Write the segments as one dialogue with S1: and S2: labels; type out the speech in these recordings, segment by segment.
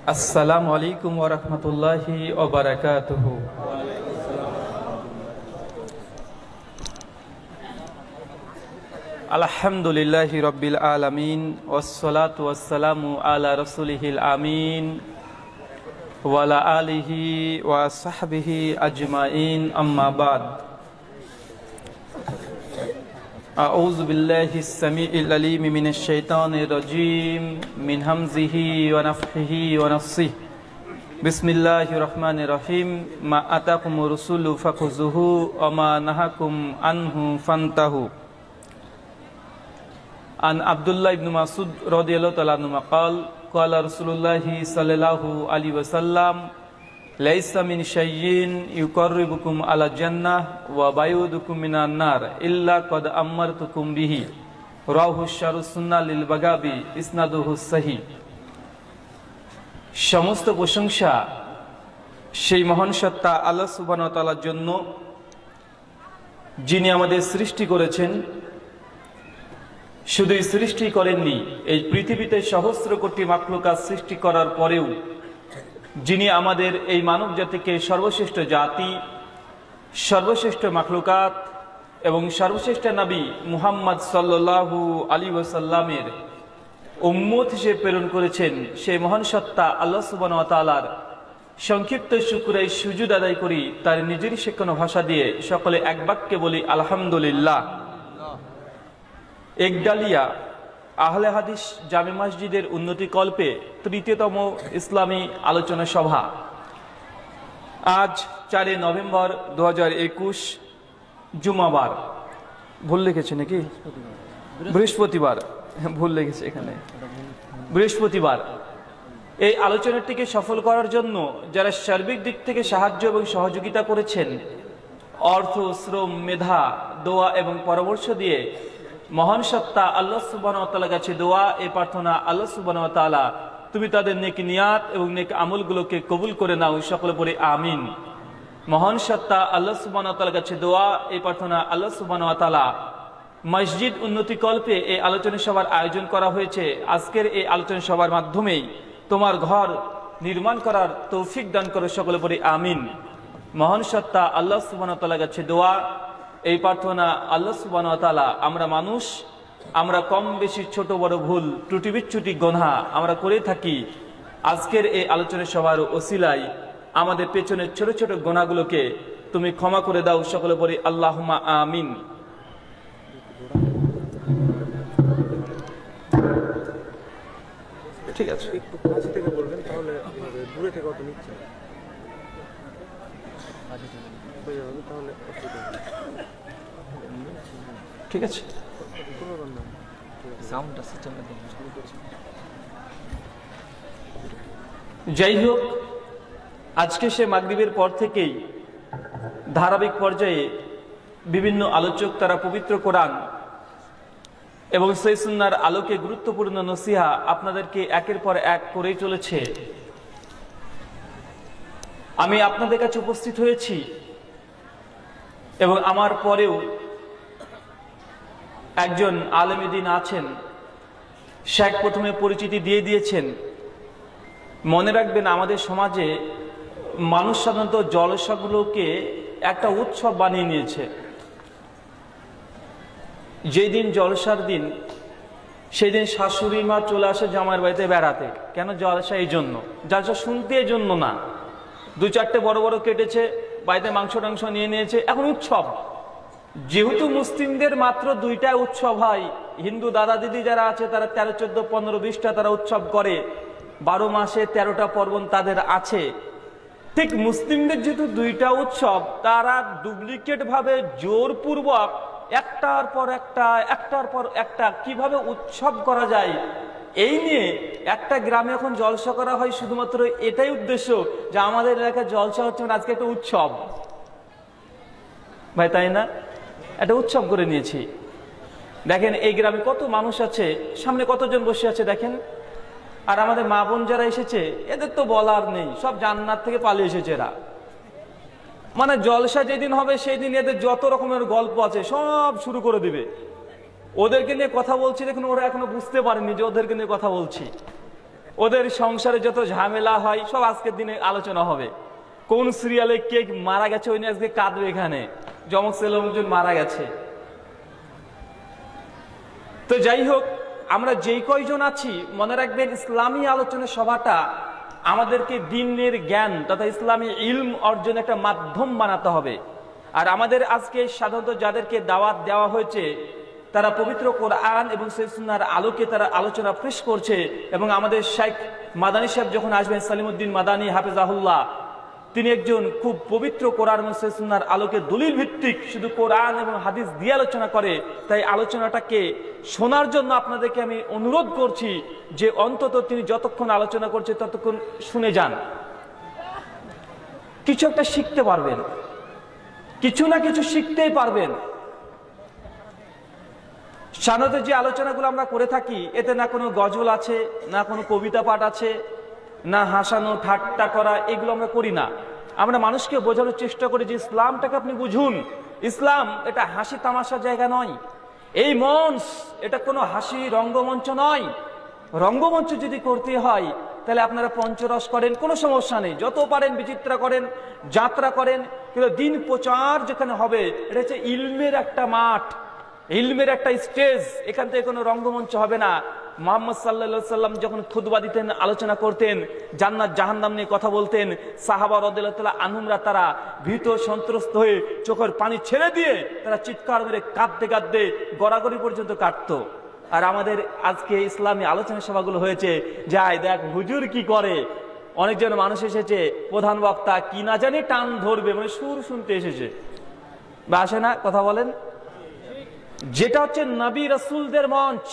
S1: আসসালামু আলাইকুম ওয়া রাহমাতুল্লাহি ওয়া বারাকাতুহু। আলহামদুলিল্লাহি রাব্বিল আলামিন ওয়াসসালাতু ওয়াসসালামু আলা রাসূলিহিল আমিন ওয়া আলা আলিহি ওয়া সাহবিহি আজমাইন, আম্মা বাদ। আউযু বিল্লাহিস সামিউল আলিম মিনাশ শাইতানির রাজীম মিন হামজিহি ওয়া নাফখিহি ওয়া নাফসিহি। বিসমিল্লাহির রহমানির রহিম। মা আতাকুমুর রাসূলু ফাখুযুহু ওয়া মা নাহাকুম আনহু ফান্তাহু। আন আব্দুল্লাহ ইবনে মাসউদ রাদিয়াল্লাহু তাআলা আনহু قال قال رسول الله صلى الله عليه وسلم ليس من شيء يقربكم على الجنة ويبعدكم من النار إلا قد أمرتكم به رواه الشرح السنة للبغوي إسناده صحيح। সমস্ত প্রশংসা সেই মহান সত্তা আল্লাহ সুবহানাহু ওয়া তাআলার জন্য, যিনি আমাদের সৃষ্টি করেছেন। শুধুই সৃষ্টি করেননি, এই পৃথিবীতে সহস্র কোটি মাখলুকাত সৃষ্টি করার পরেও যিনি আমাদের এই মানব জাতিকে সর্বশ্রেষ্ঠ জাতি, সর্বশ্রেষ্ঠ মাখলুকাত এবং সর্বশ্রেষ্ঠ নবী মুহাম্মদ সাল্লাল্লাহু আলাইহি ওয়াসাল্লামের উম্মত হিসেবে প্রেরণ করেছেন, সেই মহান সত্তা আল্লাহ সুবহানাহু ওয়া তাআলার সংক্ষিপ্ত শুকরিয়া সুজুদ আদায় করি। তার নিজেরই শেখানো ভাষা দিয়ে সকলে এক বাক্যে বলি আলহামদুলিল্লাহ। একডালিয়া আহলে হাদিস জামে মসজিদের উন্নতি কল্পে তৃতীয়তম ইসলামী আলোচনা সভা আজ 4 নভেম্বর 2021 জুমাবার। ভুল লিখেছে নাকি? বৃহস্পতিবার, ভুল লিখেছে এখানে, বৃহস্পতিবার। এই আলোচনাটিকে সফল করার জন্য যারা সার্বিক দিক থেকে সাহায্য এবং সহযোগিতা করেছেন, অর্থ, শ্রম, মেধা, দোয়া এবং পরামর্শ দিয়ে, মহান সত্তা আল্লাহ সুবহানাহু ওয়া তাআলার কাছে দোয়া এ প্রার্থনা, আল্লাহ সুবহানাহু ওয়া তাআলা তুমি তাদের নেক নিয়াত এবং নেক আমলগুলোকে কবুল করে নাও। সকলে পড়ে আমিন। মহান সত্তা আল্লাহ সুবহানাহু ওয়া তাআলার কাছে দোয়া এই প্রার্থনা, আল্লাহ সুবহানাহু ওয়া তাআলা মসজিদ উন্নতি কল্পে এই আলোচনা সভার আয়োজন করা হয়েছে। আজকের এই আলোচনা সভার মাধ্যমেই তোমার ঘর নির্মাণ করার তৌফিক দান করো। সকলে পড়ে আমিন। মহান সত্তা আল্লাহ সুবহানাহু ওয়া তাআলার কাছে দোয়া এই প্রার্থনা, আল্লাহ সুবহানাহু ওয়া তাআলা আমরা মানুষ, আমরা কম বেশি ছোট বড় ভুল ত্রুটি বিচ্যুতি গুনাহ আমরা করে থাকি। আজকের এই আলোচনা সভার ওসিলায় আমাদের পেছনের ছোট ছোট গুনাহগুলোকে তুমি ক্ষমা করে দাও। সকলে পড়ি আল্লাহুম্মা আমিন। ঠিক আছে,
S2: একটু কাছে থেকে বলবেন, তাহলে দূরে থেকে অত নিচ্ছে তাহলে
S1: ঠিক আছে। যাই হোক, আজকে সে মাগরিবের পর থেকেই ধারাবাহিক পর্যায়ে বিভিন্ন আলোচক তারা পবিত্র কোরআন এবং সহিহ সুন্নাহর আলোকে গুরুত্বপূর্ণ নসিহা আপনাদেরকে একের পর এক করেই চলেছে। আমি আপনাদের কাছে উপস্থিত হয়েছি এবং আমার পরেও একজন আলেমে দ্বীন আছেন, শেখ প্রথমে পরিচিতি দিয়ে দিয়েছেন। মনে রাখবেন, আমাদের সমাজে মানুষ সাধারণত জলসাগুলোকে একটা উৎসব বানিয়ে নিয়েছে। যেই দিন জলসার দিন, সেই দিন শাশুড়ি মা চলে আসে জামাইয়ের বাড়িতে বেড়াতে। কেন জলসা? এই জন্য, জলসা শুনতে এই জন্য না। 2-4টে বড় বড় কেটেছে, বাড়িতে মাংস টাংস নিয়ে নিয়েছে, এখন উৎসব। যেহেতু মুসলিমদের মাত্র 2টা উৎসব হয়, হিন্দু দাদা দিদি যারা আছে তারা 13, 14, 15, 20টা তারা উৎসব করে, 12 মাসে 13টা পর্বণ তাদের আছে। ঠিক মুসলিমদের যেহেতু 2টা উৎসব, তারা ডুপ্লিকেট ভাবে জোরপূর্বক একটার পর একটা কিভাবে উৎসব করা যায় এই নিয়ে একটা গ্রামে এখন জলসা করা হয়। শুধুমাত্র এটাই উদ্দেশ্য যে আমাদের এলাকায় জলসা হচ্ছে, আজকে একটা উৎসব ভাই, তাই না? একটা উৎসব করে নিয়েছি। দেখেন এই গ্রামে কত মানুষ আছে, সামনে কতজন বসে আছে দেখেন। আর আমাদের মা বোন যারা এসেছে, এদের তো বলার নেই, সব জান্নাত থেকে পালিয়ে এসেছে এরা। মানে জলসা যেদিন হবে সেই দিন এদের যত রকমের গল্প আছে সব শুরু করে দিবে। ওদেরকে নিয়ে কথা বলছি, দেখুন ওরা এখনো বুঝতে পারেনি যে ওদেরকে নিয়ে কথা বলছি। ওদের সংসারে যত ঝামেলা হয় সব আজকের দিনে আলোচনা হবে। কোন সিরিয়ালে কে মারা গেছে ওই নিয়ে আজকে কাঁদবে, এখানে যমক ছেলেজন মারা গেছে। তো যাই হোক, আমরা যেই কয়জন আছি মনে রাখবেন ইসলামী আলোচনা সভাটা আমাদেরকে দ্বীনের জ্ঞান তথা ইসলামী ইলম অর্জনের একটা মাধ্যম বানাতে হবে। আর আমাদের আজকে সাধারণত যাদেরকে দাওয়াত দেওয়া হয়েছে তারা পবিত্র কোরআন এবং সুন্নাহর আলোকে তারা আলোচনা পেশ করছে। এবং আমাদের শেখ মাদানী সাহেব যখন আসবেন, সালিমউদ্দিন মাদানী হাফেজাহুল্লাহ, তিনি একজন খুব পবিত্র কোরআন এবং সুন্নাহর আলোকে দলিল ভিত্তিক শুধু কোরআন এবং হাদিস দিয়ে আলোচনা করে। তাই আলোচনাটাকে শোনার জন্য আপনাদেরকে আমি অনুরোধ করছি যে অন্তত তিনি যতক্ষণ আলোচনা করছে ততক্ষণ শুনে যান, কিছু একটা শিখতে পারবেন, কিছু না কিছু শিখতেই পারবেন। সাধারণত যে আলোচনাগুলো আমরা করে থাকি এতে না কোনো গজল আছে, না কোনো কবিতা পাঠ আছে, না হাসানো ঠাট্টা করা, এগুলো আমরা করি না। আমরা মানুষকে বোঝানোর চেষ্টা করি যে ইসলামটাকে আপনি বুঝুন। ইসলাম এটা হাসি তামাশার জায়গা নয়, এই মঞ্চ এটা কোনো হাসি রঙ্গমঞ্চ নয়। রঙ্গমঞ্চ যদি করতে হয় তাহলে আপনারা পঞ্চরস করেন, কোনো সমস্যা নেই, যত পারেন বিচিত্রা করেন, যাত্রা করেন, কিন্তু দিন প্রচার যেখানে হবে এটা হচ্ছে ইলমের একটা মাঠ, ইলমের একটা স্টেজ, এখান থেকে কোনো রঙ্গমঞ্চ হবে না। মুহাম্মদ সাল্লাল্লাহু আলাইহি সাল্লাম যখন খুতবা দিতেন, আলোচনা করতেন, জান্নাত জাহান্নাম নিয়ে কথা বলতেন, সাহাবা রাদিয়াল্লাহু তাআলা আনহুমরা তারা ভীত সন্ত্রস্ত হয়ে চোখের পানি ছেড়ে দিয়ে তারা চিৎকার মেরে কাঁদতে কাঁদতে গড়াগড়ি পর্যন্ত কাটতো। আর আমাদের আজকে ইসলামী আলোচনা সভাগুলো হয়েছে যাই দেখ হুজুর কি করে, অনেকজন মানুষ এসেছে, প্রধান বক্তা কি না জানি টান ধরবে, মানে সুর শুনতে এসেছে বা আসে না, কথা বলেন। যেটা হচ্ছে নবী রাসূলদের মঞ্চ,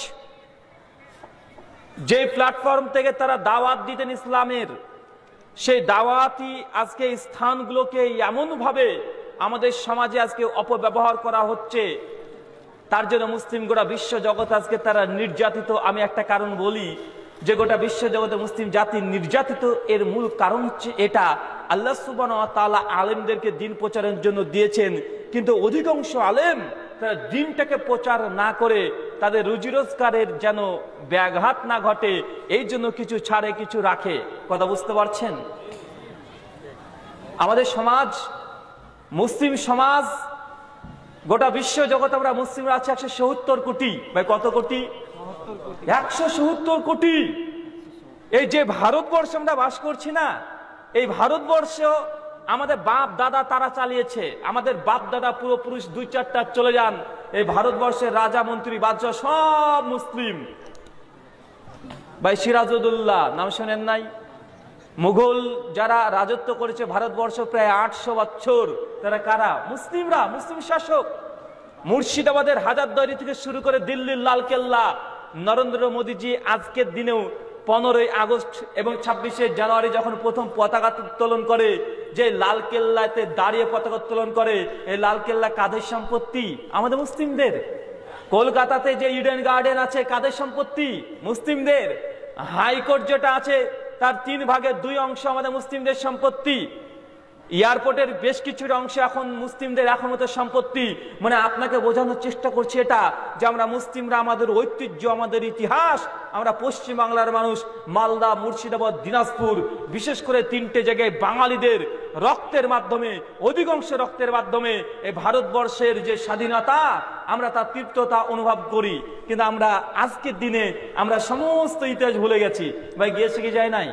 S1: যে প্ল্যাটফর্ম থেকে তারা দাওয়াত দিতেন ইসলামের, সেই দাওয়াতি আজকে স্থানগুলোকে এমন ভাবে আমাদের সমাজে আজকে অপব্যবহার করা হচ্ছে, তার জন্য মুসলিম গোটা বিশ্ব জগৎ আজকে তারা নির্যাতিত। আমি একটা কারণ বলি যে গোটা বিশ্ব জগতে মুসলিম জাতি নির্যাতিত, এর মূল কারণ হচ্ছে এটা, আল্লাহ সুবহানাহু ওয়া তাআলা আলেমদেরকে দিন প্রচারের জন্য দিয়েছেন, কিন্তু অধিকাংশ আলেম তারা দিনটাকে প্রচার না করে তাদের রুজি রোজগারের যেন ব্যাঘাত না ঘটে এই জন্য কিছু ছাড়ে কিছু রাখে। কথা বুঝতে পারছেন? আমাদের সমাজ, মুসলিম সমাজ, গোটা বিশ্ব জগৎ আমরা মুসলিমরা আছে 170 কোটি। ভাই কত কোটি? 170 কোটি। এই যে ভারতবর্ষে আমরা বাস করছি না, এই ভারতবর্ষ আমাদের বাপ দাদা তারা চালিয়েছে। আমাদের বাপ দাদা পূর্বপুরুষ 2-4টা চলে যান, এই ভারতবর্ষের রাজা মন্ত্রী বাদশাহ সব মুসলিম। ভাই সিরাজউদ্দৌলা নাম শোনেন নাই? মুঘল যারা রাজত্ব করেছে ভারতবর্ষ প্রায় 800 বছর, তারা কারা? মুসলিমরা, মুসলিম শাসক। মুর্শিদাবাদের হাজারদুয়ারি থেকে শুরু করে দিল্লির লালকেল্লা, নরেন্দ্র মোদীজি আজকের দিনেও 15ই আগস্ট এবং 26শে জানুয়ারি যখন প্রথম পতাকা উত্তোলন করে, যে লালকেল্লাতে দাঁড়িয়ে পতাকা উত্তোলন করে, এই লালকেল্লা কাদের সম্পত্তি? আমাদের মুসলিমদের। কলকাতাতে যে ইডেন গার্ডেন আছে কাদের সম্পত্তি? মুসলিমদের। হাইকোর্ট যেটা আছে তার 3 ভাগের 2 অংশ আমাদের মুসলিমদের সম্পত্তি। এয়ারপোর্টের বেশ কিছু অংশ এখন মুসলিমদের এখনো তো সম্পত্তি। মানে আপনাকে বোঝানোর চেষ্টা করছি এটা যে আমরা মুসলিমরা, আমাদের ঐতিহ্য, আমাদের ইতিহাস, আমরা পশ্চিম বাংলার মানুষ, মালদা, মুর্শিদাবাদ, দিনাজপুর, বিশেষ করে 3টে জায়গায় বাঙালিদের রক্তের মাধ্যমে, অধিকাংশ রক্তের মাধ্যমে এই ভারতবর্ষের যে স্বাধীনতা, আমরা তার তৃপ্ততা অনুভব করি। কিন্তু আমরা আজকের দিনে আমরা সমস্ত ইতিহাস ভুলে গেছি। ভাই গিয়েছে কি যায় নাই?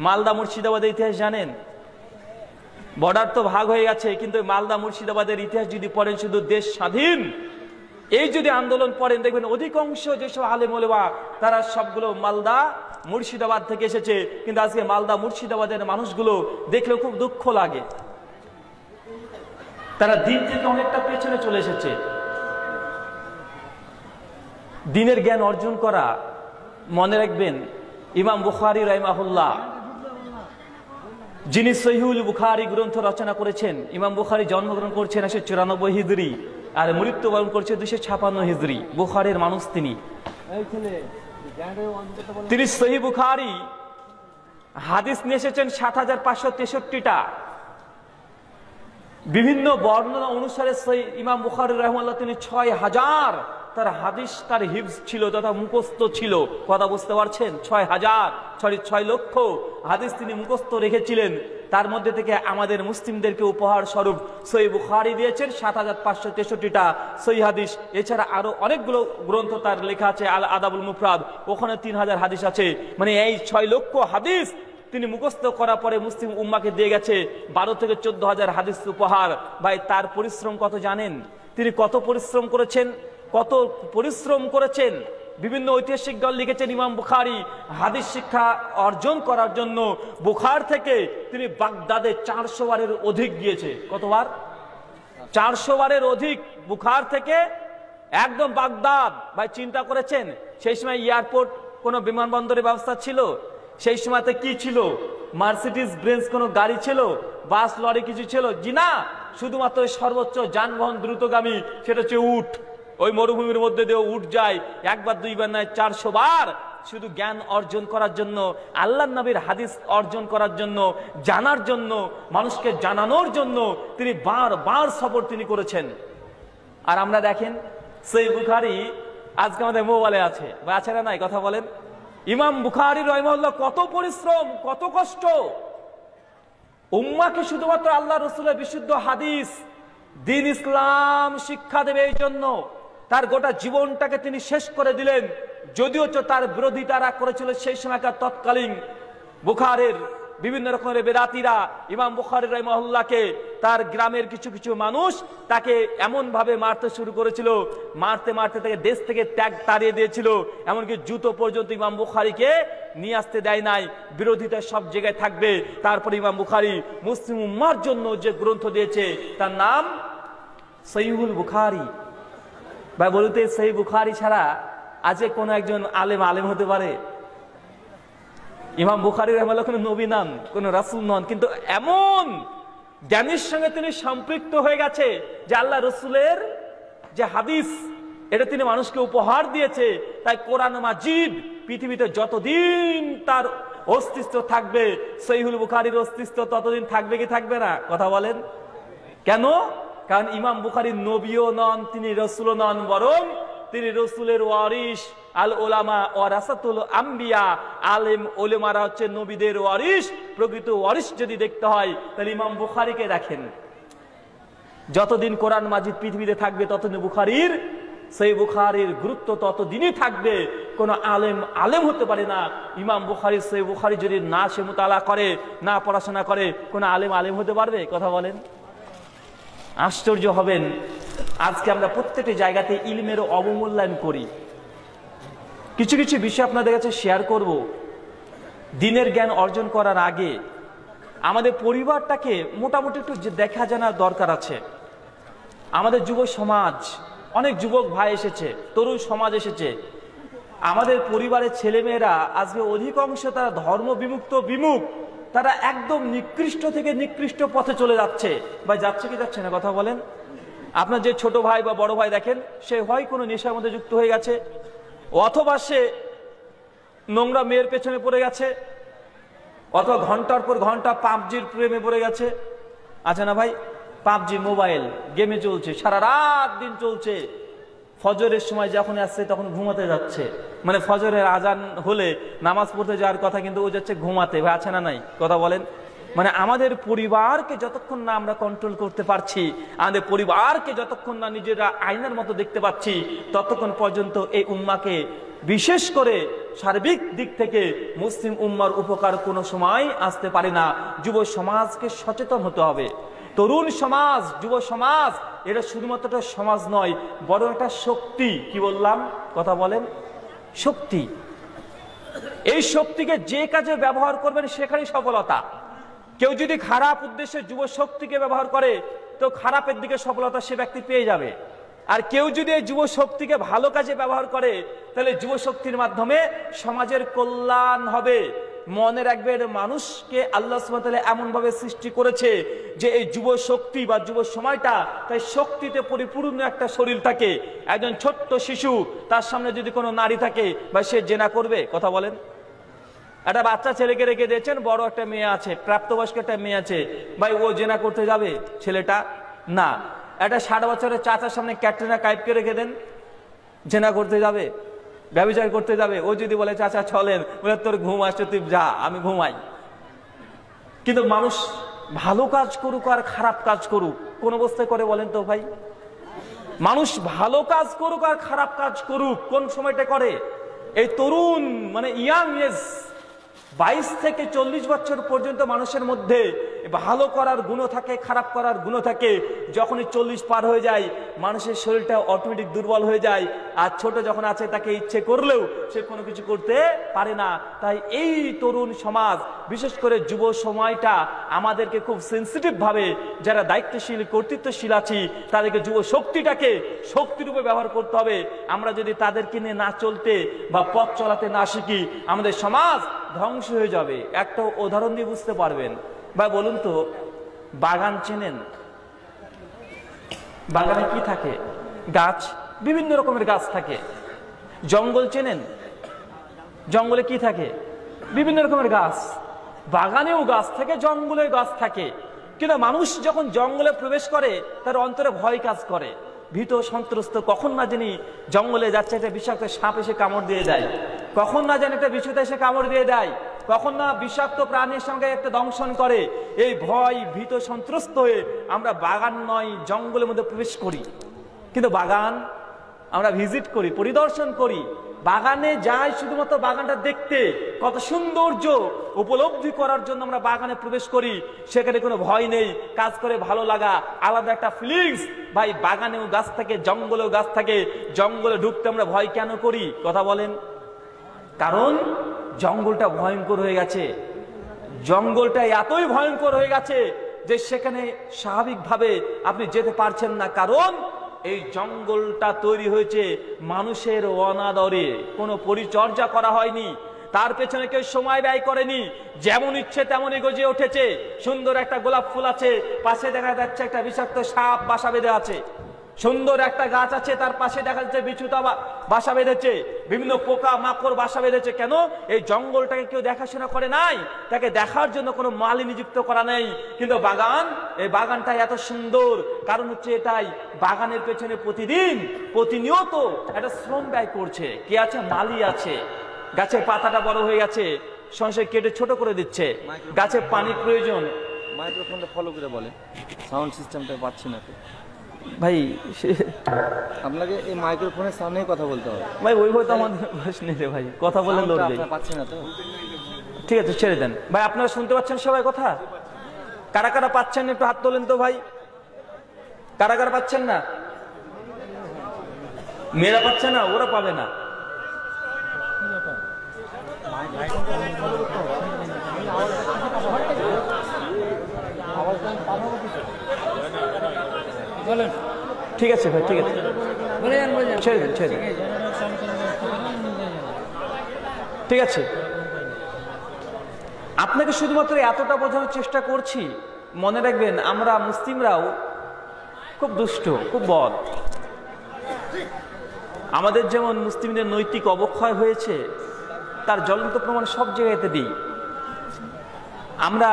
S1: মালদা মুর্শিদাবাদের ইতিহাস জানেন? বর্ডার তো ভাগ হয়ে গেছে, কিন্তু মালদা মুর্শিদাবাদের ইতিহাস যদি পড়েন, শুধু দেশ স্বাধীন এই যদি আন্দোলন পড়েন, দেখবেন অধিকাংশ যেসব আলেম ওলেমা তারা সবগুলো মালদা মুর্শিদাবাদ থেকে এসেছে। কিন্তু আজকে মালদা মুর্শিদাবাদের মানুষগুলো দেখলেও খুব দুঃখ লাগে, তারা দিন থেকে অনেকটা পেছনে চলে এসেছে। দিনের জ্ঞান অর্জন করা, মনে রাখবেন ইমাম বুখারী রাহিমাহুল্লাহ, যিনি সহিহুল বুখারী গ্রন্থ রচনা করেছেন, ইমাম বুখারী জন্মগ্রহণ করছেন 194 হিজরি আর মৃত্যুবরণ করছে 256 হিজরি। বুখারীর মানুষ তিনি। তিনি সহিহ বুখারী হাদিস নিয়ে এসেছেন 7563টা। বিভিন্ন বর্ণনা অনুসারে ইমাম বুখারী রাহিমাহুল্লাহ তিনি 6000 তার হাদিস তার হিফজ ছিল তথা মুখস্থ ছিল। কথা বুঝতে পারছেন? 6 লক্ষ হাদিস তিনি মুখস্থ রেখেছিলেন। তার মধ্যে থেকে আমাদের মুসলিমদেরকে উপহার স্বরূপ সহিহ বুখারী দিয়েছেন 7563টা সহিহ হাদিস। এছাড়া আরো অনেকগুলো গ্রন্থ তার লেখা আছে, আল আদাবুল মুফরাদ, ওখানে 3000 হাদিস আছে। মানে এই 6 লক্ষ হাদিস তিনি মুখস্থ করার পরে মুসলিম উম্মাকে দিয়ে গেছে 12 থেকে 14,000 হাদিস উপহার। ভাই তার পরিশ্রম কত জানেন? তিনি কত পরিশ্রম করেছেন। বিভিন্ন ঐতিহাসিক দল লিখেছেন ইমাম বুখারী হাদিস শিক্ষা অর্জন করার জন্য বুখার থেকে তিনি বাগদাদে 400 বারের অধিক গিয়েছে। কতবার? 400 বারের অধিক বুখার থেকে একদম বাগদাদ। ভাই চিন্তা করেছেন সেই সময় এয়ারপোর্ট, কোনো বিমানবন্দরের ব্যবস্থা ছিল? সেই সময়তে কি ছিল? মার্সিডিজ বেঞ্জ কোনো গাড়ি ছিল? বাস, লরি কিছু ছিল? জি না, শুধুমাত্র সর্বোচ্চ যানবাহন দ্রুতগামী, সেটা হচ্ছে উট। ওই মরুভূমির মধ্যে দিয়ে উট যায়, একবার দুইবার নয় 400 বার, শুধু জ্ঞান অর্জন করার জন্য, আল্লাহর নবীর হাদিস অর্জন করার জন্য, জানার জন্য, মানুষকে জানানোর জন্য তিনি বারবার সফর তিনি করেছেন। আর আমরা দেখেন সহিহ বুখারী আজকে আমাদের মোবাইলে আছে বা আছে না নাই? কথা বলেন। ইমাম বুখারী রাহিমাহুল্লাহ কত পরিশ্রম, কত কষ্ট, উম্মাকে শুধুমাত্র আল্লাহ রসুলের বিশুদ্ধ হাদিস, দ্বীন ইসলাম শিক্ষা দেবে। এই জন্য তার গোটা জীবনটাকে তিনি শেষ করে দিলেন। যদিও তার বিরোধিতারা করেছিল সেই সময়কার তৎকালীন বুখারের বিভিন্ন রকমের বেদাতীরা ইমাম বুখারী রাহিমাহুল্লাহকে, তার গ্রামের কিছু কিছু মানুষ তাকে এমন ভাবে মারতে শুরু করেছিল, মারতে তাকে দেশ থেকে ত্যাগ তাড়িয়ে দিয়েছিল। এমনকি জুতো পর্যন্ত ইমাম বুখারীকে নিয়ে আসতে দেয় নাই। বিরোধিতা সব জায়গায় থাকবে। তারপর ইমাম বুখারী মুসলিম উম্মার জন্য যে গ্রন্থ দিয়েছে তার নাম সহিহুল বুখারী। ভাই বলতে সহিহ বুখারী ছাড়া আজকে কোন একজন আলেম হতে পারে? ইমাম বুখারী রাহিমাহুল্লাহ কোনো নবী নন, কোন রাসূল নন, কিন্তু এমন জ্ঞানের সঙ্গে তিনি সম্পৃক্ত হয়ে গেছে যে আল্লাহ রসুলের যে হাদিস এটা তিনি মানুষকে উপহার দিয়েছে। তাই কোরআন মাজিদ পৃথিবীতে যতদিন তার অস্তিত্ব থাকবে, সহিহুল বুখারীর অস্তিত্ব ততদিন থাকবে কি থাকবে না? কথা বলেন। কেন? কারণ ইমাম বুখারী নবীও নন, তিনি রসুলও নন, বরং তিনি রসুলের ওয়ারিস। আল ওলামা ওয়ারাসাতুল আম্বিয়া, আলেম ওলেমারা হচ্ছে নবীদের ওয়ারিস। প্রকৃত ওয়ারিস যদি দেখতে হয় তাহলে ইমাম বুখারীকে দেখেন। যতদিন কোরআন মাজিদ পৃথিবীতে থাকবে ততদিন বুখারীর, সেই বুখারীর গুরুত্ব ততদিনই থাকবে। কোন আলেম হতে পারে না। ইমাম বুখারী সেই বুখারী যদি না সে মুতালা করে, না পড়াশোনা করে, কোন আলেম হতে পারবে? কথা বলেন। আশ্চর্য হবেন, আজকে আমরা প্রত্যেকটি জায়গাতে ইলমের অবমূল্যায়ন করি। কিছু কিছু বিষয় আপনাদের কাছে শেয়ার করব। দ্বীনের জ্ঞান অর্জন করার আগে আমাদের পরিবারটাকে মোটামুটি একটু দেখা জানার দরকার আছে। আমাদের যুব সমাজ, অনেক যুবক ভাই এসেছে, তরুণ সমাজ এসেছে। আমাদের পরিবারের ছেলেমেয়েরা আজকে অধিকাংশ তারা ধর্ম বিমুখ, তারা একদম নিকৃষ্ট থেকে নিকৃষ্ট পথে চলে যাচ্ছে। বা যাচ্ছে কি যাচ্ছে না? কথা বলেন। আপনার যে ছোট ভাই বা বড় ভাই দেখেন, সে হয় কোনো নেশার মধ্যে যুক্ত হয়ে গেছে, অথবা সে নোংরা মেয়ের পেছনে পড়ে গেছে, অথবা ঘন্টার পর ঘন্টা পাবজির প্রেমে পড়ে গেছে। আচ্ছা না ভাই? পাবজি মোবাইল গেমে চলছে, সারা রাত দিন চলছে। ফজরের সময় যখন আসছে তখন ঘুমাতে যাচ্ছে। মানে ফজরের আজান হলে নামাজ পড়তে যাওয়ার কথা, কিন্তু ও যাচ্ছে ঘুমাতে। ভাই আছে না নাই? কথা বলেন। মানে আমাদের পরিবারকে যতক্ষণ না আমরা কন্ট্রোল করতে পারছি, আমাদের পরিবারকে যতক্ষণ না নিজেরা আয়নার মতো দেখতে পাচ্ছি, ততক্ষণ পর্যন্ত এই উম্মাকে, বিশেষ করে সার্বিক দিক থেকে মুসলিম উম্মার উপকার কোনো সময় আসতে পারে না। যুব সমাজকে সচেতন হতে হবে। তরুণ সমাজ, যুব সমাজ, এটা শুধুমাত্র একটা সমাজ নয়, বড় একটা শক্তি। কি বললাম? কথা বলেন। শক্তি। এই শক্তিকে যে কাজে ব্যবহার করবেন সেখানেই সফলতা। কেউ যদি খারাপ উদ্দেশ্যে যুব শক্তিকে ব্যবহার করে তো খারাপের দিকে সফলতা সে ব্যক্তি পেয়ে যাবে। আর কেউ যদি এই যুব শক্তিকে ভালো কাজে ব্যবহার করে তাহলে যুব শক্তির মাধ্যমে সমাজের কল্যাণ হবে। মনে রাখবেন, মানুষকে আল্লাহ সুবহানাহু ওয়া তাআলা এমন ভাবে সৃষ্টি করেছে যে এই যুব শক্তি বা যুব সময়টা তাই শক্তিতে পরিপূর্ণ একটা শরীর থাকে। একজন ছোট্ট শিশু, তার সামনে যদি কোনো নারী থাকে বা সে জেনা করবে? কথা বলেন। একটা বাচ্চা ছেলেকে রেখে দিয়েছেন, বড় একটা মেয়ে আছে, প্রাপ্তবয়স্ক একটা মেয়ে আছে, ভাই ও জেনা করতে যাবে ছেলেটা? না। একটা 60 বছরের চাচার সামনে ক্যাটরিনা কাইফকে রেখে দেন, জেনা করতে যাবে, ব্যভিচার করতে যাবে, ও যদি বলে চাচা চলেন, বলে তোর ঘুম আসছে তুই যা, আমি ঘুমাই। কিন্তু মানুষ ভালো কাজ করুক আর খারাপ কাজ করুক, কোন অবস্থায় করে বলেন তো ভাই? মানুষ ভালো কাজ করুক আর খারাপ কাজ করুক, কোন সময়টা করে? এই তরুণ মানে ইয়াং এজ 22 থেকে 40 বছর পর্যন্ত মানুষের মধ্যে ভালো করার গুণ থাকে, খারাপ করার গুণ থাকে। যখনই 40 পার হয়ে যায় মানুষের শরীরটা অটোমেটিক দুর্বল হয়ে যায়, আর ছোট যখন আছে তাকে ইচ্ছে করলেও সে কোনো কিছু করতে পারে না। তাই এই তরুণ সমাজ, বিশেষ করে যুব সময়টা আমাদেরকে খুব সেন্সিটিভ ভাবে, যারা দায়িত্বশীল কর্তৃত্বশীল আছি তাদেরকে যুব শক্তিটাকে শক্তিরূপে ব্যবহার করতে হবে। আমরা যদি তাদেরকে নিয়ে না চলতে বা পথ চলাতে না শিখি, আমাদের সমাজ ধ্বংস হয়ে যাবে। একটা উদাহরণ দিয়ে বুঝতে পারবেন। ভাই বলুন তো, বাগান চেনেন? বাগানে কি থাকে? গাছ, বিভিন্ন রকমের গাছ থাকে। জঙ্গল চেনেন? জঙ্গলে কি থাকে? বিভিন্ন রকমের গাছ। বাগানেও গাছ থাকে, জঙ্গলে গাছ থাকে। কিন্তু মানুষ যখন জঙ্গলে প্রবেশ করে তার অন্তরে ভয় কাজ করে, ভীত সন্ত্রস্ত। কখন না জানি জঙ্গলে যাচ্ছে একটা বিষাক্ত সাপ এসে কামড় দিয়ে দেয়, কখন না জানি একটা বিছুতে এসে কামড় দিয়ে দেয়, কখন না বিষাক্ত প্রাণীর সঙ্গে একটা দংশন করে। এই ভয় ভীত সন্ত্রস্ত হয়ে আমরা বাগান নয় জঙ্গলের মধ্যে প্রবেশ করি। কিন্তু বাগান আমরা ভিজিট করি, পরিদর্শন করি, বাগানে যাই শুধুমাত্র বাগানটা দেখতে, কত সৌন্দর্য উপলব্ধি করার জন্য আমরা বাগানে প্রবেশ করি। সেখানে কোনো ভয় নেই, কাজ করে ভালো লাগা, আলাদা একটা ফিলিংস। ভাই বাগানেও গাছ থাকে, জঙ্গলেও গাছ থাকে। জঙ্গলে ঢুকতে আমরা ভয় কেন করি? কথা বলেন। কারণ জঙ্গলটা ভয়ঙ্কর হয়ে গেছে। জঙ্গলটা এতই ভয়ঙ্কর হয়ে গেছে যে সেখানে স্বাভাবিকভাবে আপনি যেতে পারছেন না। কারণ এই জঙ্গলটা তৈরি হয়েছে মানুষের অনাদরে, কোনো পরিচর্যা করা হয়নি, তার পেছনে কেউ সময় ব্যয় করেনি। যেমন ইচ্ছে তেমনই গজিয়ে উঠেছে। সুন্দর একটা গোলাপ ফুল আছে, পাশে দেখা যাচ্ছে একটা বিষাক্ত সাপ বাসা বেঁধে আছে। সুন্দর একটা গাছ আছে, তার পাশে দেখা যাচ্ছে বিছুটা বাসা বেঁধেছে, বিভিন্ন পোকা মাকড় বাসা বেঁধেছে। কেন? এই জঙ্গলটাকে কেউ দেখাশোনা করে নাই, তাকে দেখার জন্য কোনো মালি নিযুক্ত করা নেই। কিন্তু বাগান, এই বাগানটা এত সুন্দর, কারণ হচ্ছে এটাই বাগানের পেছনে প্রতিদিন প্রতিনিয়ত একটা শ্রম ব্যয় করছে। কে আছে? মালি আছে। গাছের পাতাটা বড় হয়ে গেছে, সংসার কেটে ছোট করে দিচ্ছে। গাছে পানির প্রয়োজন।
S2: মাইক্রোফোনটা ফলো করে বলে, সাউন্ড সিস্টেমটা পাচ্ছি না তো
S1: ভাই।
S2: আপনাকে এই মাইক্রোফোনের সামনেই কথা বলতে হবে
S1: ভাই। ওই হয়তো আমাদের নেই রে ভাই, কথা বলেন লড়বে।
S2: পাচ্ছি না তো,
S1: ঠিক আছে ছেড়ে দেন ভাই। আপনারা শুনতে পাচ্ছেন সবাই কথা? কারা কারা পাচ্ছেন একটু হাত তোলেন তো ভাই। কারা কারা পাচ্ছেন না? মেয়েরা পাচ্ছে না, ওরা পাবে না। ঠিক আছে ভাই, ঠিক আছে, ছেড়ে দেন, ছেড়ে দেন। ঠিক আছে, আপনাকে শুধুমাত্র এতটা বোঝানোর চেষ্টা করছি, মনে রাখবেন আমরা মুসলিমরাও খুব দুষ্ট, খুব বদ। আমাদের যেমন মুসলিমদের নৈতিক অবক্ষয় হয়েছে তার জ্বলন্ত প্রমাণ সব জায়গাতে দিই। আমরা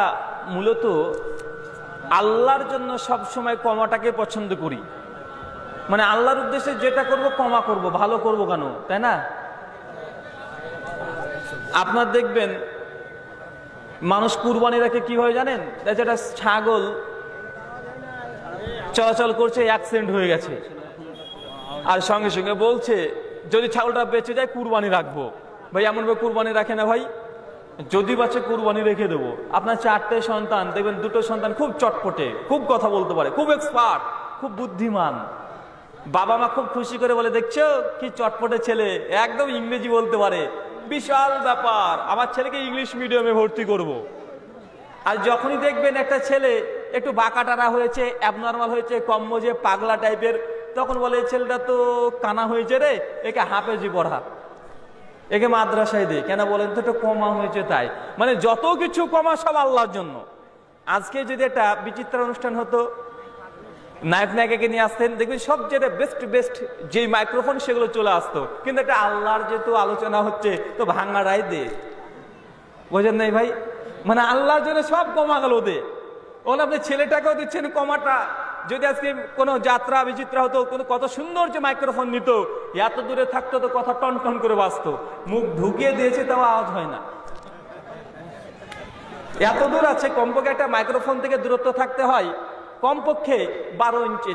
S1: মূলত আল্লাহর জন্য সব সময় কমাটাকে পছন্দ করি। মানে আল্লাহর উদ্দেশ্যে যেটা করব কমা করব, ভালো করব কেন, তাই না? আপনার দেখবেন মানুষ কুরবানি রাখে কি হয় জানেন? একটা ছাগল চলাচল করছে, অ্যাক্সিডেন্ট হয়ে গেছে, আর সঙ্গে সঙ্গে বলছে যদি ছাগলটা বেঁচে যায় কুরবানি রাখবো। ভাই এমন ভাবে কুরবানি রাখে না ভাই, যদি বাঁচে কুরবানি রেখে দেবো। আপনার 4টে সন্তান, দেখবেন 2টো সন্তান খুব চটপটে, খুব কথা বলতে পারে, খুব এক্সপার্ট, খুব বুদ্ধিমান। বাবা মা খুব খুশি করে বলে দেখছো কি চটপটে ছেলে, একদম ইংরেজি বলতে পারে, বিশাল ব্যাপার, আমার ছেলেকে ইংলিশ মিডিয়ামে ভর্তি করব। আর যখনই দেখবেন একটা ছেলে একটু বাঁকাটারা হয়েছে, অ্যাবনর্মাল হয়েছে, কম্মোজে পাগলা টাইপের, তখন বলে এই ছেলেটা তো কানা হয়েছে রে, একে হাফেজি পড়া, একে মাদ্রাসায় দে। কেন বলেন তো? একটু কমা হয়েছে তাই। মানে যত কিছু কমা সব আল্লাহর জন্য। আজকে যদি একটা বিচিত্র অনুষ্ঠান হতো, নায়ক নায়িকাকে নিয়ে আসতেন, দেখবেন সব যেটা বেস্ট বেস্ট যে মাইক্রোফোন সেগুলো চলে আসতো। কিন্তু একটা আল্লাহর যেহেতু আলোচনা হচ্ছে তো ভাঙাড়াই দে, বোঝেন নাই ভাই? মানে আল্লাহর জন্য সব কমা গেল দে। ওগুলো আপনি ছেলেটাকেও দিচ্ছেন কমাটা, যদি আজকে কোনো যাত্রা বিচিত্রা হতো, কোনো কত সুন্দর যে মাইক্রোফোন নিত, এত দূরে থাকতো তো কথা টন টন করে বাজতো, মুখ ঢুকিয়ে দিয়েছে তাও আওয়াজ হয় না। এত দূর আছে, কমপক্ষে একটা মাইক্রোফোন থেকে দূরত্ব থাকতে হয় কমপক্ষে 12 ইঞ্চি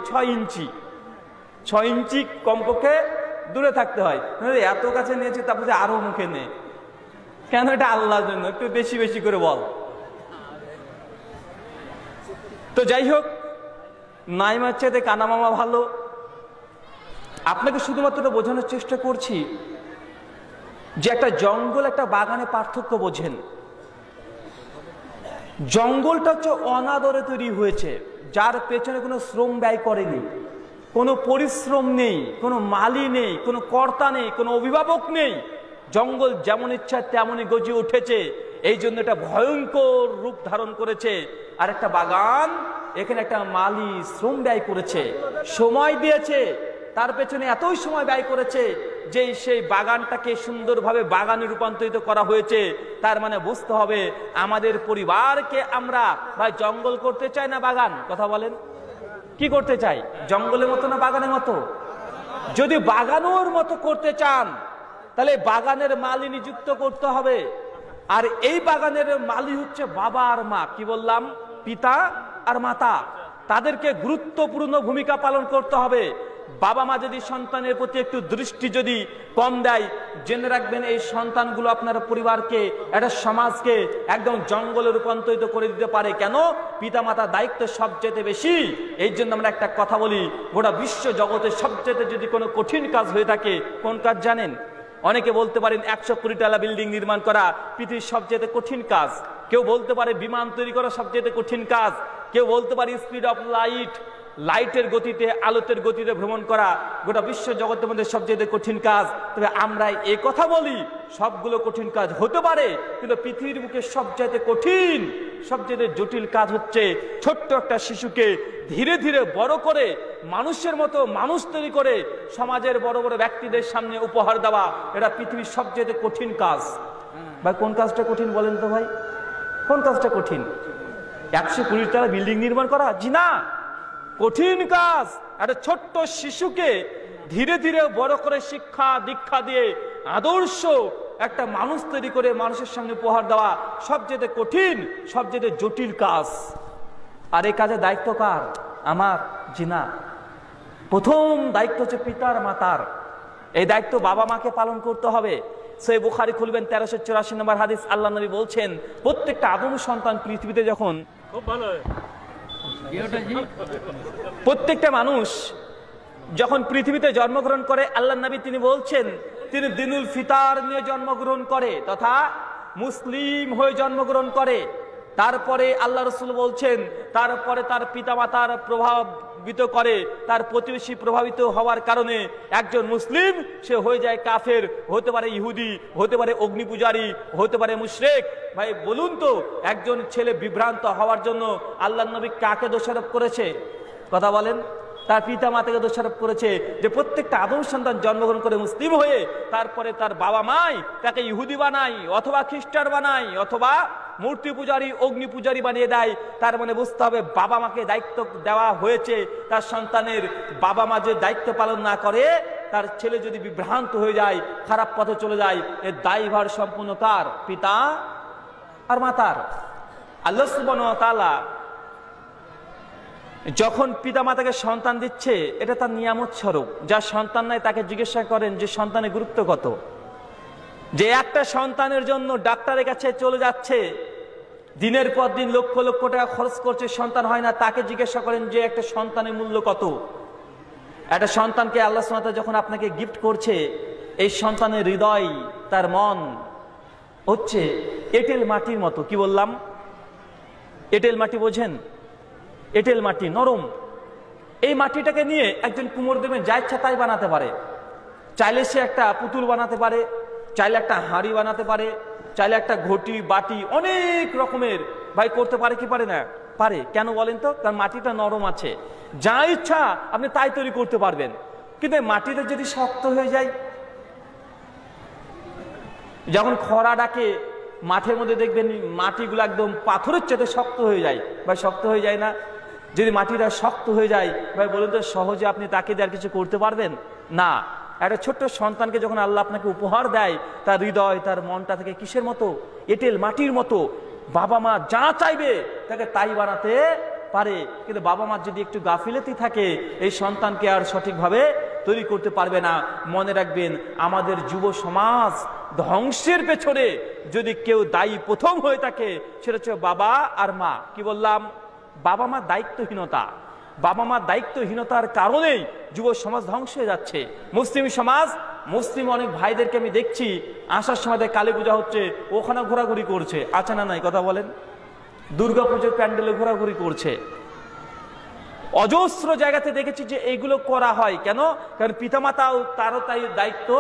S1: 6 ইঞ্চি কমপক্ষে দূরে থাকতে হয়। এত কাছে নিয়েছে, তারপরে আরো মুখে নে কেন? এটা আল্লাহর জন্য, একটু বেশি বেশি করে বল। তো যাই হোক, নাইমার চাইতে কানা মামা ভালো। আপনাকে শুধুমাত্র বোঝানোর চেষ্টা করছি যে একটা জঙ্গল একটা বাগানে পার্থক্য বোঝেন। জঙ্গলটা হচ্ছে অনাদরে তৈরি হয়েছে, যার পেছনে কোনো শ্রম ব্যয় করেনি, কোনো পরিশ্রম নেই, কোনো মালি নেই, কোনো কর্তা নেই, কোনো অভিভাবক নেই। জঙ্গল যেমন ইচ্ছা তেমনই গজে উঠেছে, এই জন্য এটা ভয়ঙ্কর রূপ ধারণ করেছে। আর একটা বাগান, এখানে একটা মালি শ্রম ব্যয় করেছে, সময় দিয়েছে, তার পেছনে এতই সময় ব্যয় করেছে যে সেই বাগানটাকে সুন্দরভাবে বাগানে রূপান্তরিত করা হয়েছে। তার মানে বুঝতে হবে আমাদের পরিবারকে আমরা ভাই জঙ্গল করতে চাই না বাগান? কথা বলেন, কি করতে চাই? জঙ্গলের মতো না বাগানের মতো? যদি বাগানোর মতো করতে চান তাহলে বাগানের মালি নিযুক্ত করতে হবে। আর এই বাগানের মালি হচ্ছে বাবা আর মা। কি বললাম? পিতা আর মাতা, তাদেরকে গুরুত্বপূর্ণ ভূমিকা পালন করতে হবে। বাবা মা যদি সন্তানের প্রতি একটু দৃষ্টি যদি কম দেয়, জেনে রাখবেন এই সন্তানগুলো আপনার পরিবারকে, একটা সমাজকে একদম জঙ্গলে রূপান্তরিত করে দিতে পারে। কেন? পিতা মাতার দায়িত্ব সবচেয়ে বেশি। এই জন্য আমরা একটা কথা বলি, গোটা বিশ্ব জগতে সবচেয়ে যদি কোনো কঠিন কাজ হয়ে থাকে, কোন কাজ জানেন? অনেকে বলতে পারেন 100 কোটি টাকা বিল্ডিং নির্মাণ করা পৃথিবীর সবচেয়ে কঠিন কাজ। কেউ বলতে পারে বিমান তৈরি করা সবচেয়ে কঠিন কাজ। কেউ বলতে পারে স্পিড অফ লাইট, লাইটের গতিতে, আলোতের গতিতে ভ্রমণ করা গোটা বিশ্ব জগতের মধ্যে সবচেয়ে কঠিন কাজ। তবে আমরা এই কথা বলি সবগুলো কঠিন কাজ হতে পারে, কিন্তু পৃথিবীর বুকে সবচেয়ে কঠিন, সবচেয়ে জটিল কাজ হচ্ছে ছোট্ট একটা শিশুকে ধীরে ধীরে বড় করে মানুষের মতো মানুষ তৈরি করে সমাজের বড় বড় ব্যক্তিদের সামনে উপহার দেওয়া। এটা পৃথিবীর সবচেয়ে কঠিন কাজ। ভাই কোন কাজটা কঠিন বলেন তো ভাই? কোন কাজটা কঠিন? 100 কোটি টাকা বিল্ডিং নির্মাণ করা? জি না, কঠিন কাজ একটা ছোট্ট শিশুকে ধীরে ধীরে বড় করে শিক্ষা দীক্ষা দিয়ে আদর্শ একটা মানুষ তৈরি করে মানুষের সামনে উপহার দেওয়া সবচেয়ে কঠিন, সবচেয়ে জটিল কাজ। আর এই কাজে দায়িত্ব কার? আমার? জি না, প্রথম দায়িত্ব হচ্ছে পিতার মাতার। এই দায়িত্ব বাবা মাকে পালন করতে হবে। সহিহ বুখারী খুলবেন 1384 নম্বর হাদিস, আল্লাহ নবী বলছেন প্রত্যেকটা আদম সন্তান পৃথিবীতে যখন, খুব ভালো, প্রত্যেকটা মানুষ যখন পৃথিবীতে জন্মগ্রহণ করে, আল্লাহ নবী তিনি বলছেন তিনি দিনুল ফিতার নিয়ে জন্মগ্রহণ করে তথা মুসলিম হয়ে জন্মগ্রহণ করে। তারপরে আল্লাহ রসুল বলছেন তারপরে তার পিতামাতার প্রভাবিত করে, তার প্রতিবেশী প্রভাবিত হওয়ার কারণে একজন মুসলিম সে হয়ে যায় কাফের, হতে পারে ইহুদি, হতে পারে অগ্নি পূজারী, হতে পারে মুশরিক। ভাই বলুন তো, একজন ছেলে বিভ্রান্ত হওয়ার জন্য আল্লাহ নবী কাকে দোষারোপ করেছে? কথা বলেন। তার পিতা মাতাকে দোষারোপ করেছে যে প্রত্যেকটা আদম সন্তান জন্মগ্রহণ করে মুসলিম হয়ে তারপরে তার বাবা মাই তাকে ইহুদি বানায় অথবা খ্রিস্টান বানায় অথবা মূর্তি পূজারী অগ্নি পূজারী বানিয়ে দেয়। তার মানে বুঝতে হবে বাবা মাকে দায়িত্ব দেওয়া হয়েছে, তার সন্তানের বাবা মা যে দায়িত্ব পালন না করে, তার ছেলে যদি বিভ্রান্ত হয়ে যায়, খারাপ পথে চলে যায়, এর দায়ভার সম্পূর্ণ কার? পিতা আর মাতার। আল্লাহ সুবহানাহু ওয়া তাআলা যখন পিতা মাতাকে সন্তান দিচ্ছে, এটা তার নিয়ামত স্বরূপ। যার সন্তান নাই তাকে জিজ্ঞাসা করেন যে সন্তানের গুরুত্ব কত। যে একটা সন্তানের জন্য ডাক্তারের কাছে চলে যাচ্ছে, দিনের পর দিন লক্ষ লক্ষ টাকা খরচ করছে, সন্তান হয় না, তাকে জিজ্ঞাসা করেন যে একটা সন্তানের মূল্য কত। একটা সন্তানকে আল্লাহ সুবহানাহু ওয়া তাআলা যখন আপনাকে গিফট করছে, এই সন্তানের হৃদয়, তার মন হচ্ছে এঁটেল মাটির মতো। কি বললাম? এঁটেল মাটি বোঝেন? এঁটেল মাটি নরম। এই মাটিটাকে নিয়ে একজন কুমোর দেবেন যা ইচ্ছা তাই বানাতে পারে। চাইলে সে একটা পুতুল বানাতে পারে, চাইলে একটা হাঁড়ি বানাতে পারে, চাইলে একটা ঘটি বাটি অনেক রকমের ভাই করতে পারে। কি পারে না? পারে। কেন বলেন তো? কারণ মাটিটা নরম আছে, যা ইচ্ছা আপনি তাই তৈরি করতে পারবেন। কিন্তু মাটিটা যদি শক্ত হয়ে যায়, যখন খরা ডাকে মাঠের মধ্যে দেখবেন মাটিগুলো একদম পাথরের চেয়ে শক্ত হয়ে যায়, বা শক্ত হয়ে যায় না? যদি মাটিটা শক্ত হয়ে যায়, ভাই বলুন তো সহজে আপনি তাকে দিয়ে আর কিছু করতে পারবেন না। একটা ছোট্ট সন্তানকে যখন আল্লাহ আপনাকে উপহার দেয়, তার হৃদয় তার মনটা থেকে কিসের মতো? এঁটেল মাটির মতো। বাবা মা যা চাইবে তাকে তাই বানাতে পারে, কিন্তু বাবা মার যদি একটু গাফিলতি থাকে এই সন্তানকে আর সঠিকভাবে তৈরি করতে পারবে না। মনে রাখবেন, আমাদের যুব সমাজ ধ্বংসের পেছনে যদি কেউ দায়ী প্রথম হয়ে থাকে, সেটা হচ্ছে বাবা আর মা। কি বললাম? বাবা মার দায়িত্বহীনতা। বাবা মার দায়িত্বহীনতার কারণেই যুব সমাজ ধ্বংস হয়ে যাচ্ছে। মুসলিম সমাজ, মুসলিম অনেক ভাইদেরকে আমি দেখছি আসার সময় কালী পূজা হচ্ছে, ওখানে ঘোরাঘুরি করছে। আছে না নাই? কথা বলেন। দুর্গা পুজোর প্যান্ডেলে ঘোরাঘুরি করছে। অজস্র জায়গাতে দেখেছি যে এইগুলো করা হয়। কেন? কারণ পিতামাতাও তারও তাই দায়িত্ব,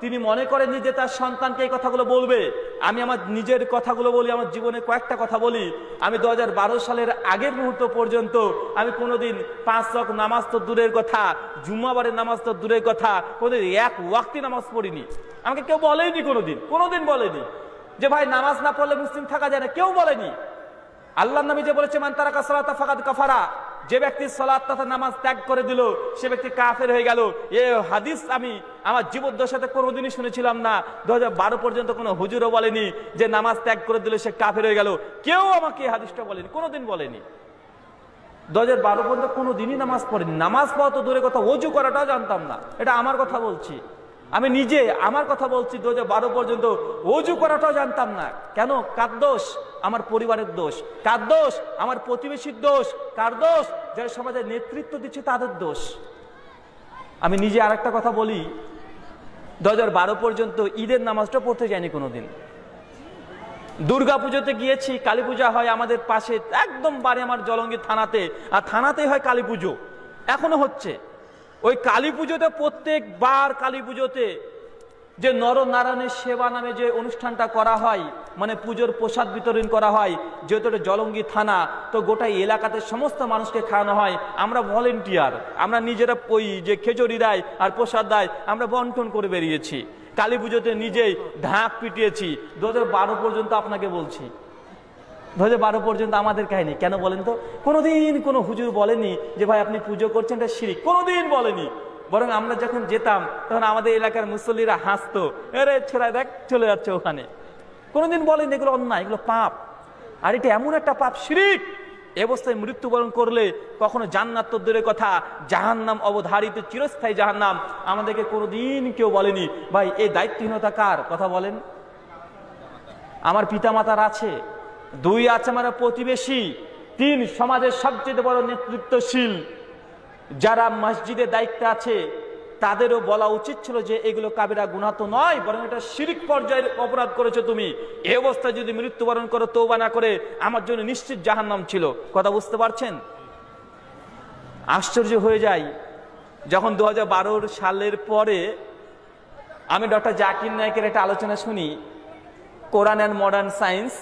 S1: তিনি মনে করেন যে তার সন্তানকে এই কথাগুলো বলবে। আমি আমার নিজের কথাগুলো বলি, আমার জীবনে কয়েকটা কথা বলি। আমি 2012 সালের আগের মুহূর্ত পর্যন্ত আমি কোনোদিন 5 ওয়াক্ত নামাজ তো দূরের কথা, জুম্মাবারের নামাজ তো দূরের কথা, কোনোদিন এক ওয়াক্তি নামাজ পড়িনি। আমাকে কেউ বলেনি, কোনোদিন বলেনি যে ভাই নামাজ না পড়লে মুসলিম থাকা যায় না, কেউ বলেনি। আল্লাহর নবী যে বলেছে, মান তারাকা সালাতা ফাকাদ কাফারা, যে ব্যক্তি সালাত তথা নামাজ ত্যাগ করে দিল সে ব্যক্তি কাফের হয়ে গেল। এই হাদিস আমি আমার জীবদ্দশাতে কোনোদিনই শুনেছিলাম না। 2012 পর্যন্ত কোনো হুজুরও বলেনি যে নামাজ ত্যাগ করে দিল সে কাফের হয়ে গেল। কেউ আমাকে এই হাদিসটা বলেনি, কোনোদিন বলেনি। 2012 পর্যন্ত কোনোদিনই নামাজ পড়েনি। নামাজ পড়া তো দূরের কথা, ওযু করাটাও জানতাম না। এটা আমার কথা বলছি, আমি নিজে আমার কথা বলছি। 2012 পর্যন্ত ওযু করাটাও জানতাম না। কেন? কার দোষ? আমার পরিবারের দোষ। কার দোষ? আমার প্রতিবেশীর দোষ। কার দোষ? যারা সমাজে নেতৃত্ব দিচ্ছে তাদের দোষ। আমি নিজে আর একটা কথা বলি, 2012 পর্যন্ত ঈদের নামাজটা পড়তে যায়নি কোনোদিন। দুর্গা পুজোতে গিয়েছি, কালী পূজা হয় আমাদের পাশে, একদম বাড়ি আমার জলঙ্গি থানাতে, আর থানাতেই হয় কালী পুজো, এখনো হচ্ছে। ওই কালী পুজোতে, প্রত্যেকবার কালী পুজোতে যে নরনারায়ণের সেবা নামে যে অনুষ্ঠানটা করা হয়, মানে পুজোর প্রসাদ বিতরণ করা হয়, যেহেতু এটা জলঙ্গি থানা, তো গোটা এলাকাতে সমস্ত মানুষকে খাওয়ানো হয়। আমরা ভলেন্টিয়ার, আমরা নিজেরা ওই যে খেচড়ি দেয় আর প্রসাদ দেয়, আমরা বন্টন করে বেরিয়েছি। কালী পুজোতে নিজেই ঢাক পিটিয়েছি। 2012 পর্যন্ত আপনাকে বলছি, 2012 পর্যন্ত আমাদের কাহিনী। কেন বলেন তো? কোনোদিন কোনো হুজুর বলেনি যে ভাই আপনি পুজো করছেন এটা শিরক, কোনোদিন বলেনি। বরং আমরা যখন যেতাম তখন আমাদের এলাকার মুসল্লিরা হাসতো, আরে ছেড়া দেখ চলে যাচ্ছে ওখানে। কোনোদিন বলেনি এগুলো অন্যায়, এগুলো পাপ। আর এটা এমন একটা পাপ, শিরক। এ অবস্থায় মৃত্যুবরণ করলে কখনো জান্নাত তো দূরের কথা, জাহান্নাম অবধারিত চিরস্থায়ী জাহান্নাম। আমাদেরকে কোনোদিন কেউ বলেনি। ভাই এই দায়িত্বহীনতা কার? কথা বলেন। আমার পিতামাতার আছে, 2 আছে আমার প্রতিবেশী, 3 সমাজের সবচেয়ে বড় নেতৃত্বশীল যারা মসজিদের দায়িত্বে আছে, তাদেরও বলা উচিত ছিল যে এগুলো কাবিরা গুনাহ তো নয়, বরং এটা শিরক পর্যায়ের অপরাধ করেছো তুমি। এই অবস্থায় যদি মৃত্যুবরণ করো তওবা না করে, আমার জন্য নিশ্চিত জাহান্নাম ছিল। কথা বুঝতে পারছেন? আশ্চর্য হয়ে যাই যখন 2012 সালের পরে আমি ডক্টর জাকির নায়েকের একটা আলোচনা শুনি, কোরআন অ্যান্ড মডার্ন সায়েন্স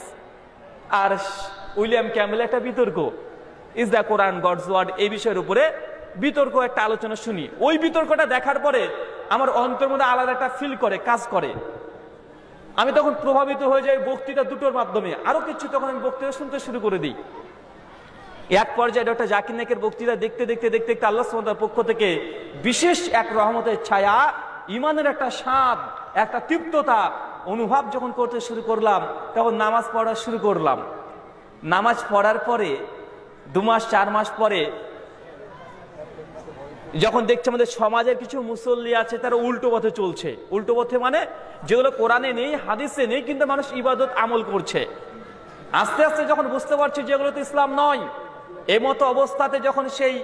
S1: আর উইলিয়াম ক্যাম্বেল একটা বিতর্ক, is the Quran God's word, এই বিষয়ের উপরে বিতর্ক একটা আলোচনা শুনি। ওই বিতর্কটা দেখার পরে আমার অন্তর মধ্যে আলাদা একটা ফিল করে, কাজ করে। আমি তখন প্রভাবিত হয়ে যাই বক্তৃতা দুটোর মাধ্যমে। আরো কিছু তখন আমি বক্তৃতা শুনতে শুরু করে দিই। এক পর্যায়ে ডক্টর জাকির নায়েকের বক্তৃতা দেখতে দেখতে দেখতে দেখতে আল্লাহ সুবহানাহু ওয়া তাআলার পক্ষ থেকে বিশেষ এক রহমতের ছায়া, ইমানের একটা স্বাদ, একটা তৃপ্ততা অনুভব যখন করতে শুরু করলাম, তখন নামাজ পড়া শুরু করলাম। নামাজ পড়ার পরে 2 মাস 4 মাস পরে যখন দেখছি আমাদের সমাজের কিছু মুসল্লি আছে তারা উল্টো পথে চলছে। উল্টো পথে মানে যেগুলো কোরআনে নেই, হাদিসে নেই, কিন্তু মানুষ ইবাদত আমল করছে। আস্তে আস্তে যখন বুঝতে পারছি যে এগুলো তো ইসলাম নয়, এমতো অবস্থাতে যখন সেই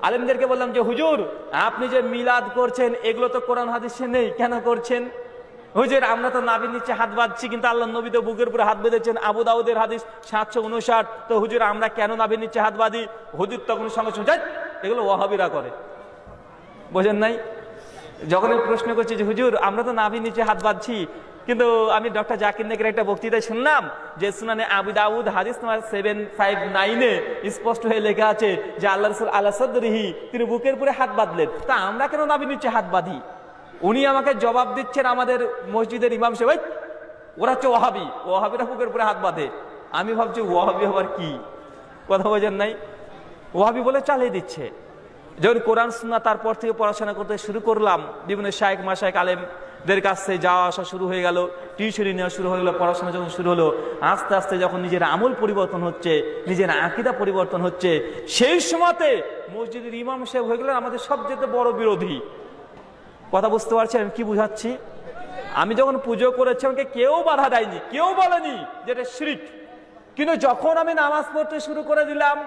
S1: আলেমদেরকে বললাম যে হুজুর আপনি যে মিলাদ করছেন এগুলো তো কোরআন হাদিসে নেই, কেন করছেন? হুজুর আমরা তো নাভির নিচে হাত বাঁধছি, কিন্তু আল্লাহ নবী তো বুকের উপরে হাত বেঁধেছেন, আবু দাউদের হাদিস 759। তো হুজুর আমরা কেন নাভির নিচে হাত বাঁধি? হুজুর তখন সঙ্গে সঙ্গে এগুলো ওয়াহাবিরা করে। বোঝেন নাই? যখন আমি প্রশ্ন করছি যে হুজুর আমরা তো নাভির নিচে হাত বাঁধছি, কিন্তু আমি ডক্টর জাকির নায়েকের একটা বক্তৃতায় শুনলাম যে সুনানে আবু দাউদ হাদিস নাম্বার 759-এ স্পষ্ট হয়ে লেখা আছে যে আল্লাহ রাসূল আলা সাদরিহি, তিনি বুকের উপরে হাত বাঁধলেন। তা আমরা কেন নাভির নিচে হাত বাঁধি? উনি আমাকে জবাব দিচ্ছেন আমাদের মসজিদের ইমাম সাহেব, ওরা হচ্ছে ওয়াহাবি, ওয়াহাবিরা বুকের উপরে হাত বাঁধে। আমি ভাবছি ওয়াহাবি হবার কি? কথা বোঝেন নাই? ওয়াহাবি বলে চালিয়ে দিচ্ছে। যখন কোরআন সুন্নাহ তারপর থেকে পড়াশোনা করতে শুরু করলাম, বিভিন্ন শায়েখ মাশায়েখ আলেমদের কাছ থেকে যাওয়া আসা শুরু হয়ে গেল, টিউশনি নেওয়া শুরু হয়ে গেল, পড়াশোনা যখন শুরু হলো, আস্তে আস্তে যখন নিজের আমল পরিবর্তন হচ্ছে, নিজের আকীদা পরিবর্তন হচ্ছে, সেই সময়তে মসজিদের ইমাম সাহেব হয়ে গেলেন আমাদের সবচেয়ে বড় বিরোধী। কথা বুঝতে পারছেন আমি কি বুঝাচ্ছি? আমি যখন পুজো করেছি আমাকে কেউ বাধা দেয়নি, কেউ বলেনি যেটা শিরক। কিন্তু যখন আমি নামাজ পড়তে শুরু করে দিলাম,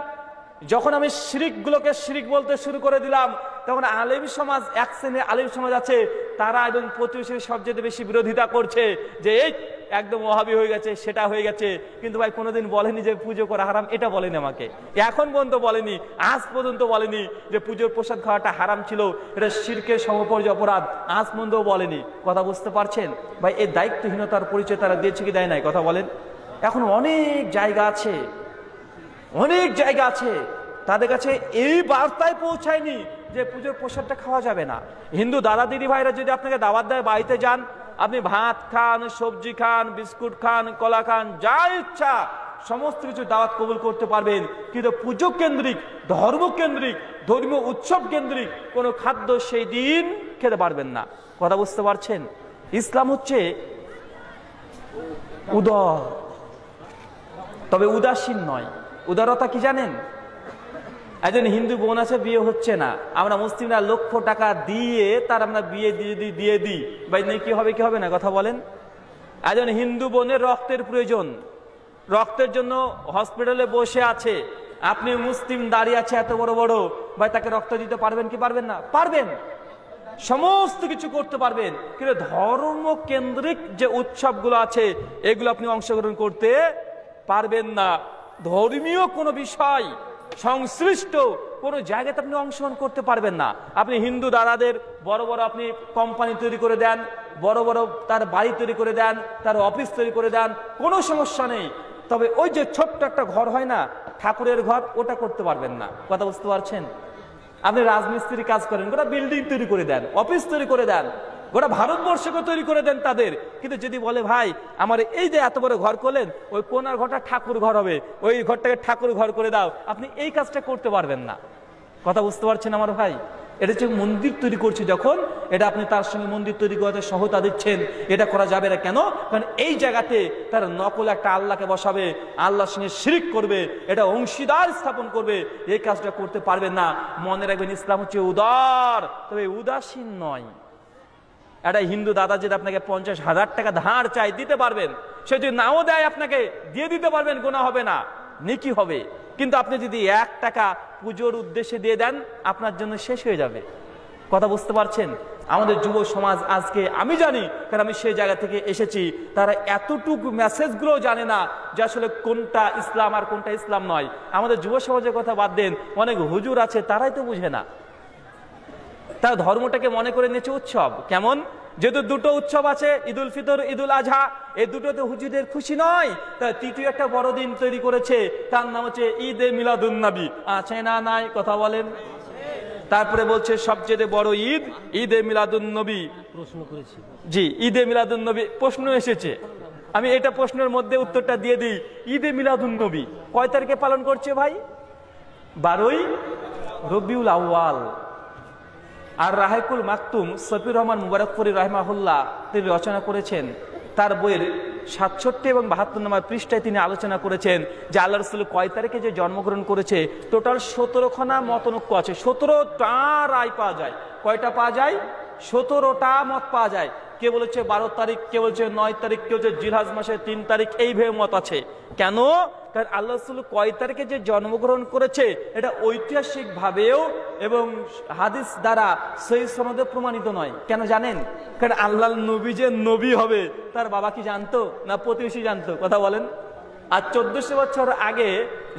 S1: যখন আমি শিরকগুলোকে শিরক বলতে শুরু করে দিলাম, তখন আলেম সমাজ, এক শ্রেণীর আলেম সমাজ আছে, তারা এবং প্রতিবেশীর সবচেয়ে বেশি বিরোধিতা করছে যে এই একদম ওয়াহাবি হয়ে গেছে, সেটা হয়ে গেছে। কিন্তু ভাই কোনোদিন বলেনি যে পুজো করা হারাম, এটা বলেনি আমাকে, এখন পর্যন্ত বলেনি, আজ পর্যন্ত বলেনি যে পুজোর প্রসাদ খাওয়াটা হারাম ছিল, এটা শিরকের সমপর্যায় অপরাধ, আজ পর্যন্ত বলেনি। কথা বুঝতে পারছেন ভাই? এই দায়িত্বহীনতার পরিচয় তারা দিয়েছে কি দেয় নাই? কথা বলেন। এখন অনেক জায়গা আছে, অনেক জায়গা আছে তাদের কাছে এই বার্তায় পৌঁছায়নি যে পুজোর প্রসাদটা খাওয়া যাবে না। হিন্দু দাদা দিদি ভাইরা যদি আপনাকে দাওয়াত দেয়, বাড়িতে যান, আপনি ভাত খান, সবজি খান, বিস্কুট খান, কলা খান, যা ইচ্ছা সমস্ত কিছু দাওয়াত কবুল করতে পারবেন। কিন্তু পুজো কেন্দ্রিক, ধর্ম কেন্দ্রিক, ধর্মীয় উৎসব কেন্দ্রিক কোনো খাদ্য সেই দিন খেতে পারবেন না। কথা বুঝতে পারছেন? ইসলাম হচ্ছে উদার, তবে উদাসীন নয়। উদারতা কি জানেন? একজন হিন্দু বোন আছে, বিয়ে হচ্ছে না, আমরা মুসলিমরা লক্ষ টাকা দিয়ে তার আমরা বিয়ে দিয়ে দিই, ভাই কি হবে কি হবে না? কথা বলেন। একজন হিন্দু বোনের রক্তের প্রয়োজন, রক্তের জন্য হসপিটালে বসে আছে, আপনি মুসলিম দাঁড়িয়ে আছে এত বড় বড়, ভাই তাকে রক্ত দিতে পারবেন কি পারবেন না? পারবেন, সমস্ত কিছু করতে পারবেন। কিন্তু ধর্ম কেন্দ্রিক যে উৎসবগুলো আছে এগুলো আপনি অংশগ্রহণ করতে পারবেন না। ধর্মীয় কোনো বিষয় সংশ্লিষ্ট কোনো জায়গাতে আপনি অংশগ্রহণ করতে পারবেন না। আপনি হিন্দু দাদাদের বড় বড় আপনি কোম্পানি তৈরি করে দেন, বড় বড় তার বাড়ি তৈরি করে দেন, তার অফিস তৈরি করে দেন, কোনো সমস্যা নেই। তবে ওই যে ছোট্ট একটা ঘর হয় না, ঠাকুরের ঘর, ওটা করতে পারবেন না। কথা বুঝতে পারছেন? আপনি রাজমিস্ত্রি কাজ করেন, গোটা বিল্ডিং তৈরি করে দেন, অফিস তৈরি করে দেন, গোটা ভারতবর্ষকে তৈরি করে দেন তাদের। কিন্তু যদি বলে ভাই আমার এই যে এত বড় ঘর করলেন, ওই কোনার ঘরটা ঠাকুর ঘর হবে, ওই ঘরটাকে ঠাকুর ঘর করে দাও, আপনি এই কাজটা করতে পারবেন না। কথা বুঝতে পারছেন আমার ভাই? এটা হচ্ছে মন্দির তৈরি করছে যখন, এটা আপনি তার সঙ্গে মন্দির তৈরি করতে সহায়তা দিচ্ছেন, এটা করা যাবে না। কেন? কারণ এই জায়গাতে তার নকল একটা আল্লাহকে বসাবে, আল্লাহর সঙ্গে শিরক করবে, এটা অংশীদার স্থাপন করবে, এই কাজটা করতে পারবেন না। মনে রাখবেন ইসলাম হচ্ছে উদার, তবে উদাসীন নয়। একটা হিন্দু দাদা যদি আপনাকে 50,000 টাকা ধার চাই, দিতে পারবেন। সে যদি নাও দেয় আপনাকে দিয়ে দিতে পারবেন, গুনাহ হবে না, নেকি হবে। কিন্তু আপনি যদি 1 টাকা পুজোর উদ্দেশ্যে দিয়ে দেন, আপনার জন্য শেষ হয়ে যাবে। কথা বুঝতে পারছেন? আমাদের যুব সমাজ আজকে, আমি জানি কারণ আমি সেই জায়গা থেকে এসেছি, তারা এতটুকু মেসেজগুলো জানে না যে আসলে কোনটা ইসলাম আর কোনটা ইসলাম নয়। আমাদের যুব সমাজের কথা বাদ দেন, অনেক হুজুর আছে তারাই তো বুঝে না। তারা ধর্মটাকে মনে করে নিয়েছে উৎসব। কেমন? যেহেতু দুটো উৎসব আছে, ঈদুল ফিতর, ঈদুল আজহা, এই দুটোতে হুজুরদের খুশি নয়, তাই তৃতীয় একটা বড় দিন তৈরি করেছে, তার নাম হচ্ছে ঈদে মিলাদুন নবী। আছে না নাই? কথা বলেন। তারপরে বলছে সবচেয়ে বড় ঈদ ঈদে মিলাদুন নবী।
S2: প্রশ্ন করেছি,
S1: জি, ঈদে মিলাদুন নবী প্রশ্ন এসেছে, আমি এটা প্রশ্নের মধ্যে উত্তরটা দিয়ে দিই। ঈদে মিলাদুন নবী কয় তারিখে পালন করছে ভাই? 12ই রবিউল আউয়াল। আর রাহেকুল মাকতুম সফির রহমান মুবারকপুরি রাহমাহুল্লাহ তিনি রচনা করেছেন, তার বইয়ের 67 এবং 72 নম্বর পৃষ্ঠায় তিনি আলোচনা করেছেন যে আল্লাহ রাসূল কয় তারিখে যে জন্মগ্রহণ করেছে। টোটাল 17খানা মতনৈক্য আছে, 17টা রায় পাওয়া যায়। কয়টা পাওয়া যায়? 17টা মত পাওয়া যায়। কে বলেছে 12 তারিখ, কে বলছে 9 তারিখ, কেউ যে জিলহজ মাসের 3 তারিখ, এইভাবে মত আছে। কেন? কারণ আল্লাহ রাসূল কয় তারিখে যে জন্মগ্রহণ করেছে এটা ঐতিহাসিক ভাবেও এবং হাদিস দ্বারা সহিহ সনদে প্রমাণিত নয়। কেন জানেন? কারণ আল্লাহর নবী যে নবী হবে তার বাবা কি জানতো না প্রতিবেশী জানতো? কথা বলেন। আর 1400 বছর আগে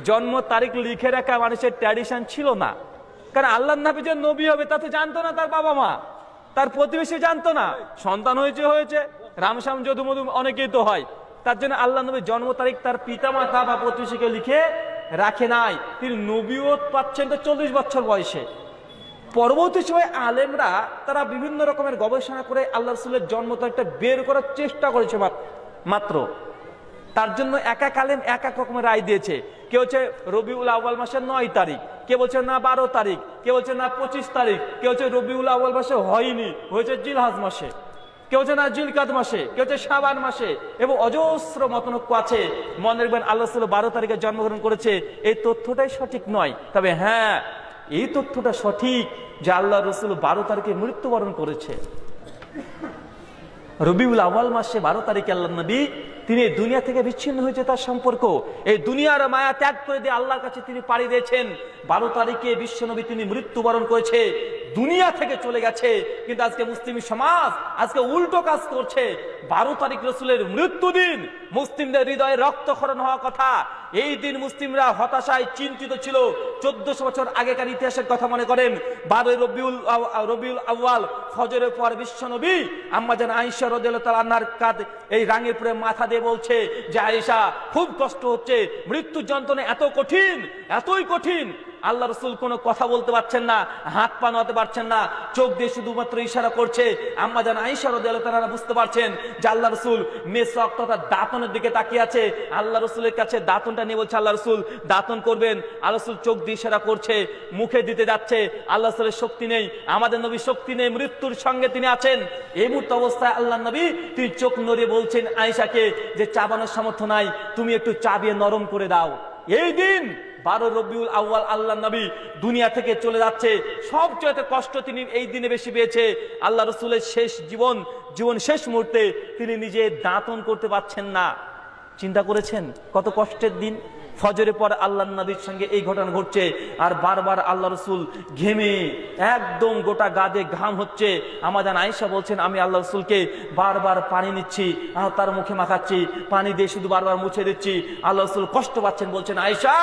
S1: জন্ম তারিখ লিখে রাখা মানুষের ট্র্যাডিশন ছিল না। কারণ আল্লাহর নবী যে নবী হবে তা তো জানতো না তার বাবা মা, তার প্রতিবেশী জানতো না। সন্তান হয়েছে রামশ্যাম যদু মধু অনেকেই তো হয়, তার জন্য আল্লাহ নবীর জন্ম তারিখ তার পিতা মাতা বা প্রতিবেশীকে লিখে রাখে নাই। তিনি নবীয়ত পাচ্ছেন তো 40 বছর বয়সে। পরবর্তী সময় আলেমরা তারা বিভিন্ন রকমের গবেষণা করে আল্লাহ রাসূলের জন্ম তারিখটা বের করার চেষ্টা করেছে মাত্র। তার জন্য এক এক আলেম এক এক রকমের রায় দিয়েছে। কেউ হচ্ছে রবিউল আউয়াল মাসের 9 তারিখ, কেউ বলছে না 12 তারিখ, কেউ বলছে না 25 তারিখ, কেউ হচ্ছে রবিউল আউয়াল মাসে হয়নি, হয়েছে জিলহাজ মাসে, কেউ হচ্ছে না জিলকাদ মাসে, কেউ হচ্ছে শাবান মাসে, এবং অজস্র মতনৈক্য আছে। মনে রাখবেন আল্লাহ রাসূল 12 তারিখে জন্মগ্রহণ করেছে, এই তথ্যটাই সঠিক নয়। তবে হ্যাঁ, এই তথ্যটা সঠিক যে আল্লাহ রাসূল 12 তারিখে মৃত্যুবরণ করেছে। রবিউল আউয়াল মাসে 12 তারিখে আল্লাহ নবী তিনি দুনিয়া থেকে বিচ্ছিন্ন হয়েছে, তার সম্পর্ক এই দুনিয়ার মায়া ত্যাগ করে দিয়ে আল্লাহর কাছে তিনি পাড়ি দিয়েছেন। 12 তারিখে বিশ্বনবী তিনি মৃত্যুবরণ করেছে, দুনিয়া থেকে চলে গেছে। কিন্তু আজকে মুসলিম সমাজ আজকে উল্টো কাজ করছে। 12 তারিখ রাসূলের মৃত্যু দিন, মুসলিমদের হৃদয়ে রক্তক্ষরণ হওয়ার কথা। এই দিন মুসলিমরা হতাশায় চিন্তিত ছিল। 1400 বছর আগেকার ইতিহাসের কথা মনে করেন। 12 রবিউল আউয়াল ফজরের পর বিশ্বনবী আম্মা জান আয়েশা রাদিয়াল্লাহু তাআলা আনহার কাঁধে এই রাঙেরপুরে মাথা দিয়ে বলছে যে আয়েশা খুব কষ্ট হচ্ছে, মৃত্যু যন্ত্রণা এত কঠিন, এতই কঠিন। আল্লাহ রাসূল কোনো কথা বলতে পারছেন না, হাত পা নাড়াতে পারছেন না, চোখ দিয়ে শুধুমাত্র ইশারা করছে। আম্মা জান আয়েশা রাদিয়াল্লাহু তাআলা বুঝতে পারছেন যে আল্লাহ রাসূল মেসওয়াক তথা দাঁতনের দিকে তাকিয়ে আছে। আল্লাহ রাসূলের কাছে দাঁতনটা নিয়ে বলছে আল্লাহ রাসূল দাঁতন করবেন। আল্লাহ রাসূল চোখ দিয়ে ইশারা করছে, মুখে দিতে যাচ্ছে। আল্লাহ রাসূলের শক্তি নেই, আমাদের নবী শক্তি নেই, মৃত্যুর সঙ্গে তিনি আছেন। এই মুহূর্তে অবস্থায় আল্লাহ নবী তিনি চোখ নড়িয়ে বলছেন আয়েশাকে যে চাবানোর সামর্থ্য নাই, তুমি একটু চাবিয়ে নরম করে দাও। এই দিন 12 রবিউল আউয়াল আল্লাহ নবী দুনিয়া থেকে চলে যাচ্ছে। সবচেয়ে কষ্ট তিনি এই দিনে বেশি পেয়েছে। আল্লাহ রাসূলের শেষ জীবন শেষ মুহূর্তে তিনি নিজে দাঁতন করতে পারছেন না। চিন্তা করেছেন কত কষ্টের দিন। ফজরের পর আল্লাহ নবীর সঙ্গে এই ঘটনা ঘটছে, আর বারবার আল্লাহ রাসূল ঘেমে একদম গোটা গাদে ঘাম হচ্ছে। আমাদের আয়েশা বলছেন আমি আল্লাহ রাসূলকে বারবার পানি নিচ্ছি, তার মুখে মাখাচ্ছি, পানি দিয়ে শুধু বারবার মুছে দিচ্ছি। আল্লাহ রাসূল কষ্ট পাচ্ছেন, বলছেন আয়েশা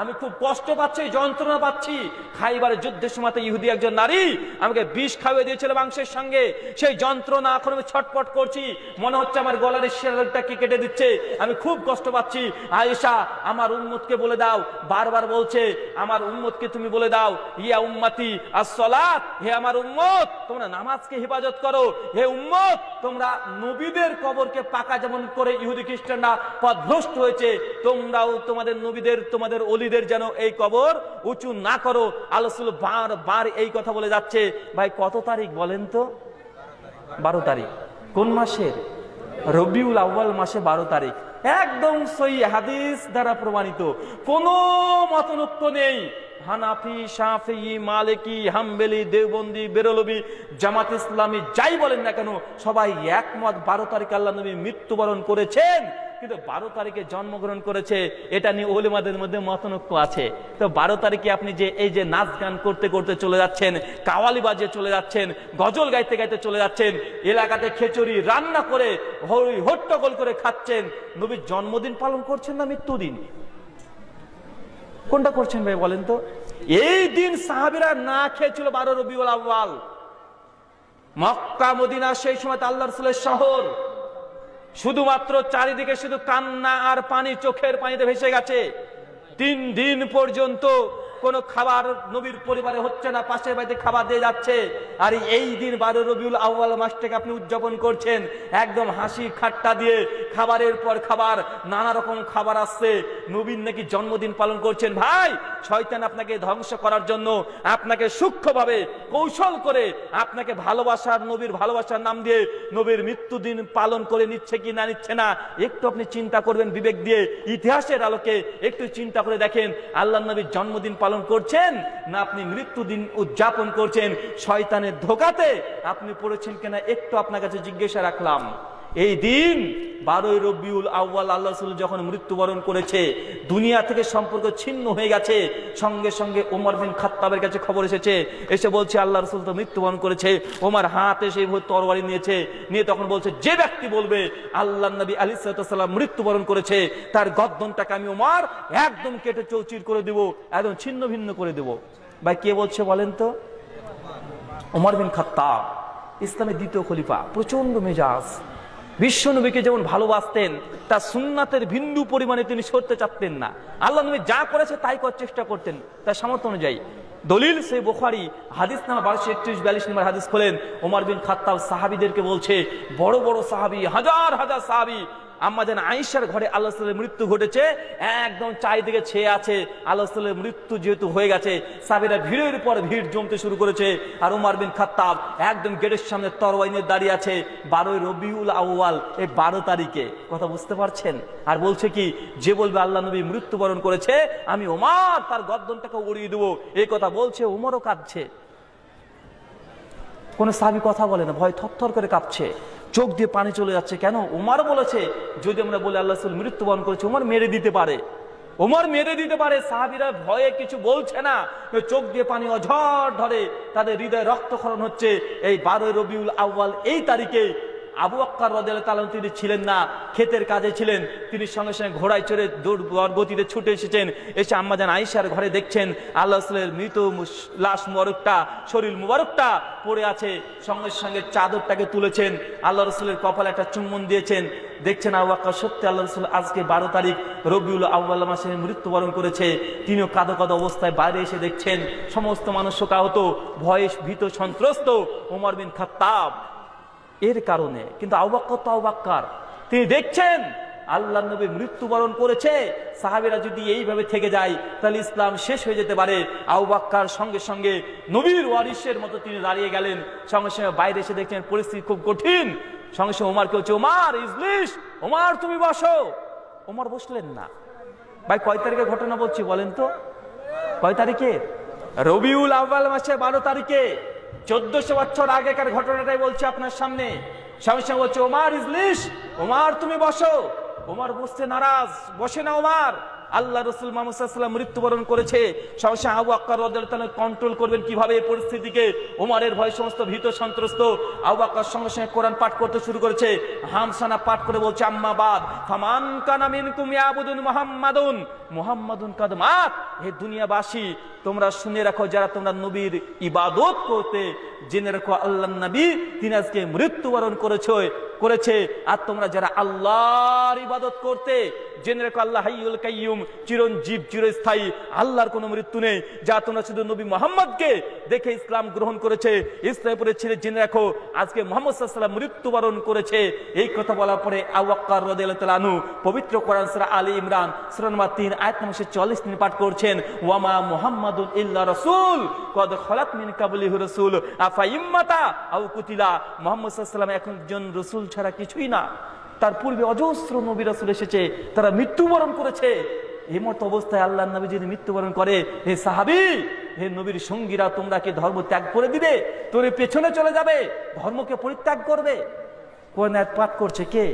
S1: আমি খুব কষ্ট পাচ্ছি, যন্ত্রণা পাচ্ছি। খাইবারের যুদ্ধের সময় ইহুদি একজন নারী আমাকে বিষ খাইয়ে দিয়েছিল মাংসের সঙ্গে, সেই যন্ত্রণা এখন আমি ছটপট করছি, মনে হচ্ছে আমার গলার শিরাটাকে কেটে দিচ্ছে, আমি খুব কষ্ট পাচ্ছি। আয়েশা আমার উম্মতকে বলে দাও, বারবার বলছে আমার উম্মতকে তুমি বলে দাও, ইয়া উম্মতি আস-সালাত, হে আমার উম্মত তোমরা নামাজকে হেফাজত করো। হে উম্মত তোমরা নবীদের কবরকে পাকা যেমন করে ইহুদি খ্রিস্টানরা পথভ্রষ্ট হয়েছে, তোমরাও তোমাদের নবীদের তোমাদের ওলিদের যেন এই কবর উঁচু না করো। আল্লাহ রাসূল বারবার এই কথা বলে যাচ্ছে। ভাই কত তারিখ বলেন তো? 12 তারিখ। কোন মাসের? রবিউল আউয়াল মাসে 12 তারিখ। একদম সহি হাদিস দ্বারা প্রমাণিত, কোনো মতনৈক্য নেই। হানাফি, শাফিঈ, মালিকি, হাম্বলি, দেওবন্দি, বেরলভী, জামাত ইসলামী যাই বলেন না কেন সবাই একমত 12 তারিখে আল্লাহ নবী মৃত্যুবরণ করেছেন। কিন্তু 12 তারিখে জন্মগ্রহণ করেছে এটা নিয়ে ওলেমাদের মধ্যে মতনৈক্য আছে। তো 12 তারিখে আপনি যে এই যে নাচ গান করতে করতে চলে যাচ্ছেন, কাওয়ালি বাজিয়ে চলে যাচ্ছেন, গজল গাইতে গাইতে চলে যাচ্ছেন, এলাকাতে খিচুড়ি রান্না করে হই হট্টগোল করে খাচ্ছেন, নবীর জন্মদিন পালন করছেন না মৃত্যুদিন? কোনটা করছেন ভাই বলেন তো? এই দিন সাহাবীরা না খেয়েছিল 12 রবিউল আউয়াল। মক্কা মদিনা সেই সময় আল্লাহর রাসূলের শহর, শুধুমাত্র চারিদিকে শুধু কান্না আর পানি, চোখের পানিতে ভেসে গেছে। 3 দিন পর্যন্ত কোনো খাবার নবীর পরিবারে হচ্ছে না, পাশের বাড়িতে খাবার দিয়ে যাচ্ছে। আর এই দিন 12 রবিউল আউয়াল মাসটাকে আপনি উদযাপন করছেন একদম হাসি ঠাট্টা দিয়ে, খাবারের পর খাবার, নানা রকম খাবার আসছে, নবীর নাকি জন্মদিন পালন করছেন। ভাই শয়তান আপনাকে ধ্বংস করার জন্য আপনাকে সূক্ষ্মভাবে কৌশল করে আপনাকে ভালোবাসার, নবীর ভালোবাসার নাম দিয়ে নবীর মৃত্যুদিন পালন করে নিচ্ছে কি না নিচ্ছে না একটু আপনি চিন্তা করবেন বিবেক দিয়ে, ইতিহাসের আলোকে একটু চিন্তা করে দেখেন আল্লাহর নবীর জন্মদিন পালন করছেন না আপনি মৃত্যুদিন উদযাপন করছেন। শয়তানের ধোঁকাতে আপনি পড়েছেন কিনা একটু আপনার কাছে জিজ্ঞাসা রাখলাম। এই দিন 12 রবিউল আউয়াল আল্লাহ রাসূল যখন মৃত্যুবরণ করেছে, দুনিয়া থেকে সম্পর্ক ছিন্ন হয়ে গেছে। সঙ্গে সঙ্গে ওমর বিন খাত্তাবের কাছে খবর এসেছে, এসে বলছে আল্লাহ রাসূল তো মৃত্যুবরণ করেছে। ওমর হাতে সেই তরবারি নিয়ে তখন বলছে যে ব্যক্তি বলবে আল্লাহর নবী আলাইহিস সালাম মৃত্যুবরণ করেছে তার গর্দনটাকে আমি ওমর একদম কেটে চৌচির করে দেব, একদম ছিন্ন ভিন্ন করে দেব। ভাই কে বলছে বলেন তো? ওমর বিন খাত্তাব, ইসলামের দ্বিতীয় খলিফা, প্রচন্ড মেজাজ। বিশ্ব নবীকে যেমন ভালোবাসতেন, তার সুন্নাতের বিন্দু পরিমাণে তিনি সরতে চাচ্তেন না। আল্লাহ নবী যা করেছে তাই করার চেষ্টা করতেন তার সামর্থ্য অনুযায়ী। দলিল সেই বুখারী হাদিস নাম্বার 1231-42 নম্বর হাদিস খোলেন। ওমর বিন খাত্তাব সাহাবীদেরকে বলছে, বড় বড় সাহাবী, হাজার হাজার সাহাবী আম্মা জান আয়েশার ঘরে আল্লাহ রাসূলের মৃত্যু ঘটেছে, একদম চারিদিকে ছেয়ে আছে। আল্লাহ রাসূলের মৃত্যু যেহেতু হয়ে গেছে, সাহাবীরা ভিড়ের পর ভিড় জমতে শুরু করেছে। আর ওমর বিন খাত্তাব একদম গেটের সামনে তরবারি নিয়ে দাঁড়িয়ে আছে 12 রবিউল আউয়াল, এই 12 তারিখে। কথা বুঝতে পারছেন? আর বলছে কি, যে বলবে আল্লাহ নবী মৃত্যুবরণ করেছে, আমি ওমর তার গর্দনটাকে উড়িয়ে দেবো, এই কথা বলছে। ওমরও কাঁদছে, কোন সাহাবী কথা বলে না, ভয় থরথর করে কাঁপছে, চোখ দিয়ে পানি চলে যাচ্ছে। কেন? ওমর বলেছে যদি আমরা বলে আল্লাহ রাসূল মৃত্যুবরণ করেছে, ওমর মেরে দিতে পারে, ওমর মেরে দিতে পারে। সাহাবীরা ভয়ে কিছু বলছে না, চোখ দিয়ে পানি অঝর ধরে, তাদের হৃদয়ে রক্তক্ষরণ হচ্ছে। এই 12 রবিউল আউয়াল এই তারিখে আবু বকর রাদিয়াল্লাহু তাআলা তিনি ছিলেন না, ক্ষেতের কাজে ছিলেন। তিনি সঙ্গে সঙ্গে ঘোড়ায় চড়ে দৌড় গতিতে ছুটে এসেছেন। এসে আম্মা জান আয়েশার ঘরে দেখছেন আল্লাহ রাসূলের মৃত লাশ মুবারকটা, শরীর মুবারকটা পড়ে আছে। সঙ্গে সঙ্গে চাদরটাকে তুলেছেন, আল্লাহ রাসূলের কপালে একটা চুম্বন দিয়েছেন। দেখছেন আবু বকর সত্যি আল্লাহ রাসূল আজকে 12 তারিখ রবিউল আউয়াল মাসে মৃত্যুবরণ করেছে। তিনিও কাঁদো কাঁদো অবস্থায় বাইরে এসে দেখছেন সমস্ত মানুষ শোকাহত, ভয়ে ভীত সন্ত্রস্ত। ওমর বিন খাত্তাব এর কারণে। কিন্তু আবু বকর তো আবু বকর, তিনি দেখছেন আল্লাহ নবী মৃত্যুবরণ করেছে। সাহাবীরা যদি এইভাবে থেকে যায় তাহলে ইসলাম শেষ হয়ে যেতে পারে। আবু বকর সঙ্গে সঙ্গে নবীর ওয়ারিসের মতো তিনি দাঁড়িয়ে গেলেন। সঙ্গে সঙ্গে বাইরে এসে দেখছেন পরিস্থিতি খুব কঠিন। সঙ্গে সঙ্গে ওমরকে বলছে, ওমর ইজলিস, ওমর তুমি বসো। ওমর বসলেন না। ভাই কয় তারিখের ঘটনা বলছি বলেন তো? কয় তারিখে? রবিউল আউয়াল মাসে 12 তারিখে। 1400 বছর আগেকার ঘটনাটাই বলছি আপনার সামনে। সঙ্গে সঙ্গে বলছে, ওমর ইজলিস, ওমর তুমি বসো। ওমর বসতে নারাজ, বসে না ওমর। আল্লাহ রাসূল মুহাম্মদ সাল্লাল্লাহু আলাইহি ওয়াসাল্লাম মৃত্যুবরণ করেছে। সঙ্গে সঙ্গে আবু বকর রাদিয়াল্লাহু তাআলা কন্ট্রোল করবেন কিভাবে এই পরিস্থিতিকে। ওমরের ভয় সমস্ত ভীত সন্ত্রস্ত। আবু বকর সঙ্গে সঙ্গে কোরআন পাঠ করতে শুরু করেছে। হামসানা পাঠ করে বলছে, আম্মা বাদ ফামান কানা মিনকুম ইয়াবুদুন মুহাম্মাদুন মুহাম্মাদুন কাদ মাত। হে দুনিয়াবাসী, তোমরা শুনে রাখো, যারা তোমরা নবীর ইবাদত করতে, জেনে রাখো আল্লাহর নবী তিনি আজকে মৃত্যুবরণ করেছে। আর তোমরা যারা আল্লাহর ইবাদত করতে, জেনে রাখো আল্লাহ হাইয়ুল কাইয়ুম, চিরঞ্জীব চিরস্থায়ী, আল্লাহর কোনো মৃত্যু নেই। যা তোমরা শুধু নবী মুহাম্মদকে দেখে ইসলাম গ্রহণ করেছে, ইসলামে পড়েছে, জেনে রাখো আজকে মুহাম্মদ সাল্লাল্লাহু আলাইহি ওয়াসাল্লাম মৃত্যুবরণ করেছে। এই কথা বলার পরে আবু বকর রাদিয়াল্লাহু তাআলা আনহু পবিত্র কোরআন সূরা আলী ইমরান সূরা নম্বর 3 আয়াত নম্বর 40 তিনি পাঠ করছেন, ওয়ামা মুহাম্মাদুন ইল্লা রাসূল কদ খালাত মিন কাবলিহি রাসূল আফা ইম্মাতা আও কুতিলা। মুহাম্মদ সাল্লাল্লাহু আলাইহি ওয়াসাল্লাম একজন রাসূল ছাড়া কিছুই না। তার পূর্বে অজস্র নবী রাসূল এসেছে, তারা মৃত্যুবরণ করেছে। এই মত অবস্থায় আল্লাহর নবী যদি মৃত্যুবরণ করে, হে সাহাবী, হে নবীর সঙ্গীরা, তোমরা কি ধর্ম ত্যাগ করে দিবে? তোর পেছনে চলে যাবে, ধর্মকে পরিত্যাগ করবে? কোরআন আয়াত পাঠ করছে কে?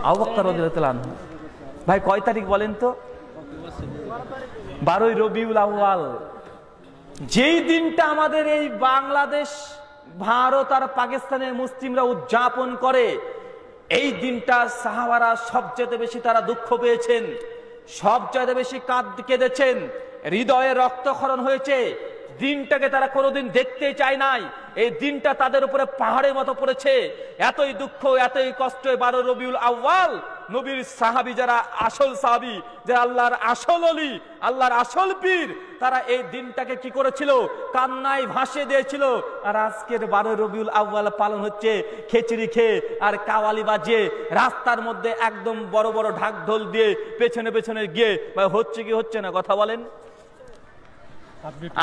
S1: আবু বকর রাদিয়াল্লাহু তাআলা আনহু। ভাই কয় তারিখ বলেন তো? 12 রবিউল আউয়াল। যেই দিনটা আমাদের এই বাংলাদেশ, ভারত আর পাকিস্তানের মুসলিমরা উদযাপন করে, এই দিনটা সাহাবারা সবচেয়ে বেশি তারা দুঃখ পেয়েছেন, সবচেয়ে বেশি কেঁদেছেন, হৃদয়ে রক্তক্ষরণ হয়েছে। দিনটাকে তারা কোনোদিন দেখতে চায় নাই। এই দিনটা তাদের উপরে পাহাড়ের মতো পড়েছে। এতই দুঃখ, এতই কষ্ট। 12 রবিউল আউয়াল নবীর সাহাবী, যারা আসল সাহাবী, যারা আল্লাহর আসল ওলি, আল্লাহর আসল পীর, তারা এই দিনটাকে কি করেছিল? কান্নায় ভাসিয়ে দিয়েছিল। আর আজকের 12 রবিউল আউয়াল পালন হচ্ছে খিচুড়ি খেয়ে আর কাওয়ালি বাজিয়ে, রাস্তার মধ্যে একদম বড় বড় ঢাক ঢোল দিয়ে পেছনে পেছনে গিয়ে। হচ্ছে কি হচ্ছে না কথা বলেন?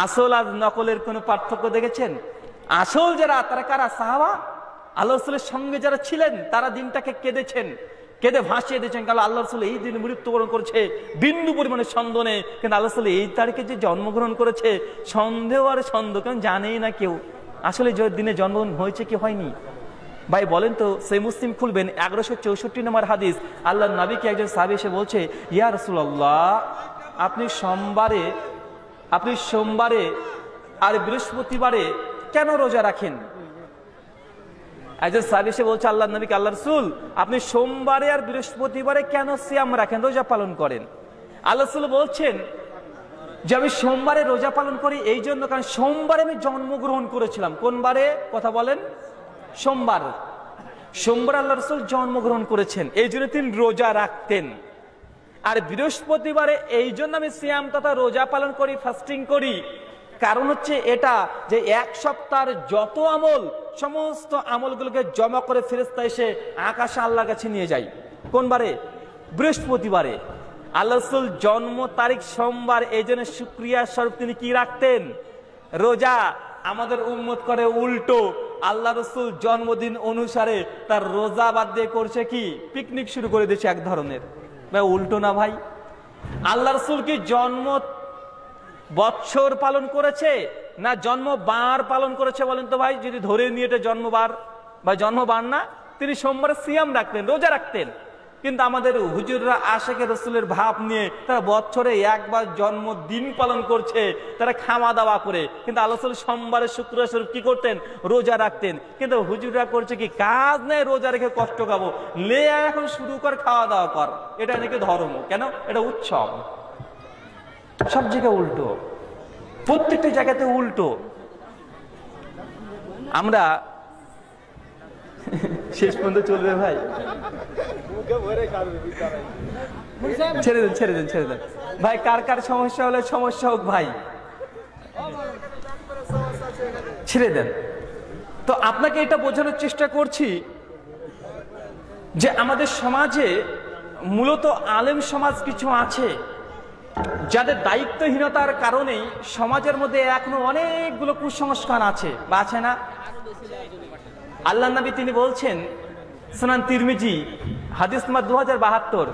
S1: আসল আর নকলের কোন পার্থক্য দেখেছেন? আসল যারা, তারা কারা? সাহাবা, আল্লাহ রাসূলের সঙ্গে যারা ছিলেন, তারা দিনটাকে কেঁদেছেন, কেঁদে ভাসিয়ে দিয়েছেন। কারণ আল্লাহ রাসূল এই দিনে মৃত্যুবরণ করেছে, বিন্দু পরিমাণে সন্দেহ নেই। কিন্তু আল্লাহ রাসূল এই তারিখে যে জন্মগ্রহণ করেছে, সন্দেহ আর সন্দেহ, কেন জানেই না কেউ আসলে দিনে জন্মগ্রহণ হয়েছে কি হয়নি। ভাই বলেন তো, সেই মুসলিম খুলবেন 1164 নম্বর হাদিস। আল্লাহর নবীকে একজন সাহাবী এসে বলছে, ইয়া রাসূলুল্লাহ, আপনি সোমবারে আর বৃহস্পতিবারে কেন রোজা রাখেন? একজন সাহাবী এসে বলছে আল্লাহর নবীকে, আল্লাহ রাসূল, আপনি সোমবারে আর বৃহস্পতিবারে কেন সিয়াম রাখেন, রোজা পালন করেন? আল্লাহ রাসূল বলছেন যে আমি সোমবারে রোজা পালন করি এই জন্য, কারণ সোমবারে আমি জন্মগ্রহণ করেছিলাম। কোন বারে কথা বলেন? সোমবার। সোমবার আল্লাহ রাসূল জন্মগ্রহণ করেছেন, এই জন্য তিনি রোজা রাখতেন। আর বৃহস্পতিবারে এই জন্য আমি সিয়াম তথা রোজা পালন করি, ফাস্টিং করি, কারণ হচ্ছে এটা যে এক সপ্তাহের যত আমল, সমস্ত আমলগুলোকে জমা করে ফেরেশতা এসে আকাশে আল্লাহর কাছে নিয়ে যায়। কোন বারে? বৃহস্পতিবারে। আল্লাহ রাসূল জন্ম তারিখ সোমবার, এই জন্য শুকরিয়া স্বরূপ তিনি কি রাখতেন? রোজা। আমাদের উম্মত করে উল্টো, আল্লাহ রাসূল জন্মদিন অনুসারে তার রোজা বাদ দিয়ে করছে কি? পিকনিক শুরু করে দিয়েছে এক ধরনের। ভাই উল্টো না ভাই? আল্লাহ রাসূল কি জন্ম বৎসর পালন করেছে না জন্মবার পালন করেছে বলেন তো ভাই? যদি ধরে নিয়ে এটা জন্মবার বা জন্মবার না, তিনি সোমবারে সিয়াম রাখতেন, রোজা রাখতেন। কিন্তু আমাদের হুজুররা আশেকে রসুলের ভাব নিয়ে তারা বছরে একবার জন্মদিন পালন করছে, তারা খাওয়া দাওয়া করে। কিন্তু আল্লাহ রাসূল সোমবারে শুক্রবার স্বরূপ কি করতেন? রোজা রাখতেন। কিন্তু হুজুররা করছে কি? কাজ নেই, রোজা রেখে কষ্ট খাবো, লে এখন শুরু কর, খাওয়া দাওয়া কর। এটা নাকি ধর্ম? কেন? এটা উৎসব। সব জায়গায় উল্টো, প্রত্যেকটা জায়গাতে উল্টো। আমরা শেষ পর্যন্ত চলবে ভাই? ছেড়ে দেন, ছেড়ে দেন, ছেড়ে দেন ভাই। কার কার সমস্যা হলে সমস্যা হোক ভাই, ছেড়ে দেন। তো আপনাকে এটা বোঝানোর চেষ্টা করছি যে আমাদের সমাজে মূলত আলেম সমাজ কিছু আছে যাদের দায়িত্বহীনতার কারণেই সমাজের মধ্যে এখনো অনেকগুলো কুসংস্কার আছে, বা আছে না? আল্লাহ নবী তিনি বলছেন, সুনান তিরমিজি হাদিস নাম্বার 2072,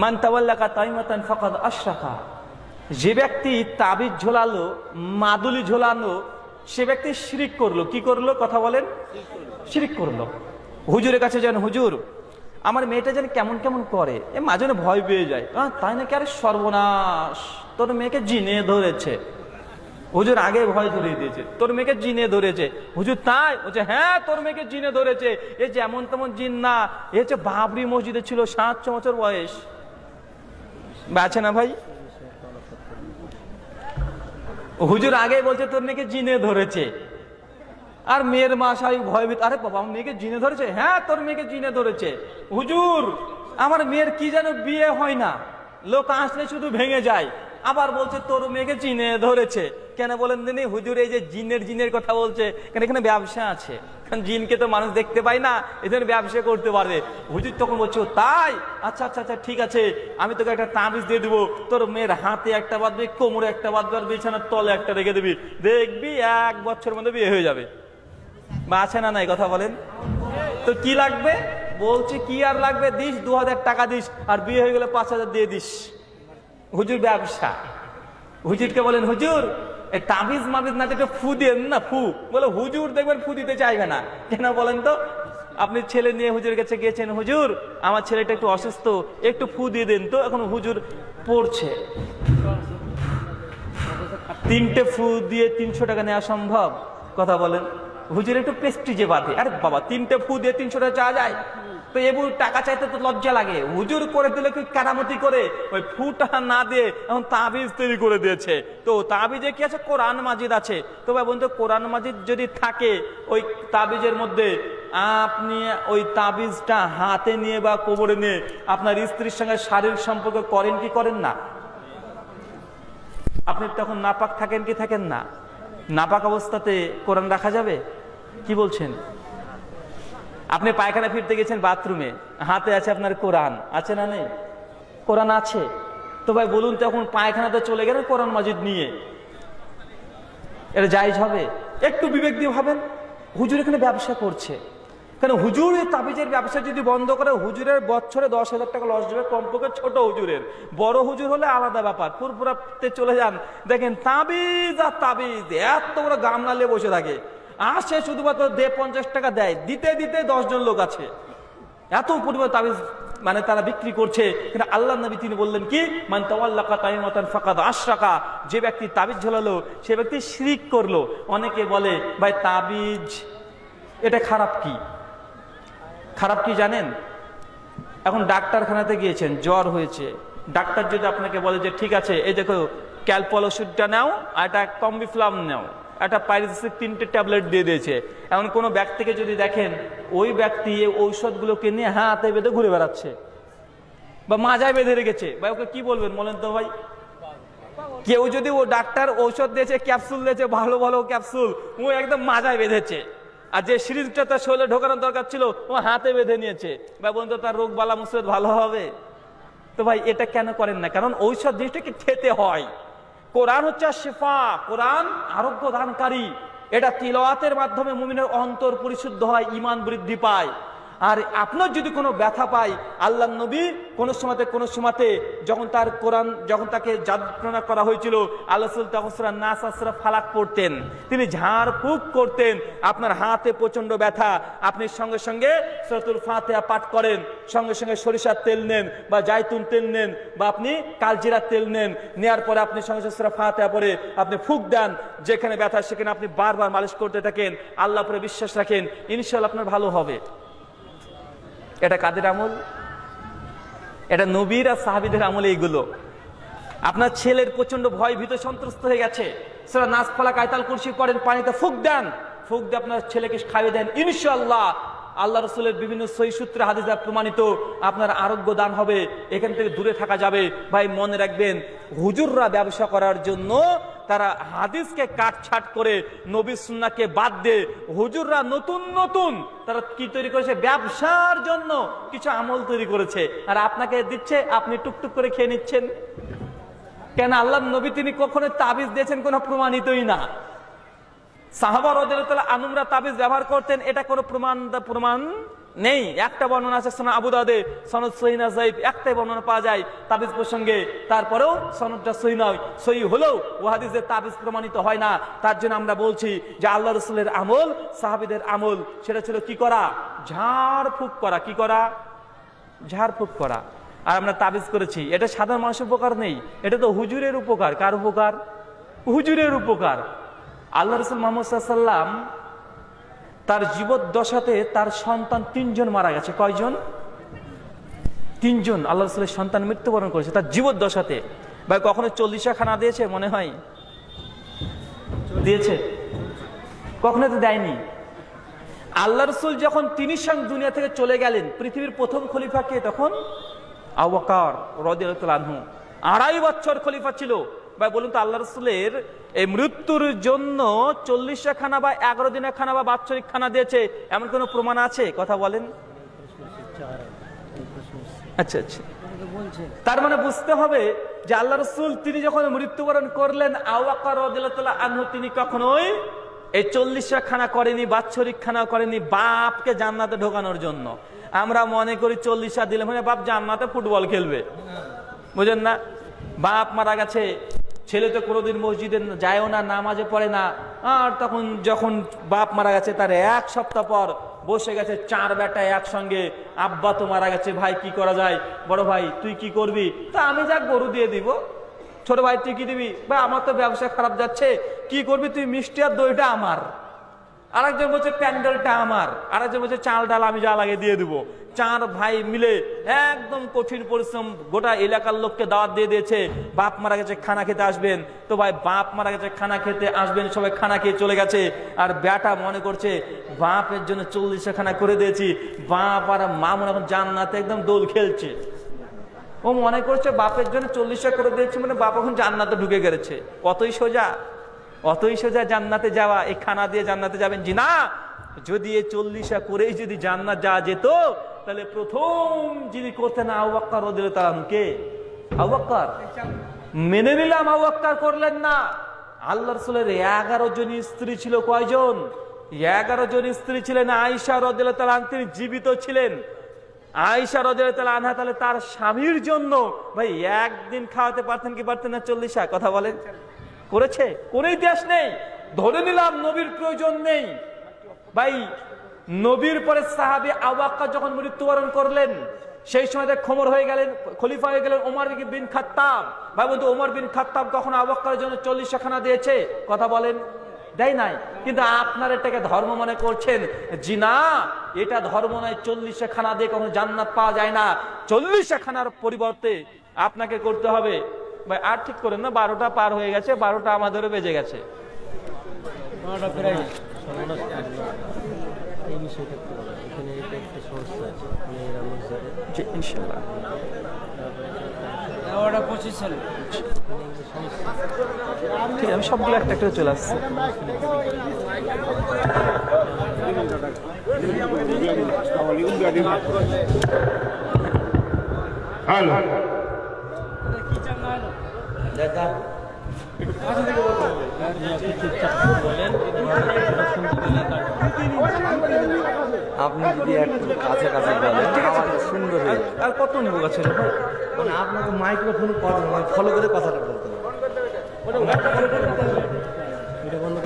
S1: মান তাওয়াল্লাকা তাইমাতান ফাকাদ আশরাকা। যে ব্যক্তি তাবিজ ঝোলালো, মাদুলি ঝোলানো, সে ব্যক্তি শিরিক করলো। কি করলো? কথা বলেন। শিরিক করলো। হুজুরের কাছে যান, হুজুর আমার মেয়েটা যেন কেমন কেমন করে, এ মাঝে ভয় পেয়ে যায়। তাই নাকি? আরে সর্বনাশ, তোর মেয়েকে জিনে ধরেছে। হুজুর আগে ভয় ধরিয়ে দিয়েছে, তোর মেয়েকে জিনে ধরেছে। হুজুর তাই? বলছে হ্যাঁ, তোর মেয়েকে জিনে ধরেছে। এ যেমন তেমন জিন না, এ হচ্ছে বাবরি মসজিদে ছিল, 700 বছর বয়স। আছে না ভাই? হুজুর আগে বলছে তোর মেয়েকে জিনে ধরেছে, আর মেয়ের মা সাহেব ভয়ভীত, আরে বাবা আমার মেয়েকে জিনে ধরেছে? হ্যাঁ, তোর মেয়েকে জিনে ধরেছে। হুজুর আমার মেয়ের কি যেন বিয়ে হয় না, লোক আসলে শুধু ভেঙে যায়। আবার বলছে তোর মেয়েকে জিনে ধরেছে। কেন বলেন দিনি? হুজুর এই যে জিনের কথা বলছে, কেন এখানে ব্যবসা আছে, কারণ জিনকে তো মানুষ দেখতে পায় না, এদের ব্যবসা করতে পারবে। হুজুর তখন বলছে তাই? আচ্ছা আচ্ছা আচ্ছা ঠিক আছে, আমি তোকে একটা তাবিজ দিয়ে দিবো, তোর মেয়ের হাতে একটা বাঁধবি, কোমরে একটা বাঁধবি, আর বিছানার তলে একটা রেখে দিবি, দেখবি 1 বছরের মধ্যে বিয়ে হয়ে যাবে। বা আছে না নাই? কথা বলেন। তো কি লাগবে? বলছে কি আর লাগবে? দিস 2000 টাকা দিস, আর বিয়ে হয়ে গেলে 5000 দিয়ে দিস। হুজুর ব্যবসা। হুজুরকে বলেন হুজুর এই তাবিজ মাবিজ না দেখে ফু দেন না, ফু। বলে হুজুর দেখবেন ফু দিতে চাইবে না। কেন বলেন তো? আপনি ছেলে নিয়ে হুজুরের কাছে গিয়েছেন, হুজুর আমার ছেলেটা একটু অসুস্থ, একটু ফু দিয়ে দেন তো। এখন হুজুর পড়ছে, 3টে ফু দিয়ে 300 টাকা নেওয়া সম্ভব? কথা বলেন। হুজুর একটু প্রেস্টিজে বাঁধে, আরে বাবা 3টে ফু দিয়ে 300 টাকা চাওয়া যায়? তো এবু টাকা চাইতে তো লজ্জা লাগে। হুজুর করে দিলে কি কারামতি করে, ওই ফুটা না দিয়ে এখন তাবিজ তৈরি করে দিয়েছে। তো তাবিজে কি আছে? কোরআন মাজিদ আছে। তো ভাই বন্ধু, কোরআন মাজিদ যদি থাকে ওই তাবিজের মধ্যে, আপনি ওই তাবিজটা হাতে নিয়ে বা কোমরে নিয়ে আপনার স্ত্রীর সঙ্গে শারীরিক সম্পর্ক করেন কি করেন না? আপনি তখন নাপাক থাকেন কি থাকেন না? নাপাক অবস্থাতে কোরআন রাখা যাবে? কি বলছেন? আপনি পায়খানা ফিরতে গেছেন বাথরুমে, হাতে আছে আপনার কোরআন, আছে না নেই? কোরআন আছে। তো ভাই বলুন তো, এখন পায়খানাতে চলে গেলেন কোরআন মাজিদ নিয়ে, এটা জায়েজ হবে? একটু বিবেক দিয়ে ভাবেন। হুজুর এখানে ব্যবসা করছে, কারণ হুজুর তাবিজের ব্যবসা যদি বন্ধ করে, হুজুরের বছরে 10,000 টাকা লস যাবে কমপক্ষে। ছোট হুজুরের, বড় হুজুর হলে আলাদা ব্যাপার। পুরপুরাতে চলে যান, দেখেন তাবিজ আর তাবিজ এত বড় গামলা নিয়ে বসে থাকে, আসে শুধুমাত্র 50 টাকা দেয়, দিতে দিতে 10 জন লোক আছে, এত পরিমাণ তাবিজ মানে তারা বিক্রি করছে। কিন্তু আল্লাহ নবী তিনি বললেন কি? মান তাওয়াল্লাকা তাইমাতান ফাকাদ আশরাকা। যে ব্যক্তি তাবিজ ঝোলালো সে ব্যক্তি শিরক করলো। অনেকে বলে ভাই তাবিজ এটা খারাপ। কি খারাপ কি জানেন? এখন ডাক্তারখানাতে গিয়েছেন, জ্বর হয়েছে, ডাক্তার যদি আপনাকে বলে যে ঠিক আছে এই দেখো ক্যালপল ওষুধটা নাও, আর একটা কম্বিফ্লাম নাও, একটা পাইরিসিক 3টে ট্যাবলেট দিয়ে দিয়েছে। এমন কোনো ব্যক্তিকে যদি দেখেন ওই ব্যক্তি এই ঔষধগুলোকে নিয়ে হাতে বেঁধে ঘুরে বেড়াচ্ছে বা মাজায় বেঁধে রেখেছে, ভাই ওকে কি বলবেন বলেন তো ভাই? কেউ যদি ও ডাক্তার ঔষধ দিয়েছে, ক্যাপসুল দিয়েছে, ভালো ভালো ক্যাপসুল, ও একদম মাজায় বেঁধেছে, আর যে সিরিজটা তার শরীরে ঢোকানোর দরকার ছিল ও হাতে বেঁধে নিয়েছে, ভাই বলতো তার রোগ বালা মুসিবত ভালো হবে? তো ভাই এটা কেন করেন না? কারণ ঔষধ জিনিসটাকে খেতে হয়। কোরআন হচ্ছে শিফা, কোরআন আরোগ্য দানকারী। এটা তিলাওয়াতের মাধ্যমে মুমিনের অন্তর পরিশুদ্ধ হয়, ঈমান বৃদ্ধি পায়। আর আপনার যদি কোনো ব্যথা পায়, আল্লাহর নবী কোনো সময়তে যখন তার কোরআন যখন তাকে যন্ত্রণা করা হয়েছিল, আল্লাহ রাসূল তখন সূরা নাস আর সূরা ফালাক পড়তেন, তিনি ঝাড়ফুঁক করতেন। আপনার হাতে প্রচন্ড ব্যথা, আপনি সঙ্গে সঙ্গে সূরাতুল ফাতিহা পাঠ করেন, সঙ্গে সঙ্গে সরিষার তেল নেন বা জাইতুন তেল নেন বা আপনি কালজিরা তেল নেন, নেওয়ার পরে আপনি সঙ্গে সঙ্গে সূরা ফাতিহা পড়ে আপনি ফুঁক দেন, যেখানে ব্যথা সেখানে আপনি বারবার মালিশ করতে থাকেন, আল্লাহর উপরে বিশ্বাস রাখেন, ইনশাআল্লাহ আপনার ভালো হবে। এটা কাদের আমল? এটা নবীর আর সাহাবীদের আমলে। এইগুলো আপনার ছেলের প্রচন্ড ভয় ভীত সন্ত্রস্ত হয়ে গেছে, সূরা নাস ফালাক আয়াতুল কুরসি পড়েন, পানিতে ফুঁক দেন, ফুঁক দিয়ে আপনার ছেলেকে খাইয়ে দেন, ইনশাআল্লাহ আল্লাহ রাসূলের বিভিন্ন সহিহ সূত্রে হাদিসে প্রমাণিত আপনার আরোগ্য দান হবে, এখান থেকে দূরে থাকা যাবে। ভাই মনে রাখবেন, হুজুররা ব্যবসা করার জন্য তারা হাদিসকে কাটছাট করে নবী সুন্নাহকে বাদ দিয়ে হুজুররা নতুন নতুন তারা কি তৈরি করেছে? ব্যবসার জন্য কিছু আমল তৈরি করেছে, আর আপনাকে দিচ্ছে, আপনি টুকটুক করে খেয়ে নিচ্ছেন। কেন? আল্লাহর নবী তিনি কখনো তাবিজ দিয়েছেন কোনো প্রমাণিতই না। সাহাবা রাদিয়াল্লাহু তাআলা আনহুরা তাবিজ ব্যবহার করতেন, এটা কোনো প্রমাণ নেই। একটা বর্ণনা আছে সুনান আবু দাউদে, সনদ সহিহ না যায়িফ, একটাই বর্ণনা পাওয়া যায় তাবিজ প্রসঙ্গে, তারপরেও সনদটা সহিহ নয়। সহিহ হলেও ও হাদিসে তাবিজ প্রমাণিত হয় না। তার জন্য আমরা বলছি যে আল্লাহ রাসূলের আমল, সাহাবীদের আমল সেটা ছিল কি করা? ঝাড়ফুঁক করা। কি করা? ঝাড়ফুঁক করা। আর আমরা তাবিজ করেছি, এটা সাধারণ মানুষের উপকার নেই, এটা তো হুজুরের উপকার। কার উপকার? হুজুরের উপকার। আল্লাহ রাসূল মুহাম্মদ সাল্লাল্লাহু আলাইহি ওয়াসাল্লাম তার জীবদ্দশাতে তার সন্তান 3 জন মারা গেছে। কয়জন? 3 জন আল্লাহ রাসূলের সন্তান মৃত্যুবরণ করেছে তার জীবদ্দশাতে। ভাই কখনো 40 খানা দিয়েছে? মনে হয় দিয়েছে? কখনো তো দেয়নি। আল্লাহ রাসূল যখন তিনি স্বয়ং দুনিয়া থেকে চলে গেলেন, পৃথিবীর প্রথম খলিফা কে তখন? আবু বকর রাদিয়াল্লাহু তাআলা আনহু। 2.5 বছর খলিফা ছিল। ভাই বলুন তো, আল্লাহ রাসূলের এই মৃত্যুর জন্য 40 খানা বা 11 দিনের খানা বা বাৎসরিক খানা দিয়েছে, এমন কোন প্রমাণ আছে? কথা বলেন। আচ্ছা আচ্ছা, তার মানে বুঝতে হবে যে আল্লাহ রাসূল তিনি যখন মৃত্যুবরণ করলেন, আবু বকর রাদিয়াল্লাহু তাআলা আনহু তিনি কখনোই এই 40 খানা করেনি, বাৎসরিক খানা করেনি বাপকে জান্নাতে ঢোকানোর জন্য। আমরা মনে করি 40 দিলে মানে বাপ জান্নাতে ফুটবল খেলবে, বুঝেন না? বাপ মারা গেছে, ছেলে তো কোনোদিন মসজিদে যায়ও না, নামাজে পড়ে না, আর তখন যখন বাপ মারা গেছে তার 1 সপ্তাহ পর বসে গেছে 4 বেটা একসঙ্গে, আব্বা তো মারা গেছে, ভাই কি করা যায়? বড় ভাই তুই কি করবি? তা আমি যা গরু দিয়ে দিব। ছোট ভাই তুই কি দিবি? ভাই আমার তো ব্যবসা খারাপ যাচ্ছে, কি করবি তুই? মিষ্টি আর দইটা আমার। আরেকজন বলছে প্যান্ডেলটা আমার, আরেকজন বলছে চাল ডাল আমি যা লাগে দিয়ে দিব। 4 ভাই মিলে একদম কঠিন পরিশ্রম, গোটা এলাকার লোককে দাওয়াত দিয়ে দিয়েছে, বাপ মারা গেছে খানা খেতে আসবেন। তো ভাই বাপ মারা গেছে খানা খেতে আসবেন, সবাই খানা খেয়ে চলে গেছে। আর বেটা মনে করছে বাপের জন্য 40 খানা করে দিয়েছি, বাপ আর মা মনে এখন জান্নাতে একদম দোল খেলছে। ও মনে করছে বাপের জন্য 40 করে দিয়েছে মানে বাপ এখন জান্নাতে ঢুকে গেছে। অতই সোজা? অতই সোজা জান্নাতে যাওয়া? এই খানা দিয়ে জান্নাতে যাবেন? জি না। যদি এই 40 করেই যদি জান্নাত যাওয়া যেত, তাহলে প্রথম যিনি করতেন আবু বকর রাদিয়াল্লাহু তাআলা আনহু। কে? আবু বকর। মেনে নিলাম আবু বকর করলেন না। আল্লাহ রাসূলের 11 জন স্ত্রী ছিল। কয়জন? 11 জন স্ত্রী ছিলেন। আয়েশা রাদিয়াল্লাহু তাআলা আনহা তিনি জীবিত ছিলেন। আয়েশা রাদিয়াল্লাহু তাআলা আনহা তাহলে তার স্বামীর জন্য ভাই একদিন খাওয়াতে পারতেন কি পারতেন না? 40? কথা বলেন। করেছে? কোন ইতিহাস নেই। ধরে নিলাম নবীর প্রয়োজন নেই। ভাই নবীর পরে সাহাবী আবু বকর যখন মৃত্যুবরণ করলেন, সেই সময় খমর হয়ে গেলেন, খলিফা হয়ে গেলেন ওমর বিন খাত্তাব। ভাই বন্ধু, ওমর বিন খাত্তাব কখন আবু বকরের জন্য 40 খানা দিয়েছে? কথা বলেন। দেয় নাই। কিন্তু আপনার এটাকে ধর্ম মনে করছেন। জি না, এটা ধর্ম নয়। 40 খানা দিয়ে কোনো জান্নাত পাওয়া যায় না। 40 খানার পরিবর্তে আপনাকে করতে হবে। ভাই আর ঠিক করেন না, 12টা পার হয়ে গেছে, 12টা আমাদেরও বেজে গেছে।
S3: অবশ্যই থাকতে পারবে। এখানে এটা একটা সমস্যা আছে, মেয়েরা মসজিদে
S1: জি ইনশাল্লাহ।
S3: ওটা 25 সালে সমস্যা।
S1: ঠিক আছে, আমি সবগুলো একটা একটা চলে আসছি।
S4: হ্যালো
S2: আপনি যদি একটু কাছে কাছে বলেন তাহলে সুন্দর হয়ে যাবে।
S1: আর কত নেবো গাছের ভাই?
S2: মানে আপনাকে মাইক্রোফোন ফলো করে কথাটা বলতে হবে।
S3: এটা বন্ধ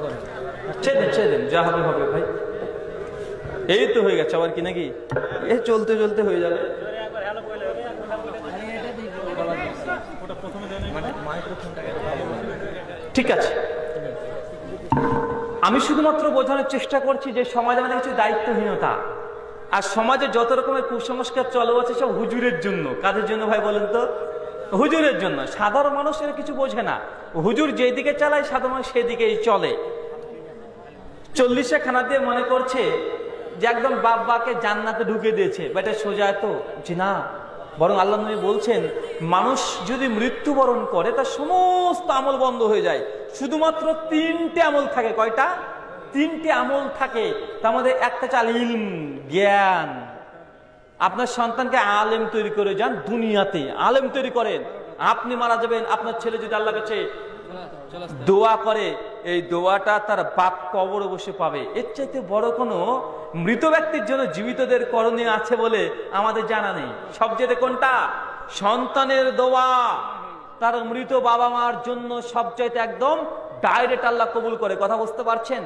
S3: করে
S1: ছেড়ে দেন যা হবে হবে ভাই। এই তো হয়ে গেছে আবার কি নাকি? এ চলতে চলতে হয়ে যাবে। ঠিক আছে, আমি শুধুমাত্র বোঝানোর চেষ্টা করছি যে সমাজে আমাদের কিছু দায়িত্বহীনতা, আর সমাজে যত রকমের কুসংস্কার চলো আছে সব হুজুরের জন্য। কাদের জন্য ভাই বলেন তো? হুজুরের জন্য। সাধারণ মানুষ এরা কিছু বোঝে না। হুজুর যেদিকে চালায় সাধারণ মানুষ সেদিকেই চলে। 40 খানা দিয়ে মনে করছে যে একদম বাবাকে জান্নাতে ঢুকে দিয়েছে। বেটা সোজা তো জি না, বরং আল্লাহ নবী বলছেন মানুষ যদি মৃত্যুবরণ করে তার সমস্ত আমল বন্ধ হয়ে যায়, শুধুমাত্র 3টে আমল থাকে। কয়টা? 3টে আমল থাকে। তার মধ্যে একটা চাল ইলম, জ্ঞান। আপনার সন্তানকে আলেম তৈরি করে যান, দুনিয়াতে আলেম তৈরি করেন। আপনি মারা যাবেন, আপনার ছেলে যদি আল্লাহর কাছে দোয়া করে, এই দোয়াটা তার বাপ কবরে বসে পাবে। এর চাইতে বড় কোনো মৃত ব্যক্তির জন্য জীবিতদের করণীয় আছে বলে আমাদের জানা নেই। সবচেয়ে কোনটা? সন্তানের দোয়া তার মৃত বাবা মার জন্য সবচাইতে একদম ডাইরেক্ট আল্লাহ কবুল করে। কথা বুঝতে পারছেন?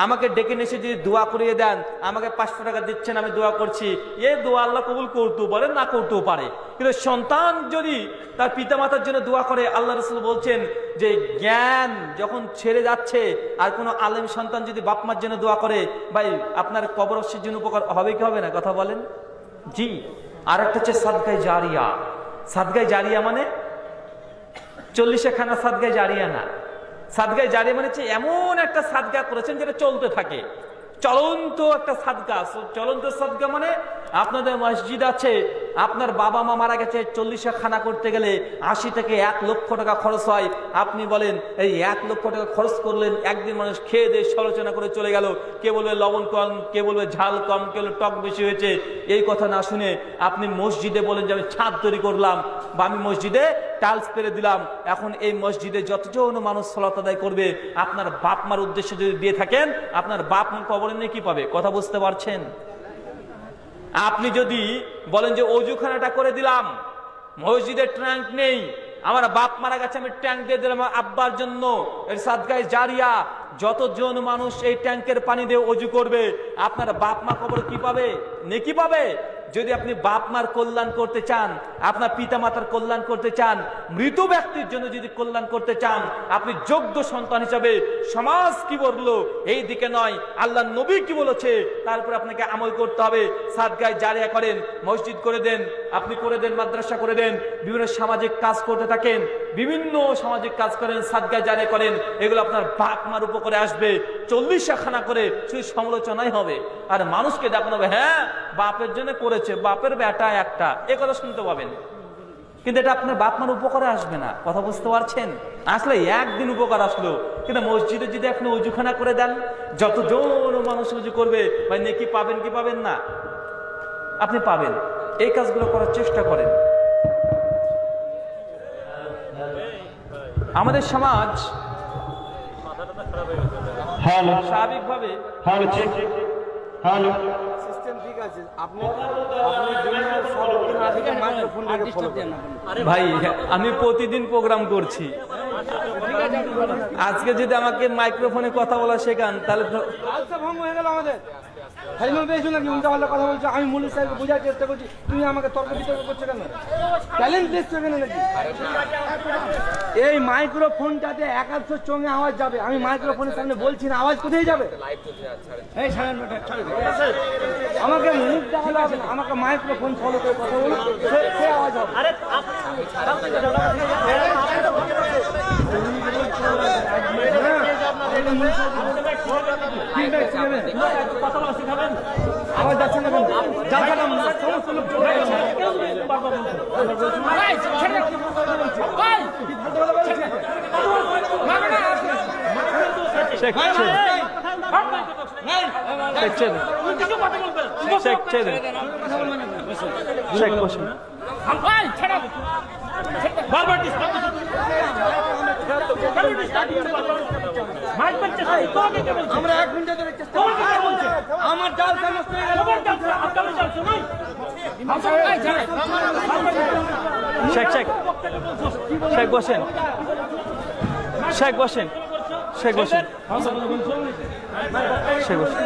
S1: আমাকে ডেকে নিয়ে এসে যদি দোয়া করিয়ে দেন, আমাকে 500 টাকা দিচ্ছেন, আমি দোয়া করছি, এ দোয়া আল্লাহ কবুল করতেও পারে, না করতেও পারে। কিন্তু সন্তান যদি তার পিতামাতার জন্য দোয়া করে, আল্লাহ রাসূল বলছেন যে জ্ঞান যখন ছেড়ে যাচ্ছে আর কোনো আলেম সন্তান যদি বাপ মার জন্য দোয়া করে, ভাই আপনার কবরের জন্য উপকার হবে কি হবে না? কথা বলেন। জি। আর একটা হচ্ছে সাদকায়ে জারিয়া। সাদকায়ে জারিয়া মানে 40 খানা সাদকায়ে জারিয়া না। সাদকায়ে জারিয়া মানে হচ্ছে এমন একটা সাদকা করেছেন যেটা চলতে থাকে, চলন্ত একটা সাদকা। চলন্ত সাদকা মানে আপনাদের মসজিদ আছে, আপনার বাবা মা মারা গেছে, 40 খানা করতে গেলে 80 থেকে 1 লক্ষ টাকা খরচ হয়। আপনি বলেন এই 1 লক্ষ টাকা খরচ করলেন, একদিন মানুষ খেয়ে দিয়ে সমালোচনা করে চলে গেল, কে বলবে লবণ কম, কে বলবে ঝাল কম, কে বলবে টক বেশি হয়েছে। এই কথা না শুনে আপনি মসজিদে বলেন যে আমি ছাদ তৈরি করলাম বা আমি মসজিদে টাইলস পেরে দিলাম, এখন এই মসজিদে যতজন মানুষ সালাত আদায় করবে আপনার বাপ মার উদ্দেশ্যে যদি দিয়ে থাকেন, আপনার বাপ মা কবরে নিয়ে কি পাবে? কথা বুঝতে পারছেন? আপনি যদি বলেন যে অজুখানাটা করে দিলাম, মসজিদে ট্যাঙ্ক নেই, আমার বাপ মারা গেছে, আমি ট্যাঙ্ক দিয়ে দিলাম আব্বার জন্য, এর সাদকায়ে জারিয়া। যতজন মানুষ এই ট্যাঙ্কের পানি দিয়ে অজু করবে আপনার বাপ মা কবরে কি পাবে? নেকি পাবে। যদি আপনি বাপ মার কল্যাণ করতে চান, আপনার পিতা মাতার কল্যাণ করতে চান, মৃত ব্যক্তির জন্য যদি কল্যাণ করতে চান, আপনি যোগ্য সন্তান হিসাবে সমাজ কি বললো এই দিকে নয়, আল্লাহ নবী কি বলেছে তারপর আপনাকে আমল করতে হবে। সাদকায়ে জারিয়া করেন, মসজিদ করে দেন, আপনি করে দেন, মাদ্রাসা করে দেন, বিভিন্ন সামাজিক কাজ করতে থাকেন, বিভিন্ন সামাজিক কাজ করেন, সাদকায়ে জারিয়া করেন। এগুলো আপনার বাপ মার উপকারে আসবে। 40 খানা করে শুধু সমালোচনাই হবে, আর মানুষকে দেখানো হবে হ্যাঁ বাপের জন্য করেছে, বাপের বেটা একটা, এ কথা শুনতে পাবেন। কিন্তু এটা আপনার বাপ মার উপকারে আসবে না। কথা বুঝতে পারছেন? আসলে একদিন উপকার আসলো, কিন্তু মসজিদে যদি আপনি অজুখানা করে দেন, যতজন মানুষ উজু করবে ভাই নেকি পাবেন কি পাবেন না? আপনি পাবেন। এই কাজগুলো করার চেষ্টা করেন। আমাদের সমাজ স্বাভাবিকভাবে
S2: সিস্টেম ঠিক আছে, আপনি দুনিয়ার সব থেকে মাইক্রোফোন দিয়ে ফলো করেন।
S1: ভাই আমি প্রতিদিন প্রোগ্রাম করছি, আজকে যদি আমাকে মাইক্রোফোনে কথা বলা শেখান তাহলে তো
S5: ভঙ্গ হয়ে গেল আমাদের। নাকি উল্টা পাল্টা কথা বলছো, আমি মুলিশ সাহেবকে বোঝার চেষ্টা করছি, তুমি আমাকে তর্ক বিতর্ক করছো কেন? ট্যালেন্ট দেখছো এখানে নাকি? এই মাইক্রোফোনটাতে 100 চোঙে আওয়াজ যাবে, আমি মাইক্রোফোনের সামনে বলছি না, আওয়াজ কোথায় যাবে? এই আমাকে মুখ দেখালে হবে না, আমাকে মাইক্রোফোন ফলো করে কথা বলো, সে আওয়াজ হবে। আবার যাচ্ছে না সমস্ত লোক আমরা 1 ঘন্টা ধরে চেষ্টা আমার জাল সমস্ত
S1: শেখ বসেন, শেখ বসেন, শেখ বসেন, শেখ বসেন।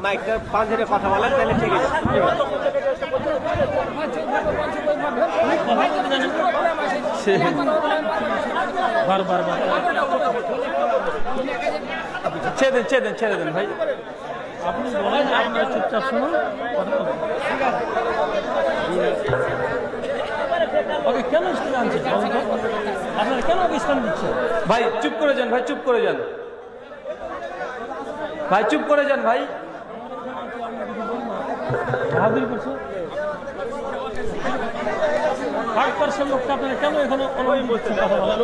S2: মাইকটা পাঁচ ধরে কথা বলেন তাহলে ঠিক আছে।
S1: ছেড়ে দেন ভাই,
S3: আপনি বলেন, আপনারা চুপচাপ শুনুন। ওকে কেন ইসলাম আনছেন? আপনারা কেন ওকে ইসলাম দিচ্ছেন?
S1: ভাই চুপ করে যান, ভাই চুপ করে যান, ভাই চুপ করে যান ভাই।
S3: বাহাদুরি করছে পার্সেন্ট লোকটা, আপনারা কেন এখনো অনুমতি করছেন কথা বলার?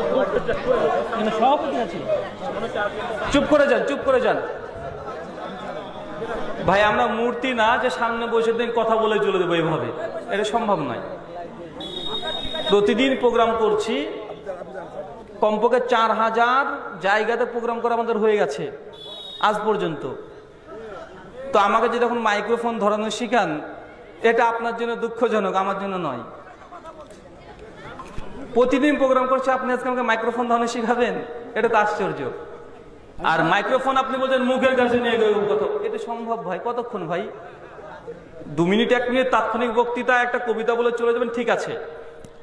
S3: এখানে সভাপতি আছে।
S1: চুপ করে যান, চুপ করে যান ভাই। আমরা মূর্তি না যে সামনে বসে দিন কথা বলে চলে দেবো, এইভাবে এটা সম্ভব নয়। প্রতিদিন প্রোগ্রাম করছি, কমপক্ষে 4000 জায়গাতে প্রোগ্রাম করা আমাদের হয়ে গেছে আজ পর্যন্ত। তো আমাকে যদি এখন মাইক্রোফোন ধরানো শিখান, এটা আপনার জন্য দুঃখজনক, আমার জন্য নয়। প্রতিদিন প্রোগ্রাম করছে, আপনি আজকে আমাকে মাইক্রোফোন ধরানো শিখাবেন? এটা তো আশ্চর্য। আর মাইক্রোফোন আপনি বলছেন মুখের কাছে নিয়ে কথা, এটা সম্ভব ভাই? কতক্ষণ ভাই? 2 মিনিট 1 মিনিট তাৎক্ষণিক বক্তৃতা, একটা কবিতা বলে চলে যাবেন, ঠিক আছে।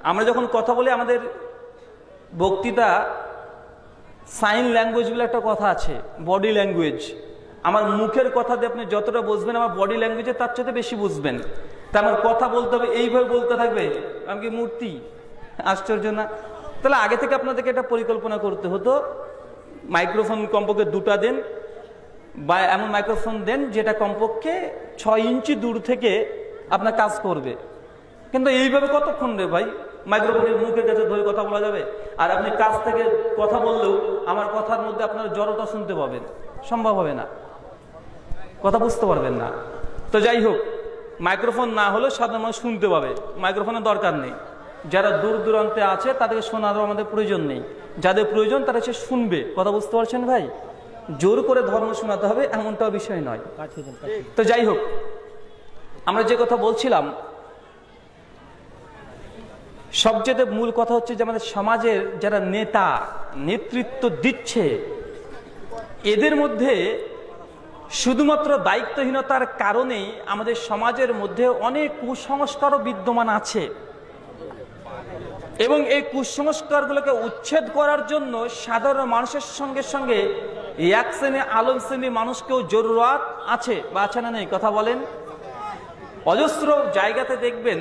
S1: আমরা যখন কথা বলি, আমাদের বক্তৃতা সাইন ল্যাঙ্গুয়েজ বলে একটা কথা আছে, বডি ল্যাঙ্গুয়েজ। আমার মুখের কথা দিয়ে আপনি যতটা বুঝবেন, আমার বডি ল্যাঙ্গুয়েজে তার চেয়ে বেশি বুঝবেন। তা আমার কথা বলতে হবে, এইভাবে বলতে থাকবে, আমি কি মূর্তি? আশ্চর্য না? তাহলে আগে থেকে আপনাদেরকে একটা পরিকল্পনা করতে হতো। মাইক্রোফোন কমপক্ষে 2টা দেন, বা এমন মাইক্রোফোন দেন যেটা কমপক্ষে 6 ইঞ্চি দূর থেকে আপনার কাজ করবে। কিন্তু এইভাবে কতক্ষণ রে ভাই মাইক্রোফোনের মুখের কাছে ধরে কথা বলা যাবে? আর আপনি কাছ থেকে কথা বললেও আমার কথার মধ্যে আপনার জড়তা শুনতে পাবেন, সম্ভব হবে না, কথা বুঝতে পারবেন না। তো যাই হোক, মাইক্রোফোন না হলেও সাধারণ মানুষ শুনতে পাবে, মাইক্রোফোনের দরকার নেই। যারা দূর দূরান্তে আছে তাদেরকে শোনারও আমাদের প্রয়োজন নেই, যাদের প্রয়োজন তারা সে শুনবে। কথা বুঝতে পারছেন ভাই? জোর করে ধর্ম শোনাতে হবে এমনটাও বিষয় নয়। তো যাই হোক, আমরা যে কথা বলছিলাম, সবচেয়ে মূল কথা হচ্ছে যে আমাদের সমাজের যারা নেতা নেতৃত্ব দিচ্ছে, এদের মধ্যে শুধুমাত্র দায়িত্বহীনতার কারণেই আমাদের সমাজের মধ্যে অনেক কুসংস্কারও বিদ্যমান আছে, এবং এই কুসংস্কারগুলোকে উচ্ছেদ করার জন্য সাধারণ মানুষের সঙ্গে সঙ্গে এক শ্রেণী আলেম শ্রেণী মানুষকেও জরুরত আছে, বা আছে না নেই? কথা বলেন। অজস্র জায়গাতে দেখবেন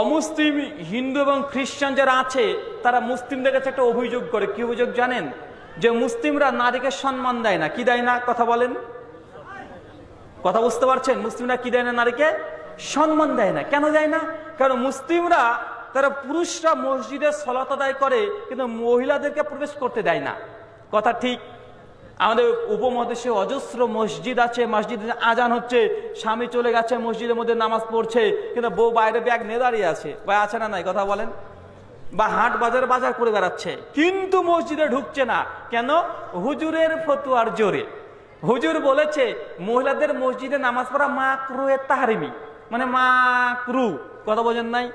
S1: অমুসলিম হিন্দু এবং খ্রিস্টান যারা আছে, তারা মুসলিমদের কাছে একটা অভিযোগ করে। কি অভিযোগ জানেন? যে মুসলিমরা নারীকে সম্মান দেয় না। কি দেয় না? কথা বলেন, কথা বুঝতে পারছেন? মুসলিমরা কি দেয় না? নারীকে সম্মান দেয় না। কেন দেয় না? কারণ মুসলিমরা, তারা পুরুষরা মসজিদে সালাত আদায় করে, কিন্তু মহিলাদেরকে প্রবেশ করতে দেয় না। কথা ঠিক? আমাদের উপমহাদেশে অজস্র মসজিদ আছে, মসজিদে আজান হচ্ছে, স্বামী চলে গেছে মসজিদের মধ্যে নামাজ পড়ছে, কিন্তু বউ বাইরে ব্যাগ নিয়ে দাঁড়িয়ে আছে। ভাই আছে না নাই? কথা বলেন। বা হাট বাজার বাজার করে বেড়াচ্ছে, কিন্তু মসজিদে ঢুকছে না। কেন? হুজুরের ফতোয়ার জোরে। হুজুর বলেছে মহিলাদের মসজিদে নামাজ পড়া মাকরুহে তাহরিমি, মানে মাকরু। কথা বোঝেন নাই?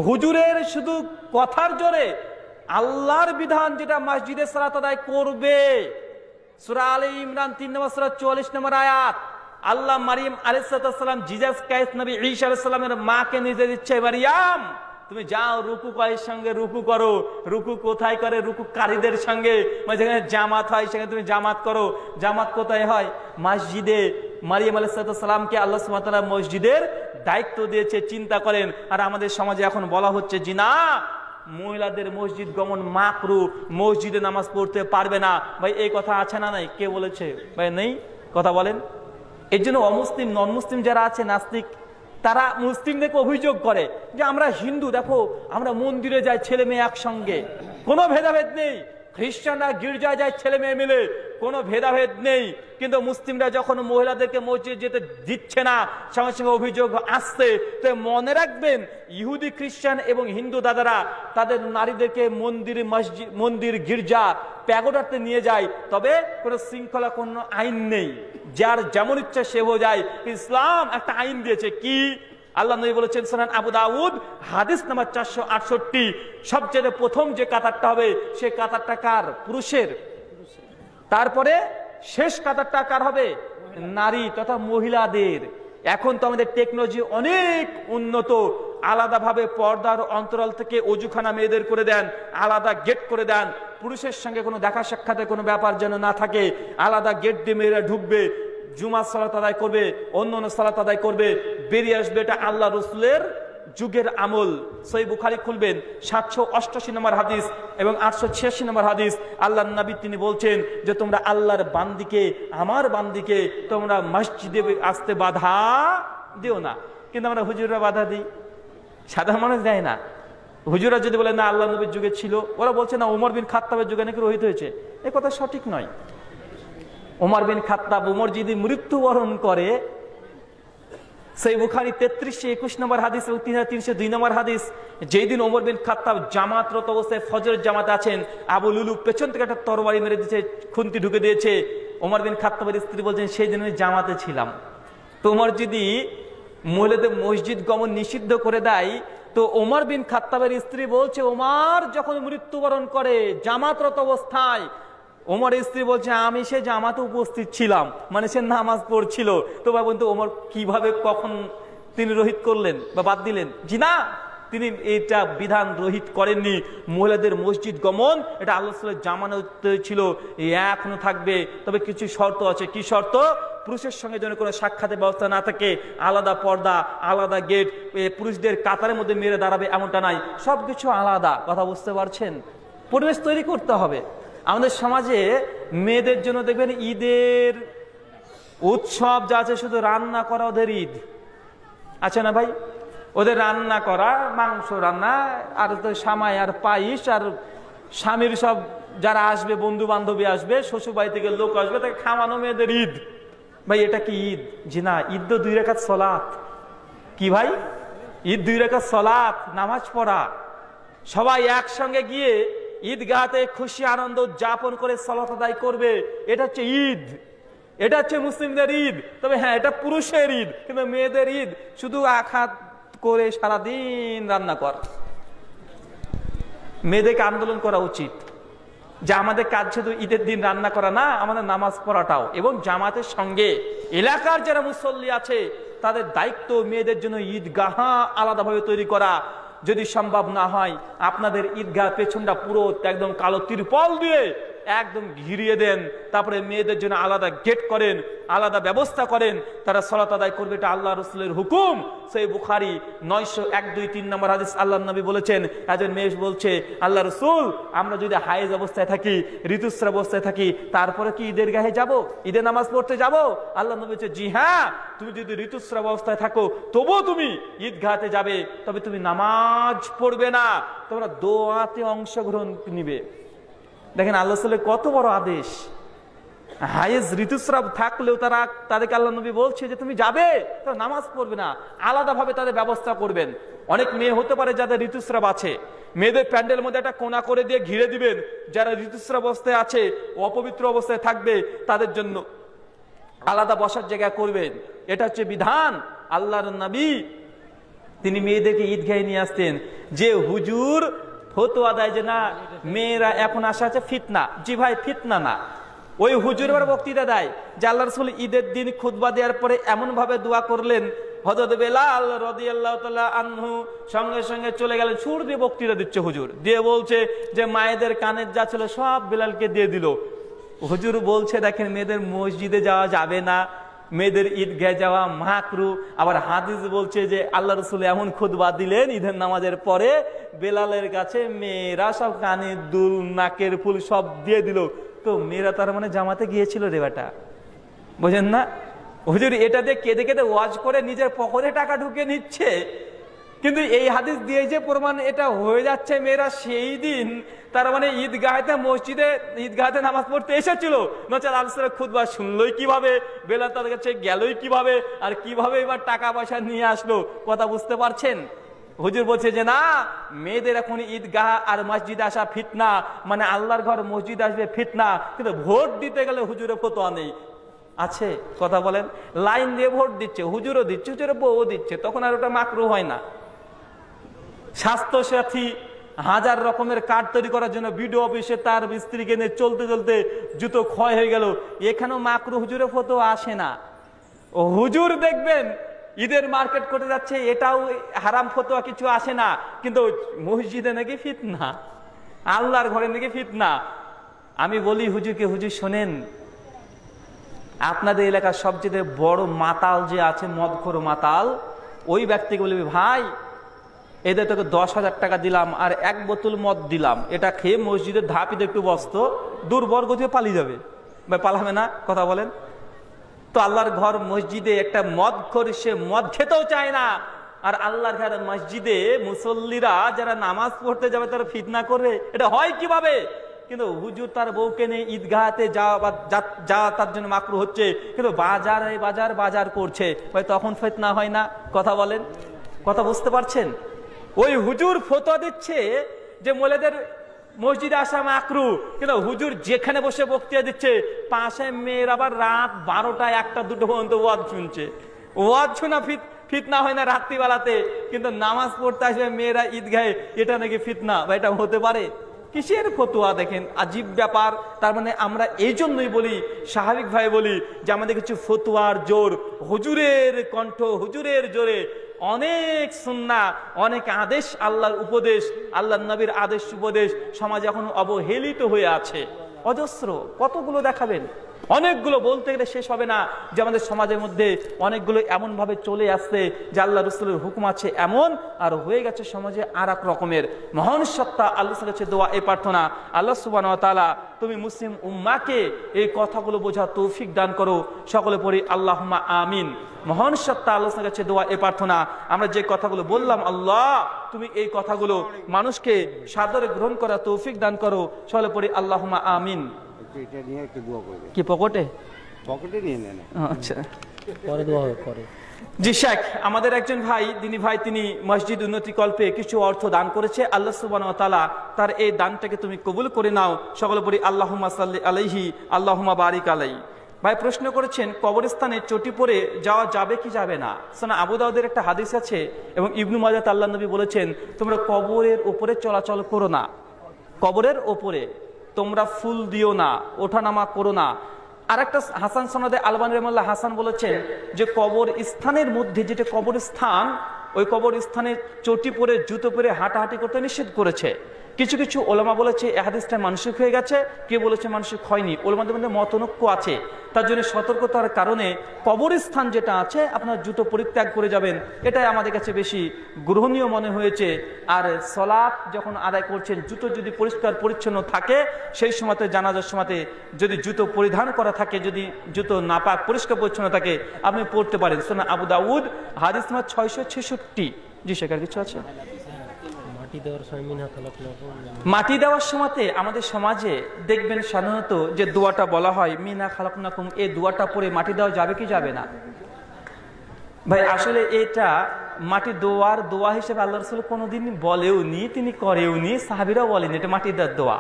S1: হুজুরের শুধু কথার জোরে আল্লাহর বিধান যেটা মসজিদে সালাত আদায় করবে। সূরা আলে ইমরান 3 নম্বর সূরা 44 নম্বর আয়াত, আল্লাহ মারিয়াম আলাইহিস সালাম, জিসাস ক্রাইস্ট নবী ঈসা আলাইহিস সালামের মাকে নির্দেশ দিচ্ছে, মারিয়াম তুমি যাও রুকু কয়ের সঙ্গে রুকু করো। রুকু কোথায় করে? রুকুকারীদের সঙ্গে। যেখানে জামাত হয় সেখানে তুমি জামাত করো। জামাত কোথায় হয়? মসজিদে। মারিয়াম আলাইহিস সালামকে আল্লাহ সুবহানাহু ওয়া তাআলা মসজিদের দায়িত্ব দিয়েছে, চিন্তা করেন। আর আমাদের সমাজে এখন বলা হচ্ছে জি না, মহিলাদের মসজিদ গমন মাকরু, মসজিদে নামাজ পড়তে পারবে না। ভাই এই কথা আছে না নাই? কে বলেছে ভাই? নেই, কথা বলেন। এর জন্য অমুসলিম নন মুসলিম যারা আছে নাস্তিক, তারা মুসলিমদেরকে অভিযোগ করে যে আমরা হিন্দু, দেখো আমরা মন্দিরে যাই ছেলে মেয়ে একসঙ্গে, কোনো ভেদাভেদ নেই। খ্রিস্টানরা গির্জায় যায় ছেলে মেয়ে মিলে, কোনো ভেদাভেদ নেই। কিন্তু মুসলিমরা যখন মহিলাদেরকে মসজিদ যেতে দিচ্ছে না, সঙ্গে সঙ্গে অভিযোগ আসছে। তো মনে রাখবেন, ইহুদি খ্রিস্টান এবং হিন্দু দাদারা তাদের নারীদেরকে মন্দির মসজিদ মন্দির গির্জা প্যাগোডাতে নিয়ে যায়, তবে কোনো শৃঙ্খলা কোনো আইন নেই, যার যেমন ইচ্ছা সে হয়ে যায়। ইসলাম একটা আইন দিয়েছে, কি? আল্লাহ নবী বলেছেন সুনান আবু দাউদ হাদিস নাম্বার 468, সবচেয়ে প্রথম যে কাতারটা হবে সে কাতারটা কার? পুরুষের। তারপরে শেষ কাতারটা কার হবে? নারী তথা মহিলাদের। এখন তো আমাদের টেকনোলজি অনেক উন্নত, আলাদাভাবে পর্দার অন্তরাল থেকে অজুখানা মেয়েদের করে দেন, আলাদা গেট করে দেন, পুরুষের সঙ্গে কোনো দেখা সাক্ষাতে কোনো ব্যাপার যেন না থাকে, আলাদা গেট দিয়ে মেয়েরা ঢুকবে, জুমার সালাত আদায় করবে, অন্য অন্য সালাত আদায় করবে, বেরিয়ে আসবে। এটা আল্লাহ রসুলের যুগের আমল। সহিহ বুখারী খুলবেন 788 নম্বর হাদিস এবং 886 নম্বর হাদিস। আল্লাহর নবী তিনি বলছেন যে তোমরা আল্লাহর বান্দিকে, আমার বান্দিকে তোমরা মসজিদে আসতে বাধা দিও না। কিন্তু আমরা হুজুররা বাধা দিই, সাধারণ মানুষ দেয় না। হুজুরা যদি বলে না আল্লাহ নবীর যুগে ছিল, ওরা বলছে না ওমর বিন খাত্তাবের যুগে নাকি রহিত হয়েছে। এই কথা সঠিক নয়। ওমর বিন খাত্তাব, ওমর যদি মৃত্যুবরণ করে, সহিহ বুখারী 3321 নম্বর হাদিস এবং 3302 নম্বর হাদিস, যেই দিন ওমর বিন খাত্তাব জামাতরত অবস্থায় ফজরের জামাতে আছেন, আবু লুলু পেছন থেকে একটা তরবারি মেরে দিয়েছে, খুন্তি ঢুকে দিয়েছে। ওমর বিন খাত্তাবের স্ত্রী বলছেন সেই দিন আমি জামাতে ছিলাম। তো ওমর যদি মহিলাদের মসজিদ গমন নিষিদ্ধ করে দেয়, তো ওমর বিন খাত্তাবের স্ত্রী বলছে ওমর যখন মৃত্যুবরণ করে জামাতরত অবস্থায়, ওমরের স্ত্রী বলছে আমি সে জামাতে উপস্থিত ছিলাম, মানে সে নামাজ পড়ছিল। তো ভাই বন্ধু, ওমর কিভাবে কখন তিনি রহিত করলেন বা বাদ দিলেন? জি না, তিনি এটা বিধান রহিত করেননি। মহিলাদের মসজিদ গমন এটা আল্লাহ রাসূলের জামানাতে ছিল, এখনো থাকবে। তবে কিছু শর্ত আছে। কি শর্ত? পুরুষের সঙ্গে যেন কোনো সাক্ষাতের ব্যবস্থা না থাকে, আলাদা পর্দা, আলাদা গেট, পুরুষদের কাতারের মধ্যে মেরে দাঁড়াবে এমনটা নাই, সবকিছু আলাদা। কথা বুঝতে পারছেন? পরিবেশ তৈরি করতে হবে। আমাদের সমাজে মেয়েদের জন্য দেখবেন ঈদের উৎসব যা আছে, শুধু রান্না করা ওদের ঈদ আছে না ভাই? ওদের রান্না করা, মাংস রান্না, আর সামাই আর পায়েস, আর স্বামীর সব যারা আসবে, বন্ধু বান্ধবী আসবে, শ্বশুর বাড়ি থেকে লোক আসবে, তাকে খাওয়ানো মেয়েদের ঈদ। ভাই এটা কি ঈদ? জি না, ঈদ তো 2 রাকাত সালাত। কি ভাই? ঈদ 2 রাকাত সালাত, নামাজ পড়া, সবাই একসঙ্গে গিয়ে ঈদগাহতে খুশি আনন্দ উদযাপন করে সালাত আদায় করবে, এটা হচ্ছে ঈদ। এটা হচ্ছে মুসলিমদের ঈদ। তবে হ্যাঁ, এটা পুরুষের ঈদ, কিন্তু মেয়েদের ঈদ শুধু আখাত করে সারাদিন রান্না কর। মেয়েদেরকে আন্দোলন করা উচিত যে আমাদের কাজ শুধু ঈদের দিন রান্না করা না, আমাদের নামাজ পড়াটাও, এবং জামাতের সঙ্গে এলাকার যারা মুসল্লি আছে তাদের দায়িত্ব মেয়েদের জন্য ঈদগাহ আলাদাভাবে তৈরি করা। যদি সম্ভব না হয়, আপনাদের ঈদগাহ পেছনটা পুরো একদম কালো তিরপল দিয়ে একদম ঘিরিয়ে দেন, তারপরে মেয়েদের জন্য আলাদা গেট করেন, আলাদা ব্যবস্থা করেন, তারা সালাত আদায় করবে। এটা আল্লাহ রাসূলের হুকুম। সহিহ বুখারী 901-2-3 নম্বর হাদিস, আল্লাহর নবী বলেছেন, একজন মেয়ে বলছে আল্লাহ রাসূল, আমরা যদি হায়েজ অবস্থায় থাকি, ঋতুস্রাব অবস্থায় থাকি, তারপরে কি ঈদের গাহে যাব, ঈদের নামাজ পড়তে যাব? আল্লাহ নবী বলছে জি হ্যাঁ, তুমি যদি ঋতুস্রাব অবস্থায় থাকো তবুও তুমি ঈদগাহতে যাবে, তবে তুমি নামাজ পড়বে না, তোমরা দোয়াতে অংশগ্রহণ নিবে। দেখেন আল্লাহ রাসূলের কত বড় আদেশ। হায়েজ ঋতুস্রাব থাকলেও তাদেরকে আল্লাহ নবী বলছে যে তুমি যাবে, তারা নামাজ পড়বে না, আলাদাভাবে তাদের ব্যবস্থা করবেন। অনেক মেয়ে হতে পারে যাদের ঋতুস্রাব আছে, মেয়েদের প্যান্ডেলের মধ্যে একটা কোণা করে দিয়ে ঘিরে দিবেন। যারা ঋতুস্রাব অবস্থায় আছে, অপবিত্র অবস্থায় থাকবে, তাদের জন্য আলাদা বসার জায়গা করবেন। এটা হচ্ছে বিধান। আল্লাহর নবী তিনি মেয়েদেরকে ঈদগাহে নিয়ে আসতেন। যে হুজুর ফতোয়া দেয় যে না মেয়েরা এখন আসা আছে ফিতনা, জি ভাই ফিতনা না, ওই হুজুর এবার বক্তৃতা দেয় যে আল্লাহ রাসূল ঈদের দিন খুতবা দেওয়ার পরে এমন ভাবে দোয়া করলেন, হযরত বেলাল রাদিয়াল্লাহু তাআলা আনহু সঙ্গে সঙ্গে চলে গেলেন, সুর দিয়ে বক্তৃতা দিচ্ছে হুজুর, দিয়ে বলছে যে মায়েদের কানের যা ছিল সব বেলালকে দিয়ে দিল। হুজুর বলছে দেখেন মেয়েদের মসজিদে যাওয়া যাবে না, মেয়েদের ঈদগাহে যাওয়া মাকরু। আবার হাদিস বলছে যে আল্লাহ রসুল এমন খুতবা দিলেন ঈদের নামাজের পরে, বেলালের কাছে মেয়েরা সব কানে দুল, নাকের ফুল সব দিয়ে দিল। তো মেয়েরা তার মানে জামাতে গিয়েছিল রে বেটা, বোঝেন না? হুজুর এটা দিয়ে কেঁদে কেঁদে ওয়াজ করে নিজের পকেটে টাকা ঢুকে নিচ্ছে। কিন্তু এই হাদিস দিয়ে যে প্রমাণ এটা হয়ে যাচ্ছে মেয়েরা সেই দিন তার মানে ঈদগাহেতে নামাজ পড়তে এসেছিল, নচেত আলোচনা খুতবা শুনলোই কিভাবে, বেলাল তাদের কাছে গেলই কিভাবে, আর কিভাবে এবার টাকা পয়সা নিয়ে আসলো, কথা বুঝতে পারছেন? হুজুর বলছে যে না, মেয়েদের এখন ঈদগাহ আর মসজিদে আসা ফিতনা, মানে আল্লাহর ঘর মসজিদ আসবে ফিতনা। কিন্তু ভোট দিতে গেলে হুজুরের ফতোয়া নেই, আছে? কথা বলেন। লাইন দিয়ে ভোট দিচ্ছে, হুজুরও দিচ্ছে, হুজুরের বউও দিচ্ছে, তখন আর ওটা মাকরু হয় না। স্বাস্থ্য সাথী হাজার রকমের কার্ড তৈরি করার জন্য বিডিও অফিসে তার স্ত্রীকে নিয়ে চলতে চলতে জুতো ক্ষয় হয়ে গেল, এখানেও মাকরু হুজুরের ফতোয়া আসে না। ও হুজুর দেখবেন ঈদের মার্কেট করে যাচ্ছে, এটাও হারাম ফতোয়া কিছু আসে না, কিন্তু মসজিদে নাকি ফিতনা, আল্লাহর ঘরে নাকি ফিতনা। আমি বলি হুজুরকে, হুজুর শোনেন, আপনাদের এলাকার সবচেয়ে বড় মাতাল যে আছে, মদখোর মাতাল, ওই ব্যক্তিকে বলবি ভাই এদের তোকে 10,000 টাকা দিলাম আর 1 বোতল মদ দিলাম, এটা খেয়ে মসজিদের ধাপিতে একটু বসত, দুর্বর্গ থেকে পালিয়ে যাবে। ভাই পালাবে না? কথা বলেন তো। আল্লাহর ঘর মসজিদে একটা মদখোর, সে মদ খেতেও চায় না, আর আল্লাহর ঘর মসজিদে মুসল্লিরা যারা নামাজ পড়তে যাবে তারা ফিতনা করবে, এটা হয় কিভাবে? কিন্তু হুজুর তার বউকে নিয়ে ঈদগাহতে যা তার জন্য মাকরু হচ্ছে, কিন্তু বাজার করছে, ভাই তখন ফিতনা হয় না? কথা বলেন, কথা বুঝতে পারছেন? ওই হুজুর ফতোয়া দিচ্ছে যে মহিলাদের মসজিদে আসা মাকরু, কিন্তু হুজুর যেখানে বসে বক্তৃতা দিচ্ছে পাশে মেয়ের আবার রাত 12টা 1টা 2টো পর্যন্ত ওয়াজ শুনছে। ওয়াজ শোনা ফিতনা হয় না রাত্রিবেলাতে, কিন্তু নামাজ পড়তে আসবে মেয়েরা ঈদগাহে, এটা নাকি ফিতনা? বা এটা হতে পারে? কিসের ফতোয়া দেখেন, আজীব ব্যাপার। তার মানে আমরা এই জন্যই বলি, স্বাভাবিক ভাবে বলি যে আমাদের কিছু ফতোয়ার জোর, হুজুরের কণ্ঠ, হুজুরের জোরে অনেক সুন্নাহ, অনেক আদেশ, আল্লাহর উপদেশ, আল্লাহর নবীর আদেশ উপদেশ সমাজ এখন অবহেলিত হয়ে আছে। অজস্র, কতগুলো দেখাবেন, অনেকগুলো বলতে গেলে শেষ হবে না। যে আমাদের সমাজের মধ্যে অনেকগুলো এমন ভাবে চলে আসছে যে আল্লাহ রসুলের হুকুম আছে এমন, আর হয়ে গেছে সমাজে আর এক রকমের। মহান সত্তা আল্লাহর কাছে দোয়া, এই প্রার্থনা, আল্লাহ সুবহানাহু ওয়া তাআলা তুমি মুসলিম উম্মাহকে এই কথাগুলো বোঝা তৌফিক দান করো। সকলে পড়ি আল্লাহুম্মা আমিন। মহান সত্তা আল্লাহর কাছে দোয়া, এই প্রার্থনা, আমরা যে কথাগুলো বললাম আল্লাহ তুমি এই কথাগুলো মানুষকে সাদরে গ্রহণ করা তৌফিক দান করো। সকলে পড়ি আল্লাহুম্মা আমিন। কি পকেটে নিয়ে নেন? আচ্ছা, পরে দোয়া হবে পরে। জি শেখ, আমাদের একজন ভাই, দিনী ভাই, তিনি মসজিদ উন্নতি কল্পে কিছু অর্থ দান করেছে। আল্লাহ সুবহানাহু ওয়া তাআলা তার এই দানটাকে তুমি কবুল করে নাও। সকলে বলি আল্লাহুম্মা সাল্লি আলাইহি, আল্লাহুম্মা বারিক আলাইহি। ভাই প্রশ্ন করেছেন কবরস্থানে চটি পরে যাওয়া যাবে কি যাবে না? সুনান আবু দাউদের একটা হাদিস আছে এবং ইবনু মাজাহ আল্লাহর নবী বলেছেন তোমরা কবরের উপরে চলাচল করো না, কবরের উপরে তোমরা ফুল দিও না, ওঠানামা করো না। আর একটা হাসান সনদে আলবানী রাহিমাহুল্লাহ হাসান বলেছেন যে কবর স্থানের মধ্যে যেটা কবরস্থান, ওই কবরস্থানে চটি পরে জুতো পরে হাঁটাহাঁটি করতে নিষেধ করেছে। কিছু কিছু ওলামা বলেছে এই হাদিসটা মানসিক হয়ে গেছে, কেউ বলেছে মানসিক হয়নি, ওলামাদের মধ্যে মতনৈক্য আছে। তার জন্য সতর্কতার কারণে কবরস্থান যেটা আছে আপনার জুতো পরিত্যাগ করে যাবেন, এটাই আমাদের কাছে বেশি গ্রহণীয় মনে হয়েছে। আর সালাত যখন আদায় করছেন জুতো যদি পরিষ্কার পরিচ্ছন্ন থাকে, সেই সময়তে জানাজার সময়তে যদি জুতো পরিধান করা থাকে, যদি জুতো নাপাক পরিষ্কার পরিচ্ছন্ন থাকে আপনি পড়তে পারেন। সুনান আবু দাউদ হাদিস নাম্বার 666। জি শেখার কিছু আছে? মাটি দেওয়ার সময়তে আমাদের সমাজে দেখবেন সাধারণত যে দোয়াটা বলা হয় মিনা খালাকনাকুম, এই দোয়াটা পরে মাটি দেওয়া যাবে কি যাবে না? ভাই আসলে এটা মাটি দোয়ার দোয়া হিসেবে আল্লাহ রাসূল কোনোদিন বলেওনি, তিনি করেওনি, সাহাবীরাও বলেনি এটা মাটি দেওয়ার দোয়া।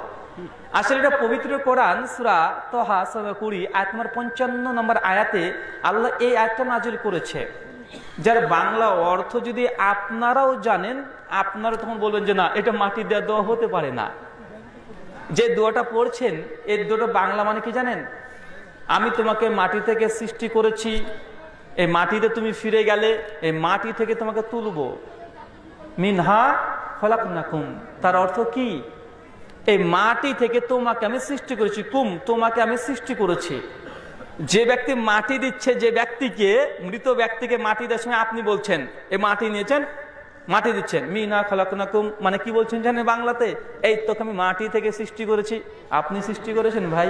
S1: আসলে এটা পবিত্র কোরআন সূরা তাহা সূরা 20 আয়াত নম্বর 55 নম্বর আয়াতে আল্লাহ এই আয়াতটা নাযিল করেছে, যার বাংলা অর্থ যদি আপনারাও জানেন আপনারা তখন বলবেন যে না এটা মাটি দেওয়া দোয়া হতে পারে না। যে দোয়াটা পড়ছেন এই দোয়াটা বাংলা মানে কি জানেন? আমি তোমাকে মাটি থেকে সৃষ্টি করেছি, এই মাটিতে তুমি ফিরে গেলে এই মাটি থেকে তোমাকে তুলবো, মিনহা খলাকনাকুম। তার অর্থ কি? এই মাটি থেকে তোমাকে আমি সৃষ্টি করেছি, কুম তোমাকে আমি সৃষ্টি করেছি। যে ব্যক্তি মাটি দিচ্ছে, যে ব্যক্তিকে, মৃত ব্যক্তিকে মাটি দেওয়ার সময় আপনি বলছেন এই মাটি নিয়েছেন, মাটি দিচ্ছেন, মিনা খালাকনাকুম, মানে কি বলছেন জানেন বাংলাতে? এই তোকে আমি মাটি থেকে সৃষ্টি করেছি। আপনি সৃষ্টি করেছেন ভাই?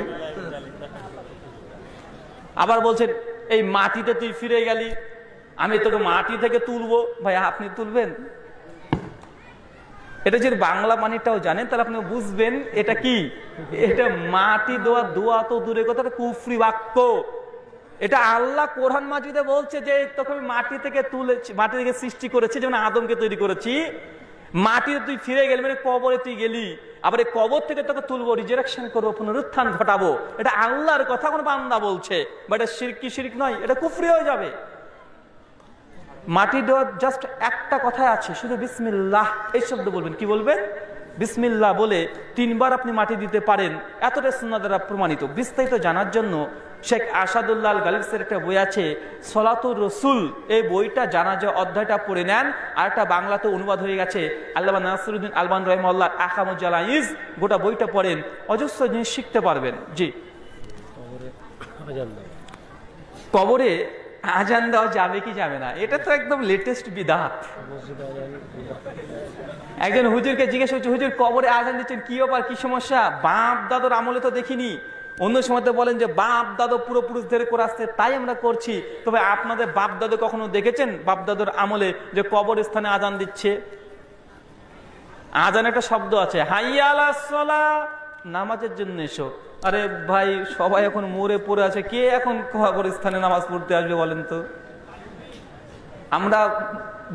S1: আবার বলছেন এই মাটিতে তুই ফিরে গেলি, আমি তোকে মাটি থেকে তুলবো। ভাই আপনি তুলবেন? এটা যদি বাংলা মানেটাও জানেন তাহলে আপনি বুঝবেন এটা কি। এটা মাটি দেওয়া, দোয়া তো দূরে কথা, কুফরি বাক্য। এটা আল্লাহ কোরআন মাজিদে বলছে যে তোকে আমি মাটি থেকে তুলেছি, মাটি থেকে সৃষ্টি করেছি, যেমন আদমকে তৈরি করেছি। মাটিতে তুই ফিরে গেলি মানে কবরে তুই গেলি, আবার এই কবর থেকে তোকে তুলবো, রিজারেকশন করবো, পুনরুত্থান ঘটাবো। এটা আল্লাহর কথা, কোন বান্দা বলছে। বা এটা শিরক কি শিরক নয়? এটা কুফরি হয়ে যাবে। মাটি দেওয়ার জাস্ট একটা কথাই আছে, শুধু বিসমিল্লাহ এই শব্দ বলবেন। কি বলবেন? বিসমিল্লাহ বলে 3 বার আপনি মাটি দিতে পারেন। এতটা সুন্নাহ দ্বারা প্রমাণিত। বিস্তারিত জানার জন্য শেখ আসাদুল্লাহ আল গালিবের একটা বই আছে সলাতুর রসুল, এই বইটা জানাজা অধ্যায়টা পড়ে নেন। আর একটা বাংলাতে অনুবাদ হয়ে গেছে, আল্লামা নাসিরুদ্দিন আলবানী রাহিমাহুল্লাহ আহকামুল জানাইজ, গোটা বইটা পড়েন, অজস্র জিনিস শিখতে পারবেন। জি, কবরে আজান দেওয়া যাবে কি যাবে না? এটা তো একদম লেটেস্ট বিদআত। একজন হুজুরকে জিজ্ঞেস করছে, হুজুর কবরে আজান দিচ্ছেন কি ব্যাপার, কি সমস্যা? বাপ দাদুর আমলে তো দেখিনি। অন্য সময় বলেন যে বাপ দাদু পূর্বপুরুষদের করে আসছে তাই আমরা করছি। তবে আপনাদের বাপ দাদু কখনো দেখেছেন বাপ দাদুর আমলে যে কবর স্থানে আজান দিচ্ছে? আজান একটা শব্দ আছে, হাইয়া আলাস সালাহ, নামাজের জন্য এসো। আরে ভাই সবাই এখন মরে পড়ে আছে, কে এখন কবরস্থানে নামাজ পড়তে আসবে বলেন তো? আমরা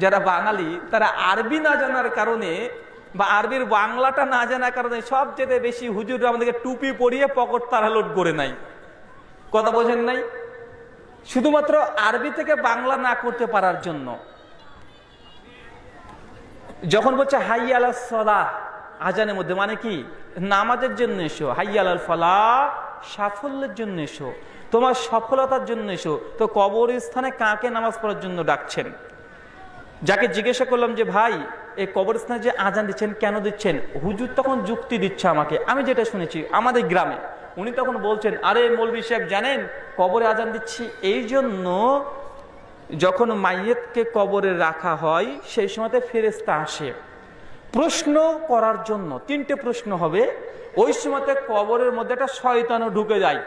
S1: যারা বাঙালি তারা আরবি না জানার কারণে বা আরবির বাংলাটা না জানার কারণে সবচেয়ে বেশি হুজুররা আমাদেরকে টুপি পরিয়ে পকেট তারা লোড করে নাই। কথা বোঝেন নাই? শুধুমাত্র আরবি থেকে বাংলা না করতে পারার জন্য। যখন বলছে হাইয়া আলাস সালাহ আজানের মধ্যে, মানে কি? নামাজের জন্য এসো। হাইয়া আলাল ফালাহ, সাফল্যের জন্য এসো, তোমার সফলতার জন্য এসো। তো কবরস্থানে কাকে নামাজ পড়ার জন্য ডাকছেন? যাকে জিজ্ঞাসা করলাম যে ভাই এই কবরস্থানে যে আজান দিচ্ছেন কেন দিচ্ছেন, হুজুর তখন যুক্তি দিচ্ছে আমাকে, আমি যেটা শুনেছি আমাদের গ্রামে। উনি তখন বলছেন, আরে মৌলভী সাহেব জানেন কবরে আজান দিচ্ছি এই জন্য, যখন মাইয়েতকে কবরে রাখা হয় সেই সময়তে ফেরেশতা আসে প্রশ্ন করার জন্য। 3টে প্রশ্ন হবে। ওই সময়তে কবরের মধ্যে একটা শয়তানও ঢুকে যায়।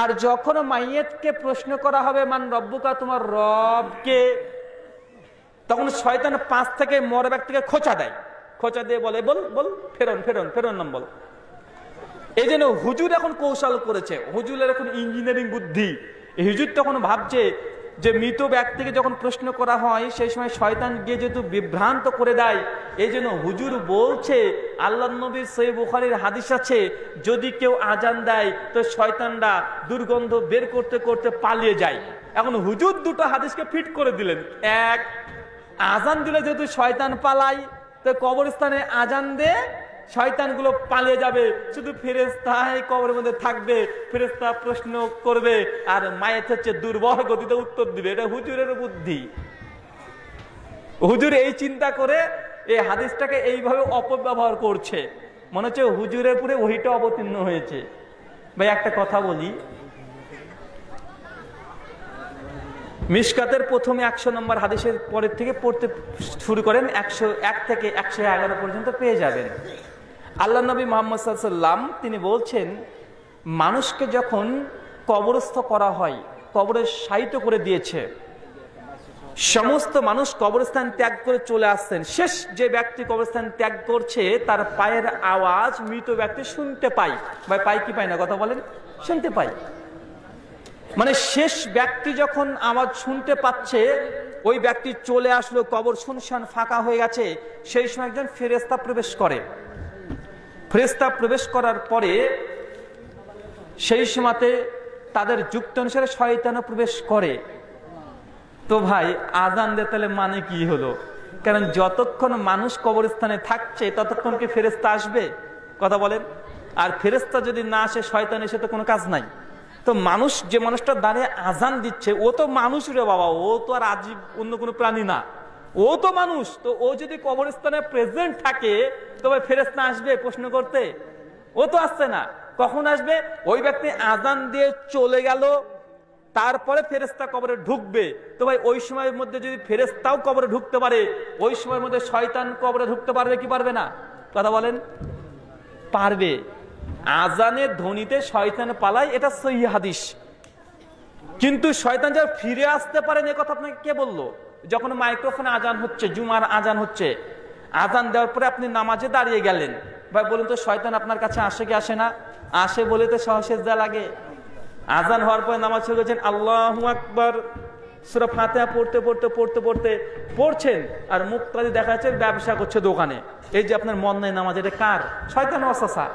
S1: আর যখন মাইয়েতকে প্রশ্ন করা হবে মান রব্বুকা, তোমার রবকে, তখন শয়তান 5 থেকে মরা ব্যক্তিকে খোঁচা দেয়। খোঁচা দিয়ে বলে বল বল, ফেরন ফেরন ফেরন নাম বল। এই জন্য হুজুর এখন কৌশল করেছে, হুজুরের এখন ইঞ্জিনিয়ারিং বুদ্ধি। হুজুর তখন ভাবছে যে মৃত ব্যক্তিকে যখন প্রশ্ন করা হয় সেই সময় শয়তান গিয়ে যেহেতু বিভ্রান্ত করে দেয়, এই জন্য হুজুর বলছে, আল্লাহ নবীর সহিহ বুখারীর হাদিস আছে, যদি কেউ আজান দেয় তো শয়তানরা দুর্গন্ধ বের করতে করতে পালিয়ে যায়। এখন হুজুর 2টো হাদিসকে ফিট করে দিলেন। এক, আজান দিলে যেহেতু শয়তান পালায়, তো কবরস্থানে আজান দে, শয়তানগুলো পালিয়ে যাবে, শুধু ফেরেশতা কবরের মধ্যে থাকবে, ফেরেশতা প্রশ্ন করবে আর মায়ের হচ্ছে দুর্বল গতিতে উত্তর দিবে। এটা হুজুরের বুদ্ধি। হুজুর এই চিন্তা করে এই হাদিসটাকে এইভাবে অপব্যবহার করছে, মনে হচ্ছে হুজুরের পুরে ওহিটা অবতীর্ণ হয়েছে। ভাই একটা কথা বলি, মিশকাতের প্রথমে 100 নম্বর হাদিসের পরের থেকে পড়তে শুরু করেন, 101 থেকে 111 পর্যন্ত পেয়ে যাবেন। আল্লাহ নবী মুহাম্মদ সাল্লাল্লাহু আলাইহি ওয়াসাল্লাম তিনি বলছেন, মানুষকে যখন কবরস্থ করা হয়, কবরে শায়িত করে দিয়েছে, সমস্ত মানুষ কবরস্থান ত্যাগ করে চলে আসছেন, শেষ যে ব্যক্তি কবরস্থান ত্যাগ করছে তার পায়ের আওয়াজ মৃত ব্যক্তি শুনতে পায়। ভাই পায় কি পায় না? কথা বলেন। শুনতে পায়। মানে শেষ ব্যক্তি যখন আওয়াজ শুনতে পাচ্ছে, ওই ব্যক্তি চলে আসলো, কবর শুনশান ফাঁকা হয়ে গেছে, সেই সময় একজন ফেরেশতা প্রবেশ করে। ফেরেশতা প্রবেশ করার পরে সেই সময়তে তাদের যুক্তি অনুসারে শয়তানও প্রবেশ করে। তো ভাই আজান দে তাহলে মানে কি হলো? কারণ যতক্ষণ মানুষ কবরস্থানে থাকছে ততক্ষণ কি ফেরেশতা আসবে? কথা বলেন। আর ফেরেশতা যদি না আসে, শয়তান এসে তো কোনো কাজ নাই। তো মানুষ, যে মানুষটা দাঁড়িয়ে আজান দিচ্ছে ও তো মানুষ রে বাবা, ও তো আর আজীব অন্য কোনো প্রাণী না, ও তো মানুষ। তো ও যদি কবরস্থানে প্রেজেন্ট থাকে তবে ফেরেশতা আসবে প্রশ্ন করতে? ও তো আসছে না। কখন আসবে? ওই ব্যক্তি আজান দিয়ে চলে গেল, তারপরে ফেরেশতা কবরে ঢুকবে। তো ভাই ওই সময়ের মধ্যে যদি ফেরেশতাও কবরে ঢুকতে পারে, ওই সময়ের মধ্যে শয়তান কবরে ঢুকতে পারবে কি পারবে না? কথা বলেন। পারবে। আজানের ধ্বনিতে শয়তান পালায়, এটা সহিহ হাদিস। কিন্তু শয়তান যা ফিরে আসতে পারে না, কথা আপনাকে কে বললো? যখন মাইক্রোফোনে আজান হচ্ছে, জুমার আজান হচ্ছে, আজান দেওয়ার পরে আপনি নামাজে দাঁড়িয়ে গেলেন, ভাই বলুন তো শয়তান আপনার কাছে আসে কি আসে না? আসে বলে তো সেজদা লাগে। আজান হওয়ার পরে নামাজ শুরু করেছেন, আল্লাহু আকবার, সূরা ফাতিহা পড়তে পড়তে পড়তে পড়তে পড়ছেন, আর মুক্তাদি দেখা যাচ্ছে ব্যবসা করছে দোকানে। এই যে আপনার মন নাই নামাজ, এটা কার? শয়তান ওয়াসওয়াসা।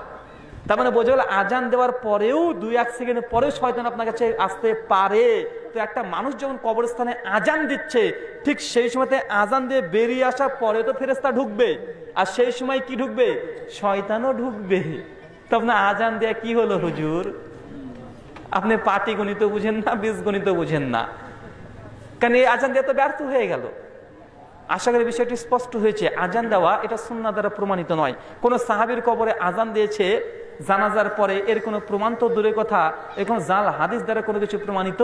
S1: তার মানে বোঝা গেল আজান দেওয়ার পরেও 2-1 সেকেন্ড পরেও শয়তান আপনার কাছে আসতে পারে। তো একটা মানুষ যখন কবরস্থানে আজান দিচ্ছে, ঠিক সেই সময়তে আজান দিয়ে বেরিয়ে আসার পরে তো ফেরেশতা ঢুকবে, আর সেই সময় কি ঢুকবে? শয়তানও ঢুকবে। তো আপনার আজান দেয়া কি হলো হুজুর? আপনি পাটিগণিত বুঝেন না, বীজগণিত বুঝেন না, কারণ এই আজান দেওয়া তো ব্যর্থ হয়ে গেল। আশা করি বিষয়টি স্পষ্ট হয়েছে। আজান দেওয়া এটা সুন্নাহ দ্বারা প্রমাণিত নয়। কোন সাহাবীর কবরে আজান দিয়েছে জানাজার পরে, এর কোনো প্রমাণ তো দূরের কথা, এখন জাল হাদিস দ্বারা কোনো কিছু প্রমাণিত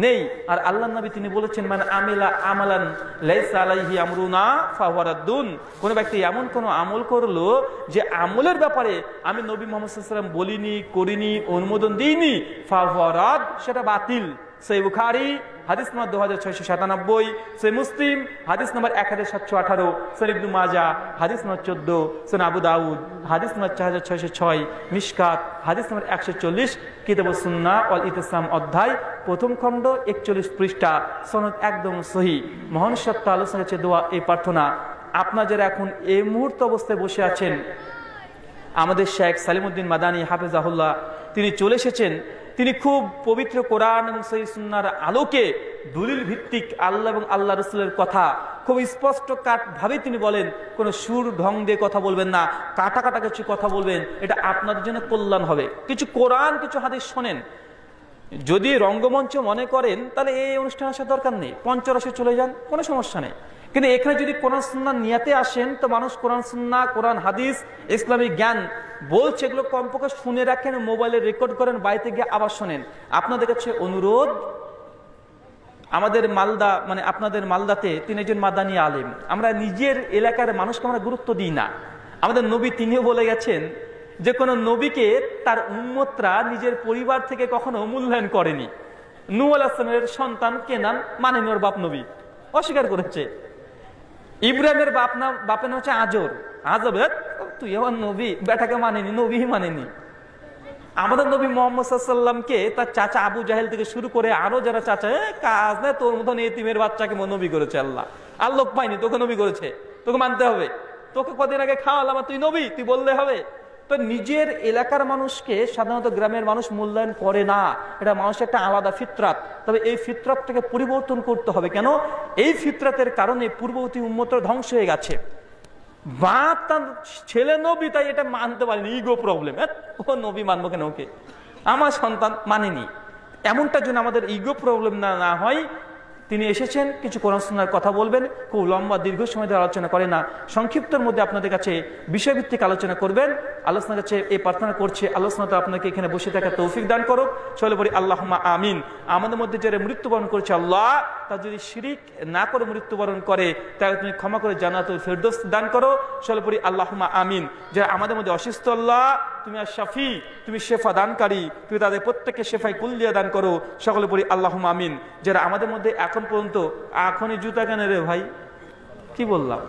S1: নেই। আর আল্লাহর নবী তিনি বলেছেন, মানে আমিলা আমালান লাইসা আলাইহি আমরুনা ফাহুয়া রাদ্দুন, কোন ব্যক্তি এমন কোন আমল করলো যে আমলের ব্যাপারে আমি নবী মুহাম্মদ সাল্লাল্লাহু আলাইহি ওয়াসাল্লাম বলিনি, করিনি, অনুমোদন দিইনি, ফাহুয়া রাদ, সেটা বাতিল। সহিহ বুখারী হাদিস নম্বর 2697, সহিহ মুসলিম হাদিস নম্বর 1718, সহিহ ইবনে মাজাহ হাদিস নম্বর 14, সুনান আবু দাউদ হাদিস নম্বর 4606, মিশকাত হাদিস নম্বর 140, কিতাবুস সুন্নাহ ওয়াল ইতিসাম অধ্যায় 1ম খণ্ড 41 পৃষ্ঠা, সনদ একদম সহিহ। মহান সত্য আলোচনা হচ্ছে দোয়া, এই প্রার্থনা। আপনারা যারা এখন এই মুহূর্ত অবস্থায় বসে আছেন, আমাদের শেখ সালিমউদ্দিন মাদানী হাফেজাহুল্লাহ তিনি চলে এসেছেন। তিনি খুব পবিত্র কোরআন এবং সহিহ সুন্নাহর আলোকে দলিল ভিত্তিক আল্লাহ এবং আল্লাহ রাসূলের কথা খুব স্পষ্ট ভাবে তিনি বলেন। কোন সুর ঢং দিয়ে কথা বলবেন না, কাটা কাটা কিছু কথা বলবেন, এটা আপনাদের জন্য কল্যাণ হবে। কিছু কোরআন কিছু হাদিস শোনেন। যদি রঙ্গমঞ্চ মনে করেন তাহলে এই অনুষ্ঠান আসার দরকার নেই, পঞ্চরসে চলে যান, কোনো সমস্যা নেই। কিন্তু এখানে যদি কোরআন সুন্নাহ নিয়াতে আসেন, তো মানুষ কোরআন সুন্নাহ, কোরআন হাদিস, ইসলামিক জ্ঞান বলছে, এগুলো কমপক্ষে শুনে রাখেন, মোবাইলে রেকর্ড করেন, বাড়িতে গিয়ে আবার শোনেন। আপনাদের কাছে অনুরোধ, আমাদের মালদা, মানে আপনাদের মালদাতে তিনি একজন মাদানী আলেম। আমরা নিজের এলাকার মানুষকে আমরা গুরুত্ব দিই না। আমাদের নবী তিনিও বলে গেছেন যে কোনো নবীকে তার উম্মতরা নিজের পরিবার থেকে কখনো মূল্যায়ন করেনি। নূহ আলাইহিস সালামের সন্তান কেনান মানেনি, ওর বাপ নবী অস্বীকার করেছে। ইব্রাহিমের বাপের নাম হচ্ছে আজর, তুই আমার নবী, বেটাকে মানেনি, নবী মানেনি। আমাদের নবী মুহাম্মদ সাল্লাল্লাহু আলাইহি ওয়াসাল্লামকে তার চাচা আবু জাহেল থেকে শুরু করে আরো যারা চাচা, কাজ নেই, তোর মতন এতিমের বাচ্চাকে নবী করেছে আল্লাহ, আর লোক পাইনি, তোকে নবী করেছে, তোকে মানতে হবে, তোকে কদিন আগে খাওয়ালাম, তুই নবী, তুই বললে হবে। তো নিজের এলাকার মানুষকে সাধারণত গ্রামের মানুষ মূল্যায়ন করে না, এটা মানুষের একটা আলাদা ফিতরাত। তবে এই ফিতরাতটাকে পরিবর্তন করতে হবে। কেন? এই ফিতরাতের কারণে পূর্ববর্তী উম্মতরা ধ্বংস হয়ে গেছে। বাপ তার ছেলে নবী, তাই এটা মানতে পারেনি, ইগো প্রবলেম, ও নবী মানবো কেন, ওকে আমার সন্তান মানেনি, এমনটা যেন আমাদের ইগো প্রবলেম না হয়। তিনি এসেছেন কিছু কোরআন সুন্নাহর কথা বলবেন, খুব লম্বা দীর্ঘ সময় ধরে আলোচনা করে না, সংক্ষিপ্তের মধ্যে আপনাদের কাছে বিষয়ভিত্তিক আলোচনা করবেন। আলোচনার কাছে এই প্রার্থনা করছে, আলোচনা তো আপনাকে এখানে বসে থাকার তৌফিক দান করুক। চলে বলি আল্লাহুম্মা আমিন। আমাদের মধ্যে যারা মৃত্যুবরণ করছে, আল্লাহ তা যদি শিরিক না করে মৃত্যুবরণ করে, তাকে তুমি ক্ষমা করে জান্নাতুল ফেরদৌস দান করো। চলে পড়ি আল্লাহুম্মা আমিন। যারা আমাদের মধ্যে অসুস্থ, আল্লাহ তুমি আর শাফি, তুমি শেফা দানকারী, তুমি তাদের প্রত্যেককে শেফাই কুল্লিয়া দান করো। সকলে পড়ি আল্লাহুম্মা আমিন। যারা আমাদের মধ্যে এখন পর্যন্ত, এখনই জুতা কেন রে ভাই, কি বললাম,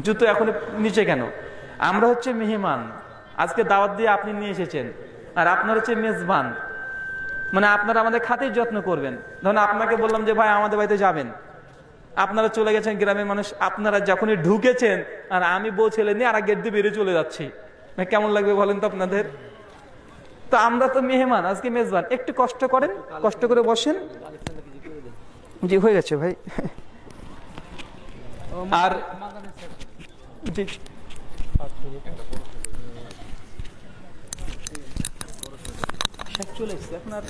S1: জুতো এখন নিচে কেন? আমরা হচ্ছে মেহমান, আজকে দাওয়াত দিয়ে আপনি নিয়ে এসেছেন, আর আপনার হচ্ছে মেজবান, মানে আপনারা আমাদের খাতির যত্ন করবেন। ধরুন আপনাকে বললাম যে ভাই আমাদের বাড়িতে যাবেন, আপনারা চলে গেছেন, গ্রামের মানুষ, আপনারা যখনই ঢুকেছেন আর আমি বউ ছেলে নিয়ে আর গেট দিয়ে বেরিয়ে চলে যাচ্ছি, কেমন লাগবে বলেন তো আপনাদের? তো আমরা তো মেহমান, আজকে মেজবান, একটু কষ্ট করেন, কষ্ট করে বসেন। জি হয়ে গেছে ভাই। আর জি চলে এসছে এখন আর